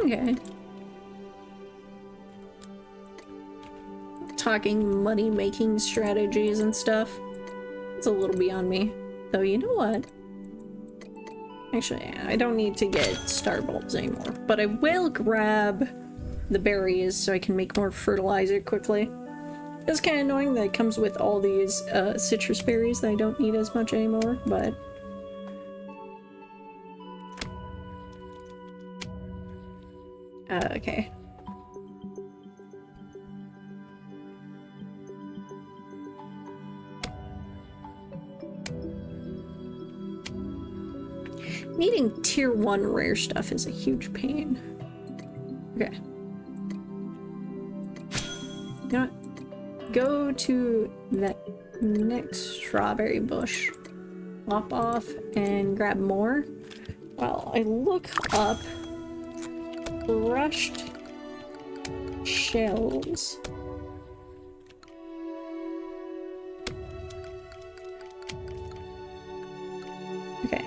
Okay. Talking money-making strategies and stuff. It's a little beyond me. Though, you know what? Actually, I don't need to get star bulbs anymore, but I will grab the berries so I can make more fertilizer quickly. It's kind of annoying that it comes with all these citrus berries that I don't need as much anymore, but... okay. Needing tier 1 rare stuff is a huge pain. Okay. You know what? Go to that next strawberry bush. Hop off and grab more. While I look up crushed shells. Okay.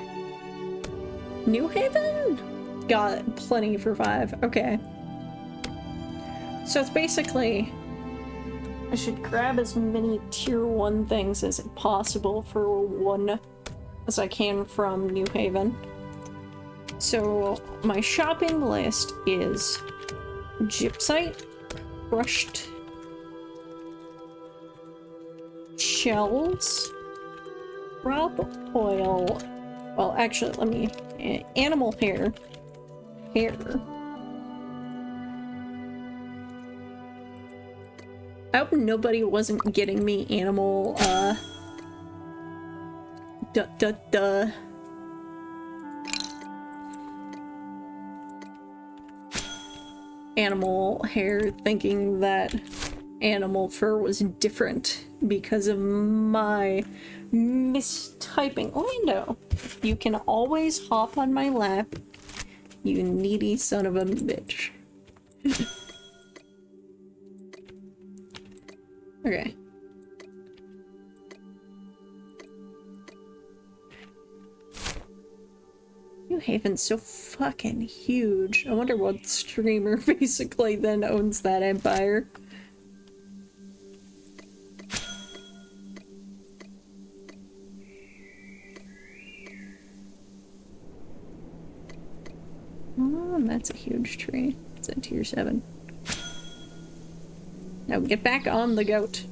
New Haven? Got plenty for 5. Okay. So it's basically... I should grab as many tier 1 things as possible for 1 as I can from New Haven. So my shopping list is gypsite, crushed shells, crop oil, well actually let me, animal hair, I hope nobody wasn't getting me animal, animal hair, thinking that animal fur was different because of my mistyping. Orlando, you can always hop on my lap, you needy son of a bitch. Okay. New Haven's so fucking huge. I wonder what streamer basically then owns that empire. Oh, that's a huge tree. It's at tier 7. Now get back on the goat.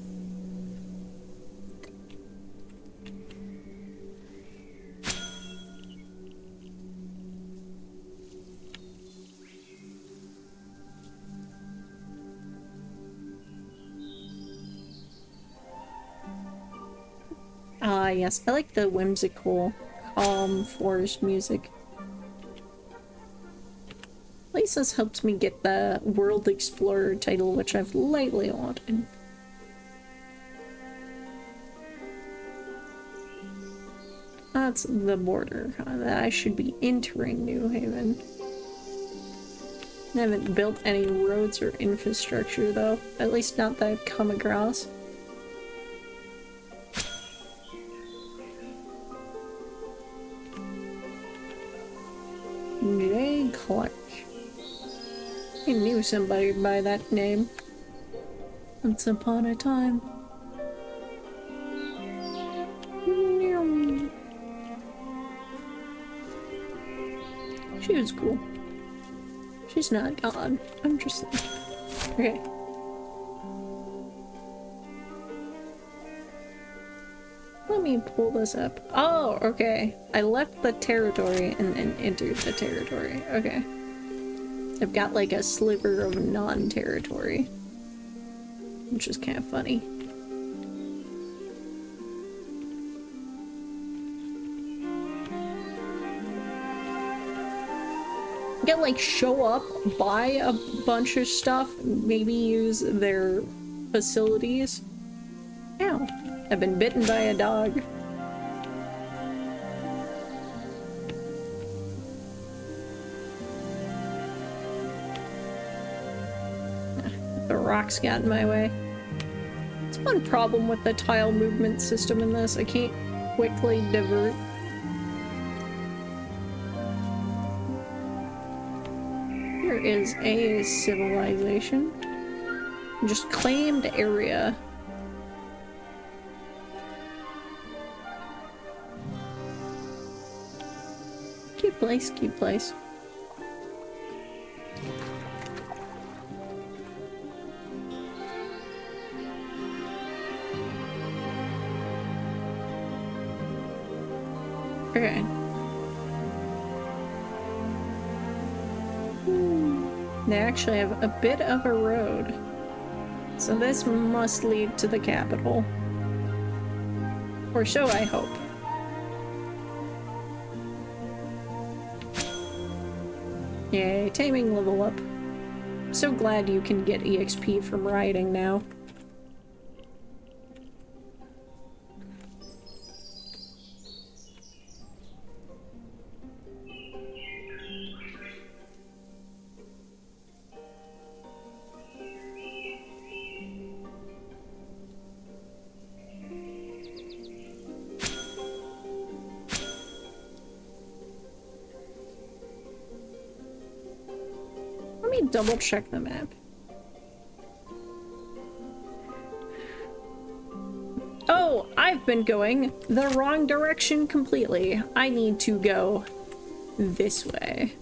Ah, yes. I like the whimsical, calm forest music. At least this helps me get the World Explorer title, which I've lately wanted. That's the border. I should be entering New Haven. I haven't built any roads or infrastructure, though. At least not that I've come across. J. Clark. I knew somebody by that name. Once upon a time. She was cool. She's not gone. I'm just like... Okay. Let me pull this up. Oh, okay. I left the territory and then entered the territory. Okay. I've got like a sliver of non-territory, which is kind of funny. You can like show up, buy a bunch of stuff, maybe use their facilities. Ow. I've been bitten by a dog. The rocks got in my way. It's one problem with the tile movement system in this. I can't quickly divert. Here is a civilization. Just claimed area. Cute place, cute place. Okay. They actually have a bit of a road. So this must lead to the capital. Or so I hope. Yay, taming level up. I'm so glad you can get EXP from riding now. Let me double check the map. Oh, I've been going the wrong direction completely. I need to go this way.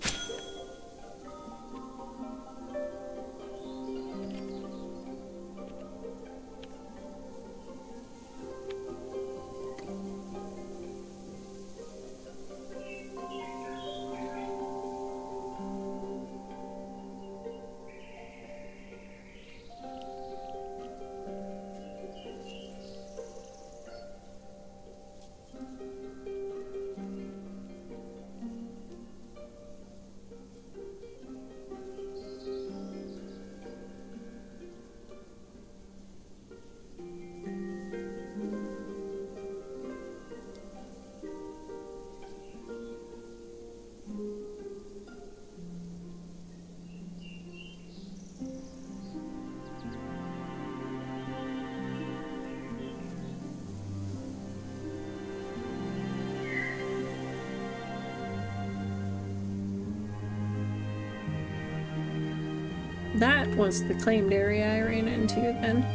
That was the claimed area I ran into then.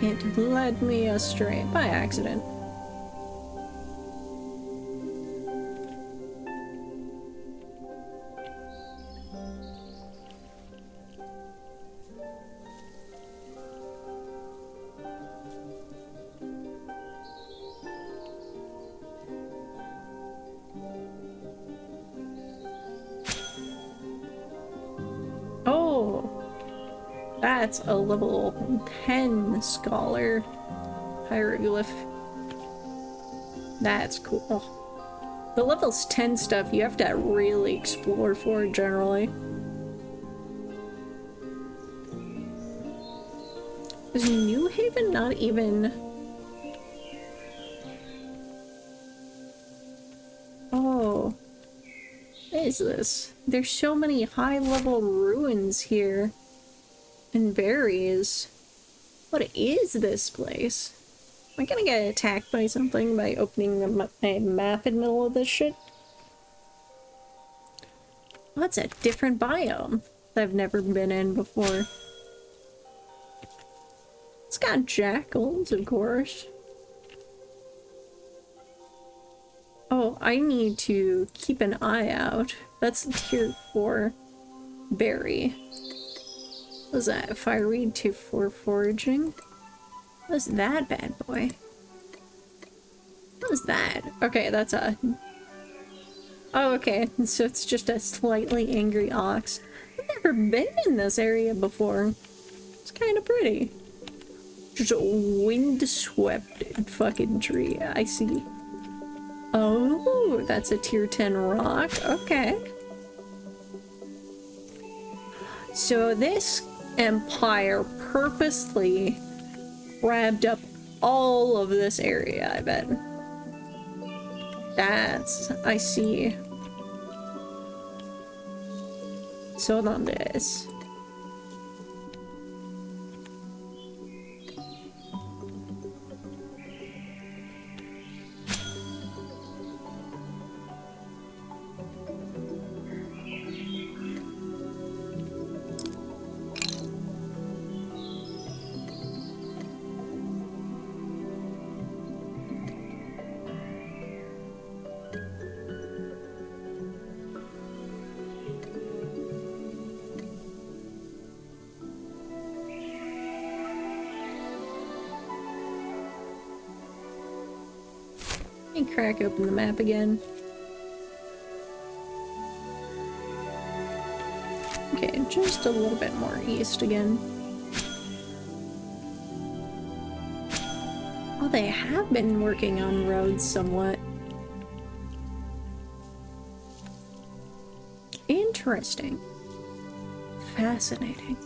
It led me astray by accident. That's a level 10 scholar hieroglyph. That's cool. The levels 10 stuff you have to really explore for generally. Is New Haven not even... Oh. What is this? There's so many high-level ruins here. And berries. What is this place? Am I gonna get attacked by something by opening a map in the middle of this shit? Oh, that's a different biome that I've never been in before. It's got jackals, of course. Oh, I need to keep an eye out. That's tier 4 berry. What was that? Fireweed tier 4 foraging? What was that bad boy? What was that? Okay, that's a... Oh, okay. So it's just a slightly angry ox. I've never been in this area before. It's kind of pretty. Just a wind-swept fucking tree. I see. Oh, that's a tier 10 rock. Okay. So this empire purposely grabbed up all of this area, I bet. I see. So on this. me crack open the map again. Okay, just a little bit more east again. Oh, they have been working on roads somewhat. Interesting. Fascinating.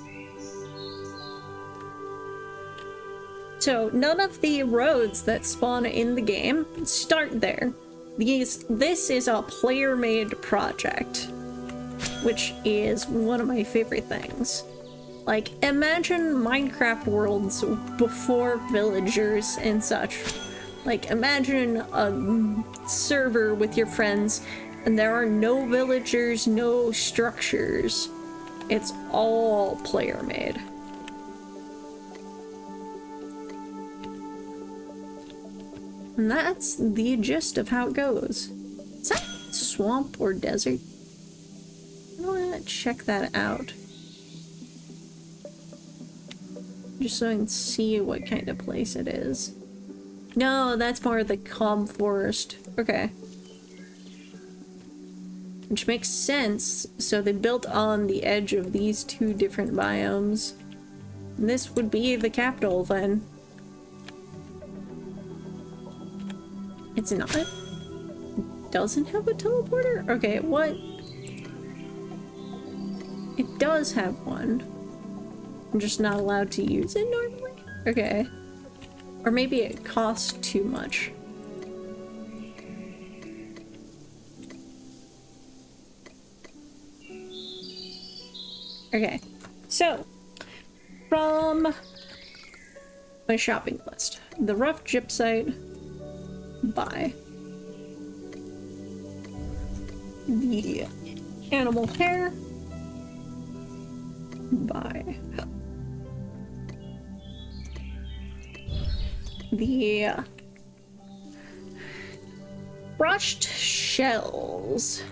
So, none of the roads that spawn in the game start there. This is a player-made project, which is one of my favorite things. Like, imagine Minecraft worlds before villagers and such. Like, imagine a server with your friends, and there are no villagers, no structures. It's all player-made. And that's the gist of how it goes. Is that swamp or desert? I want to check that out. Just so I can see what kind of place it is. No, that's more of the calm forest. Okay. Which makes sense. So they built on the edge of these two different biomes. And this would be the capital then. It's not? It doesn't have a teleporter? Okay, what? It does have one. I'm just not allowed to use it normally? Okay. Or maybe it costs too much. Okay, so from my shopping list, the rough gypsite, buy. The animal hair, buy. The brushed shells.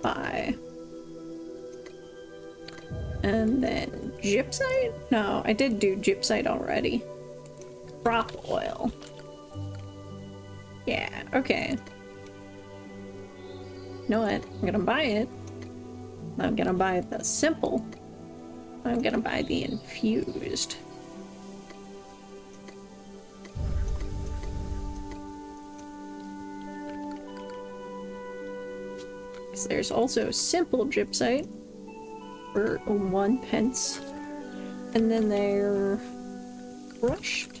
Buy. And then gypsite? No, I did do gypsite already. Crop oil. Yeah, okay. You know what? I'm gonna buy it. I'm gonna buy the simple. I'm gonna buy the infused. There's also simple gypsite for 1 pence. And then they're brushed.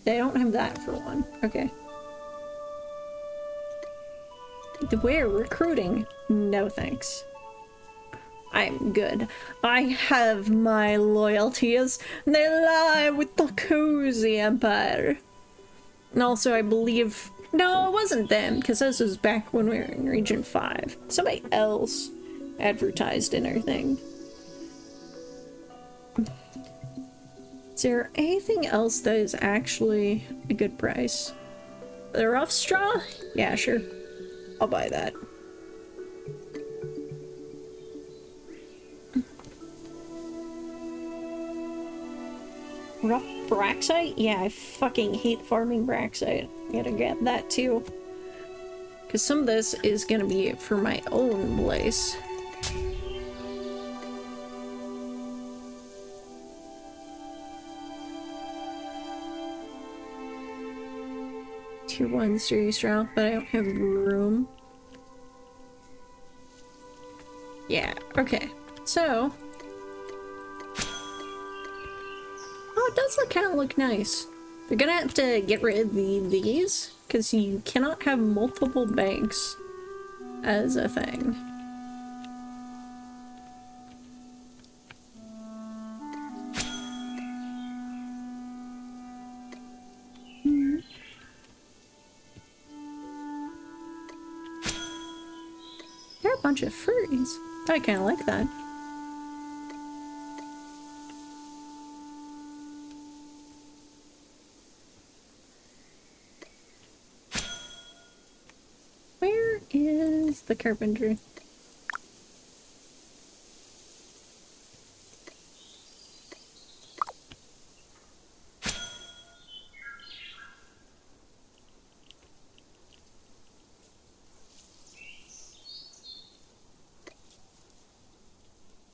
They don't have that for 1. Okay. We're recruiting. No thanks. I'm good. I have my loyalties. They lie with the cozy empire. And also, I believe... No, it wasn't them, because this was back when we were in Region 5. Somebody else advertised in our thing. Is there anything else that is actually a good price? The rough straw? Yeah, sure. I'll buy that. Rough braxite? Yeah, I fucking hate farming braxite. I gotta get that too. Because some of this is gonna be for my own place. Tier 1 series straw, but I don't have room. Yeah, okay. So... Oh, it does kind of look nice. They're gonna have to get rid of these, because you cannot have multiple banks as a thing. They're a bunch of furries. I kind of like that. Where is the carpentry?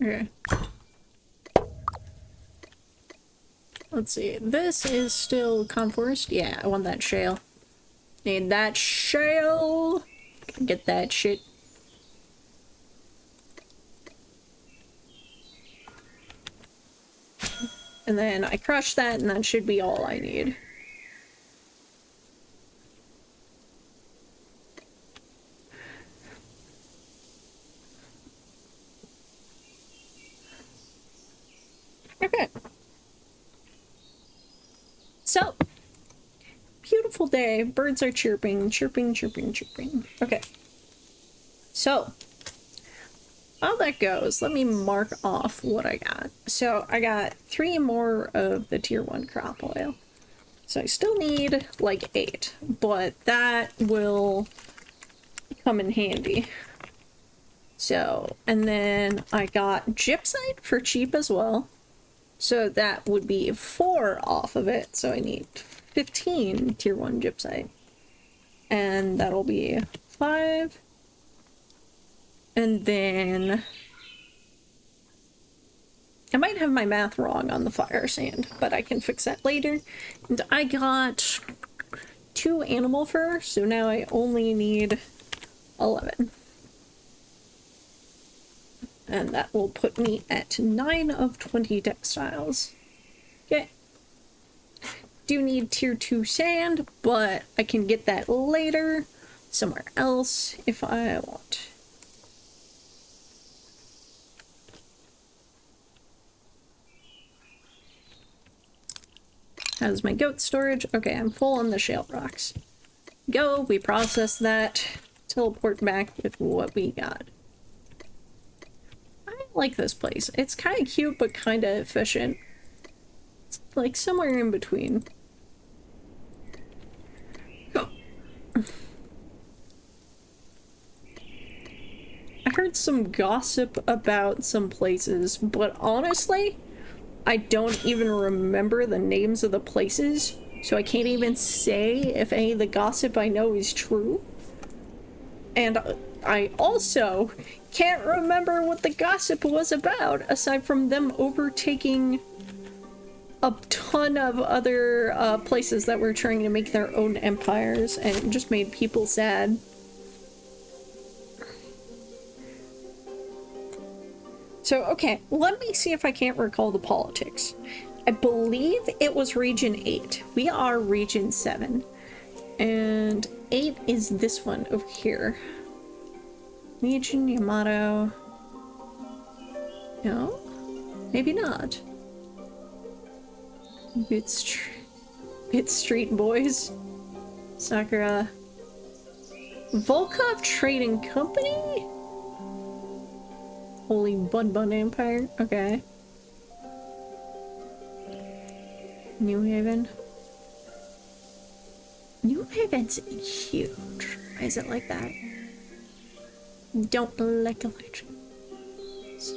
Okay. Let's see. This is still Conforest. Yeah, I want that shale. Need that shale. Get that shit. And then I crush that, and that should be all I need. Okay. So, beautiful day. Birds are chirping, chirping, chirping, chirping. Okay. So, how that goes, let me mark off what I got. So, I got 3 more of the tier 1 crop oil. So, I still need like 8, but that will come in handy. So, and then I got gypsite for cheap as well. So that would be 4 off of it. So I need 15 tier 1 gypsite. And that'll be 5. And then I might have my math wrong on the fire sand, but I can fix that later. And I got 2 animal fur, so now I only need 11. And that will put me at 9 of 20 textiles. Okay. Do need tier 2 sand, but I can get that later somewhere else if I want. How's my goat storage? Okay, I'm full on the shale rocks. Go, we process that, teleport back with what we got. I like this place. It's kind of cute, but kind of efficient. It's like somewhere in between. Oh. I heard some gossip about some places, but honestly, I don't even remember the names of the places, so I can't even say if any of the gossip I know is true. And I also can't remember what the gossip was about, aside from them overtaking a ton of other places that were trying to make their own empires, and it just made people sad. So, okay, let me see if I can't recall the politics. I believe it was Region 8. We are Region 7. And 8 is this one over here. Legion, Yamato. No? Maybe not. Bit Street Boys. Sakura. Volkov Trading Company? Holy Bun Empire? Okay. New Haven. New Haven's huge. Why is it like that? Don't like elections.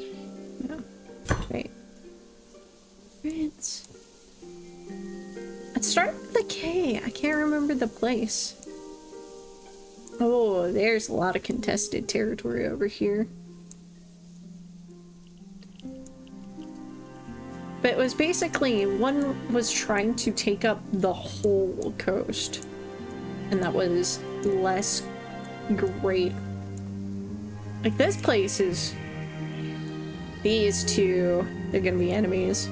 No. Wait. It's... It started with a K. I can't remember the place. Oh, there's a lot of contested territory over here. But it was basically, one was trying to take up the whole coast. And that was less great. Like, this place is... These two, they're gonna be enemies.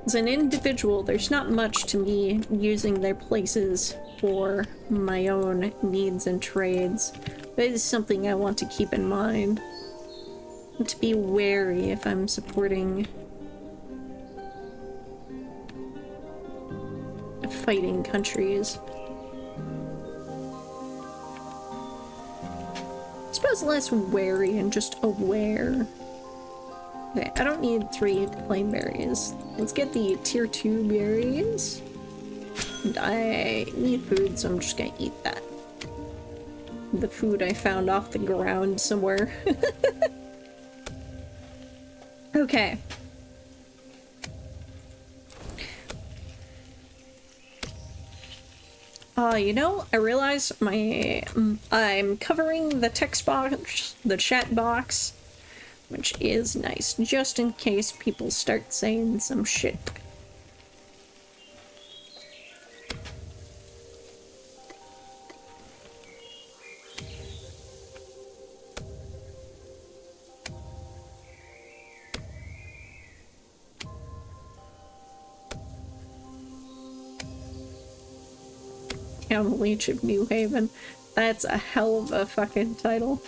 As an individual, there's not much to me using their places for my own needs and trades, but it is something I want to keep in mind. And to be wary if I'm supporting fighting countries. I suppose less wary and just aware. Okay, I don't need 3 plain berries. Let's get the tier 2 berries. And I need food, so I'm just gonna eat that. The food I found off the ground somewhere. Okay. You know, I realize I'm covering the text box, the chat box, which is nice, just in case people start saying some shit. Town Leech of New Haven. That's a hell of a fucking title.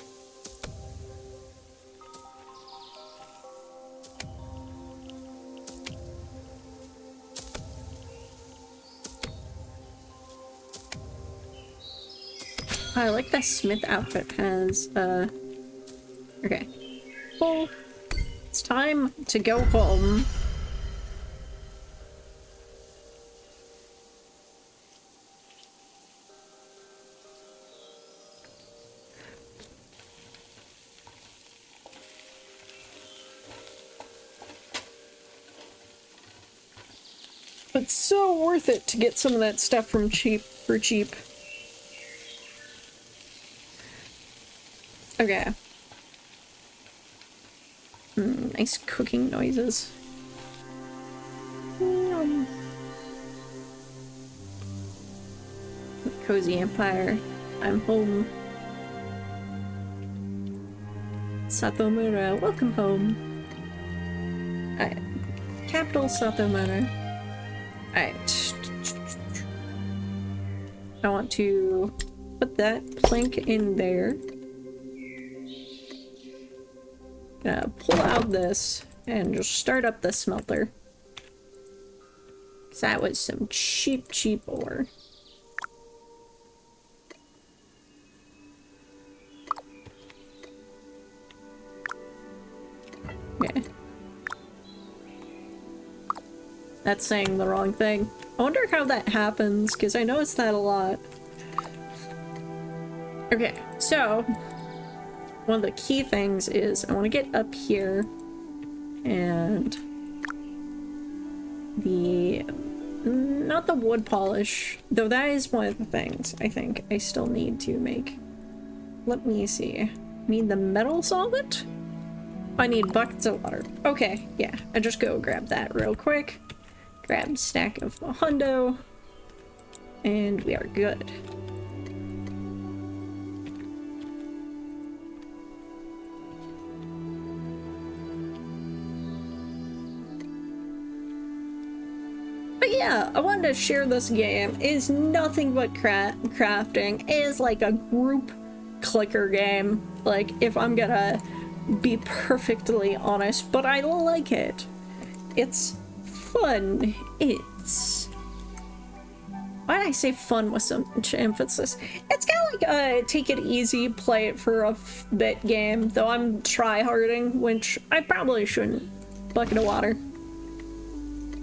I like that Smith outfit has, okay. Well, it's time to go home. It's so worth it to get some of that stuff for cheap. Okay. Nice cooking noises. Yum. Cozy Empire. I'm home. Satomura, welcome home. Alright. Capital Satomura. Alright. I want to put that plank in there. Gonna pull out this and just start up the smelter. Cause that was some cheap ore. Okay. That's saying the wrong thing. I wonder how that happens, because I noticed that a lot. Okay, so one of the key things is I want to get up here and not the wood polish, though that is one of the things I think I still need to make. Let me see. Need the metal solvent? I need buckets of water. Okay, yeah, I just go grab that real quick. Grab a stack of hundo, and we are good. But yeah, I wanted to share this game. It is nothing but crafting. It is like a group clicker game. Like, if I'm gonna be perfectly honest, but I like it. It's fun. It's... Why did I say fun with so much emphasis? It's kind of like a take it easy, play it for a bit game, though I'm try-harding, which I probably shouldn't. Bucket of water.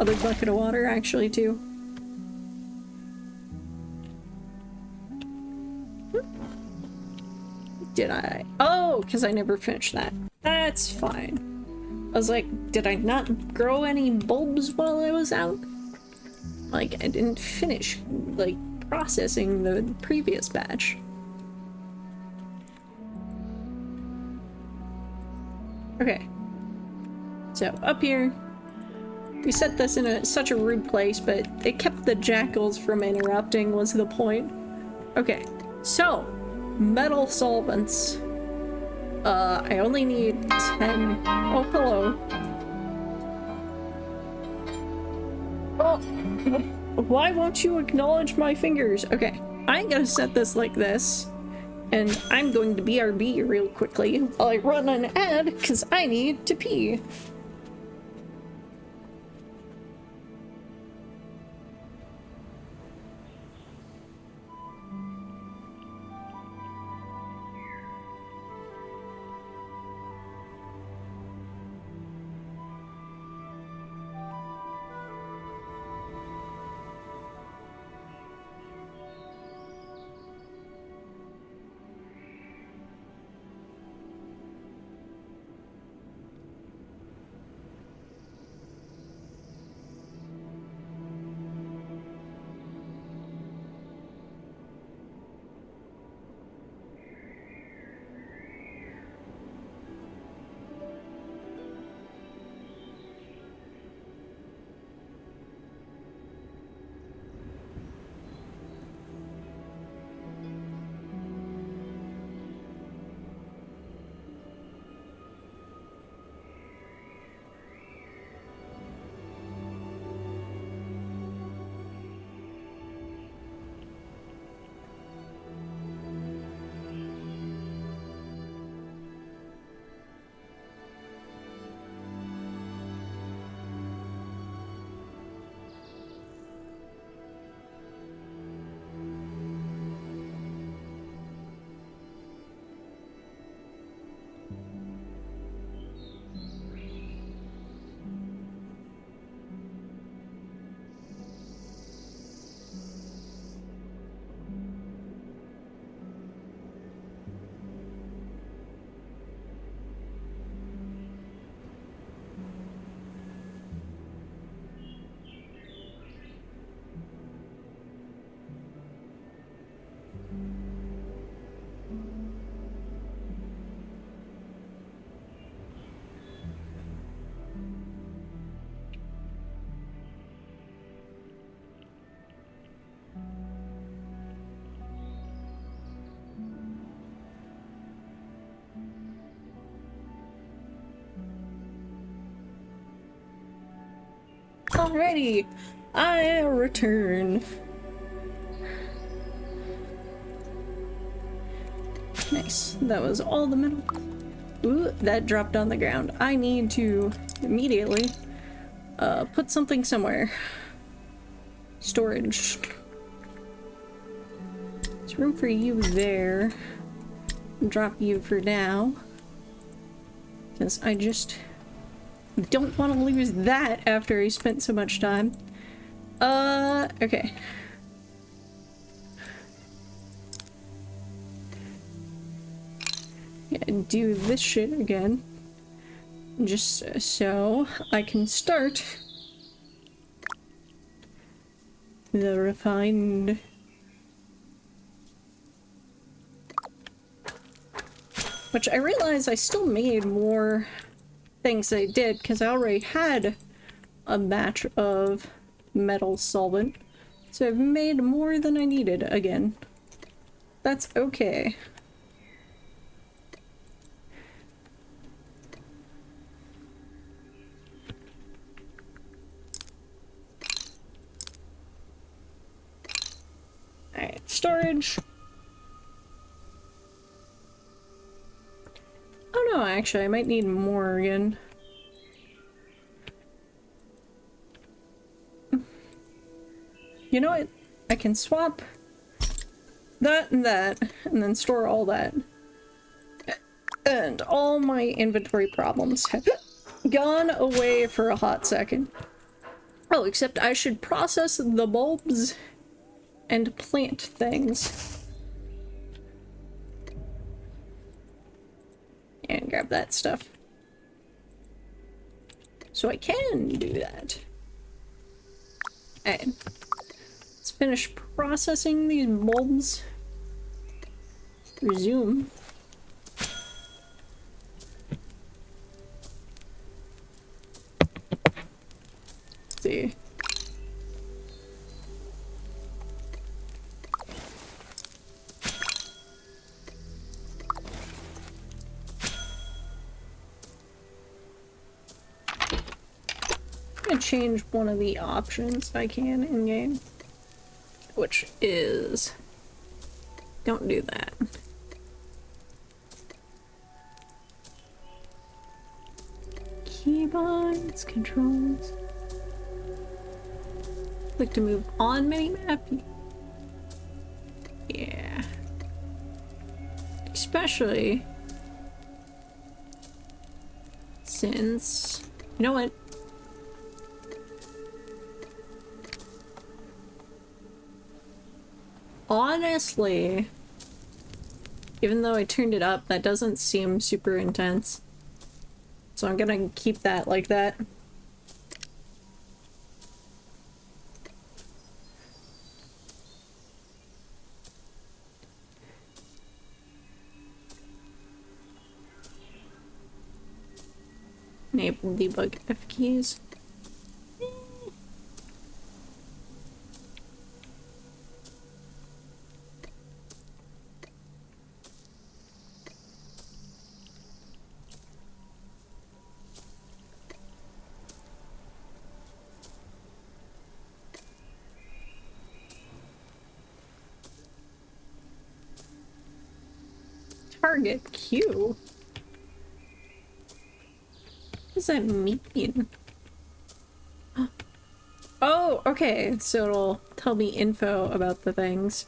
Other bucket of water, actually, too. Did I? Oh, because I never finished that. That's fine. I was like, did I not grow any bulbs while I was out? Like, I didn't finish, like, processing the previous batch. Okay. So, up here. We set this in such a rude place, but it kept the jackals from interrupting was the point. Okay, so, metal solvents. I only need 10. Oh, hello. Oh, why won't you acknowledge my fingers? Okay, I'm gonna set this like this, and I'm going to BRB real quickly while I run an ad, because I need to pee. Alrighty, I return. Nice. That was all the metal. Ooh, that dropped on the ground. I need to immediately put something somewhere. Storage. There's room for you there. Drop you for now. Because I just don't want to lose that after I spent so much time. Okay. Yeah, do this shit again. Just so I can start the refined. Which I realize I still made more things I did because I already had a batch of metal solvent. So I've made more than I needed again. That's okay. Alright, storage. Oh no, actually, I might need more again. You know what? I can swap that, and then store all that. And all my inventory problems have gone away for a hot second. Oh, except I should process the bulbs and plant things. And grab that stuff. So I can do that. Alright. Let's finish processing these bulbs. Resume. Let's see. I'm gonna change one of the options I can in game, which is don't do that. Keybinds, controls. Click to move on minimap. Yeah. Especially since, you know what? Honestly, even though I turned it up, that doesn't seem super intense. So I'm gonna keep that like that. Enable debug F keys. Target Q? What does that mean? Oh, okay, so it'll tell me info about the things.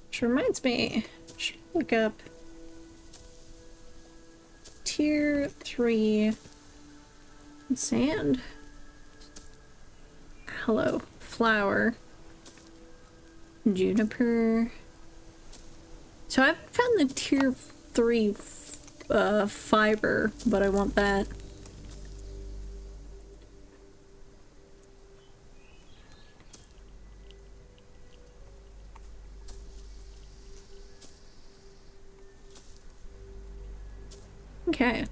Which reminds me, I should look up tier 3 sand. Hello, flower. Juniper. So I haven't found the tier 3 fiber, but I want that. Okay.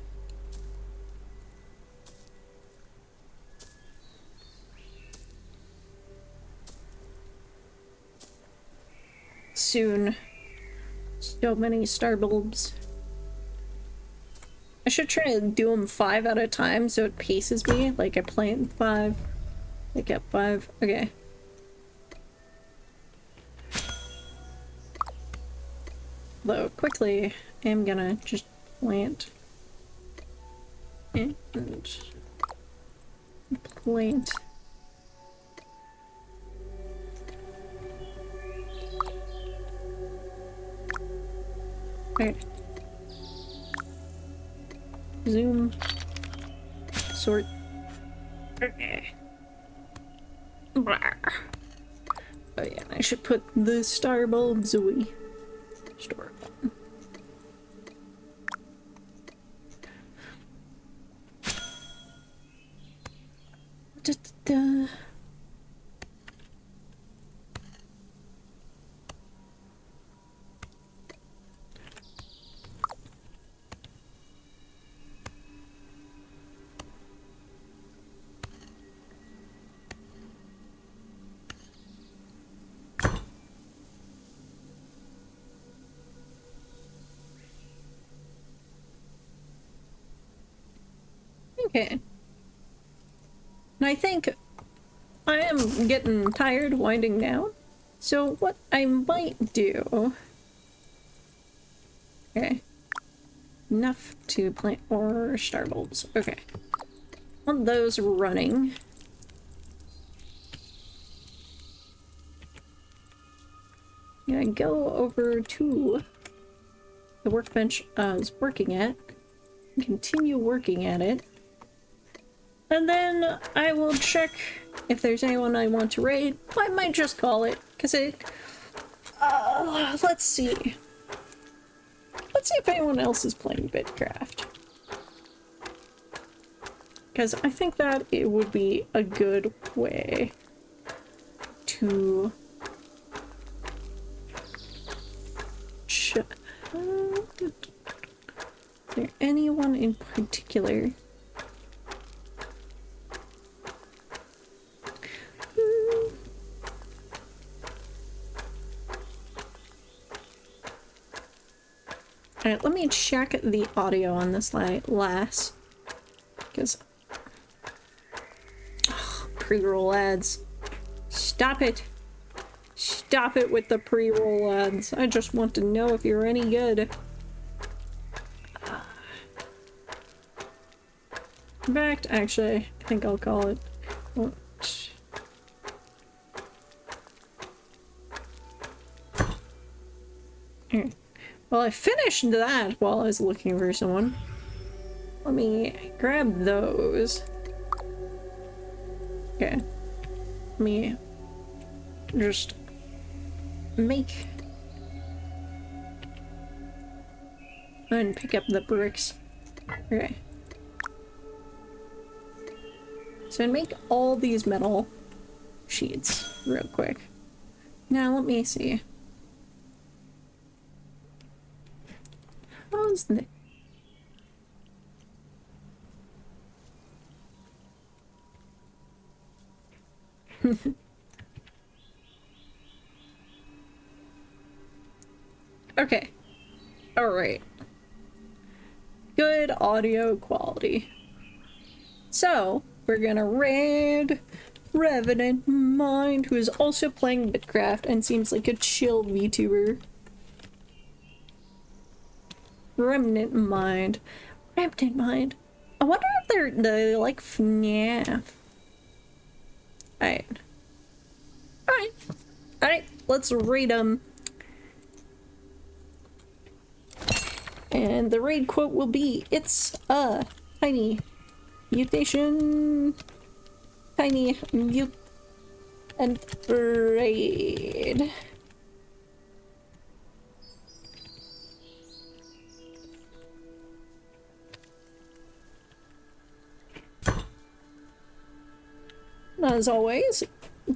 Soon. So many star bulbs. should try to do them 5 at a time so it paces me. Like I plant 5, I get 5. Okay. Though quickly, I'm gonna just plant and plant. Okay. Zoom. Sort. Okay. Blah. Oh yeah, I should put the star bulbs away. Store them. Da-da-da. Okay. And I think I am getting tired winding down. So what I might do... Okay. Enough to plant more star bulbs. Okay. Want those running. Yeah, go over to the workbench I was working at. Continue working at it. And then I will check if there's anyone I want to raid. I might just call it, because it... let's see. Let's see if anyone else is playing Bitcraft. Because I think that it would be a good way to... Is there anyone in particular? Alright, let me check the audio on this last. Because... pre-roll ads. Stop it! Stop it with the pre-roll ads. I just want to know if you're any good. In fact, actually, I think I'll call it. Here. Well, I finished that while I was looking for someone. Let me grab those. Okay. Let me just make and pick up the bricks. Okay. So I make all these metal sheets real quick. Now let me see. How's the... Okay. Alright. Good audio quality. So, we're gonna raid Revenant Mind, who is also playing Bitcraft and seems like a chill VTuber. Remnant Mind. Remnant Mind. I wonder if they're like FNAF. Alright. Alright. Alright, let's raid them. And the raid quote will be, it's a tiny mutation. Tiny mute and raid. As always,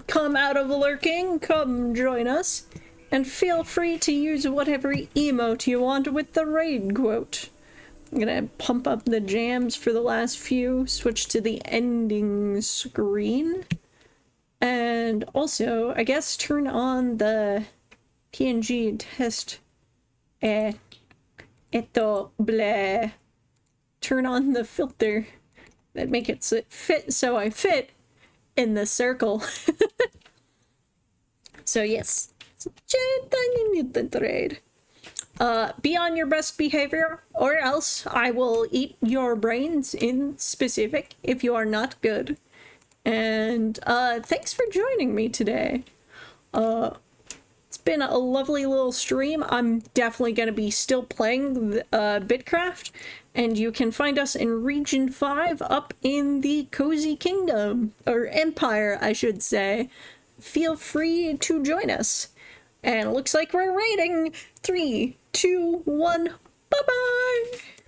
come out of lurking, come join us, and feel free to use whatever emote you want with the raid quote. I'm gonna pump up the jams for the last few, switch to the ending screen, and also, I guess, turn on the PNG test. Esto, bleh. turn on the filter that make it fit so I fit in the circle. So yes, I need the trade. Be on your best behavior, or else I will eat your brains in specific if you are not good. And thanks for joining me today. It's been a lovely little stream. I'm definitely going to be still playing Bitcraft, and you can find us in Region 5 up in the Cozy Kingdom, or Empire, I should say. Feel free to join us. And it looks like we're raiding. 3, 2, 1, bye-bye!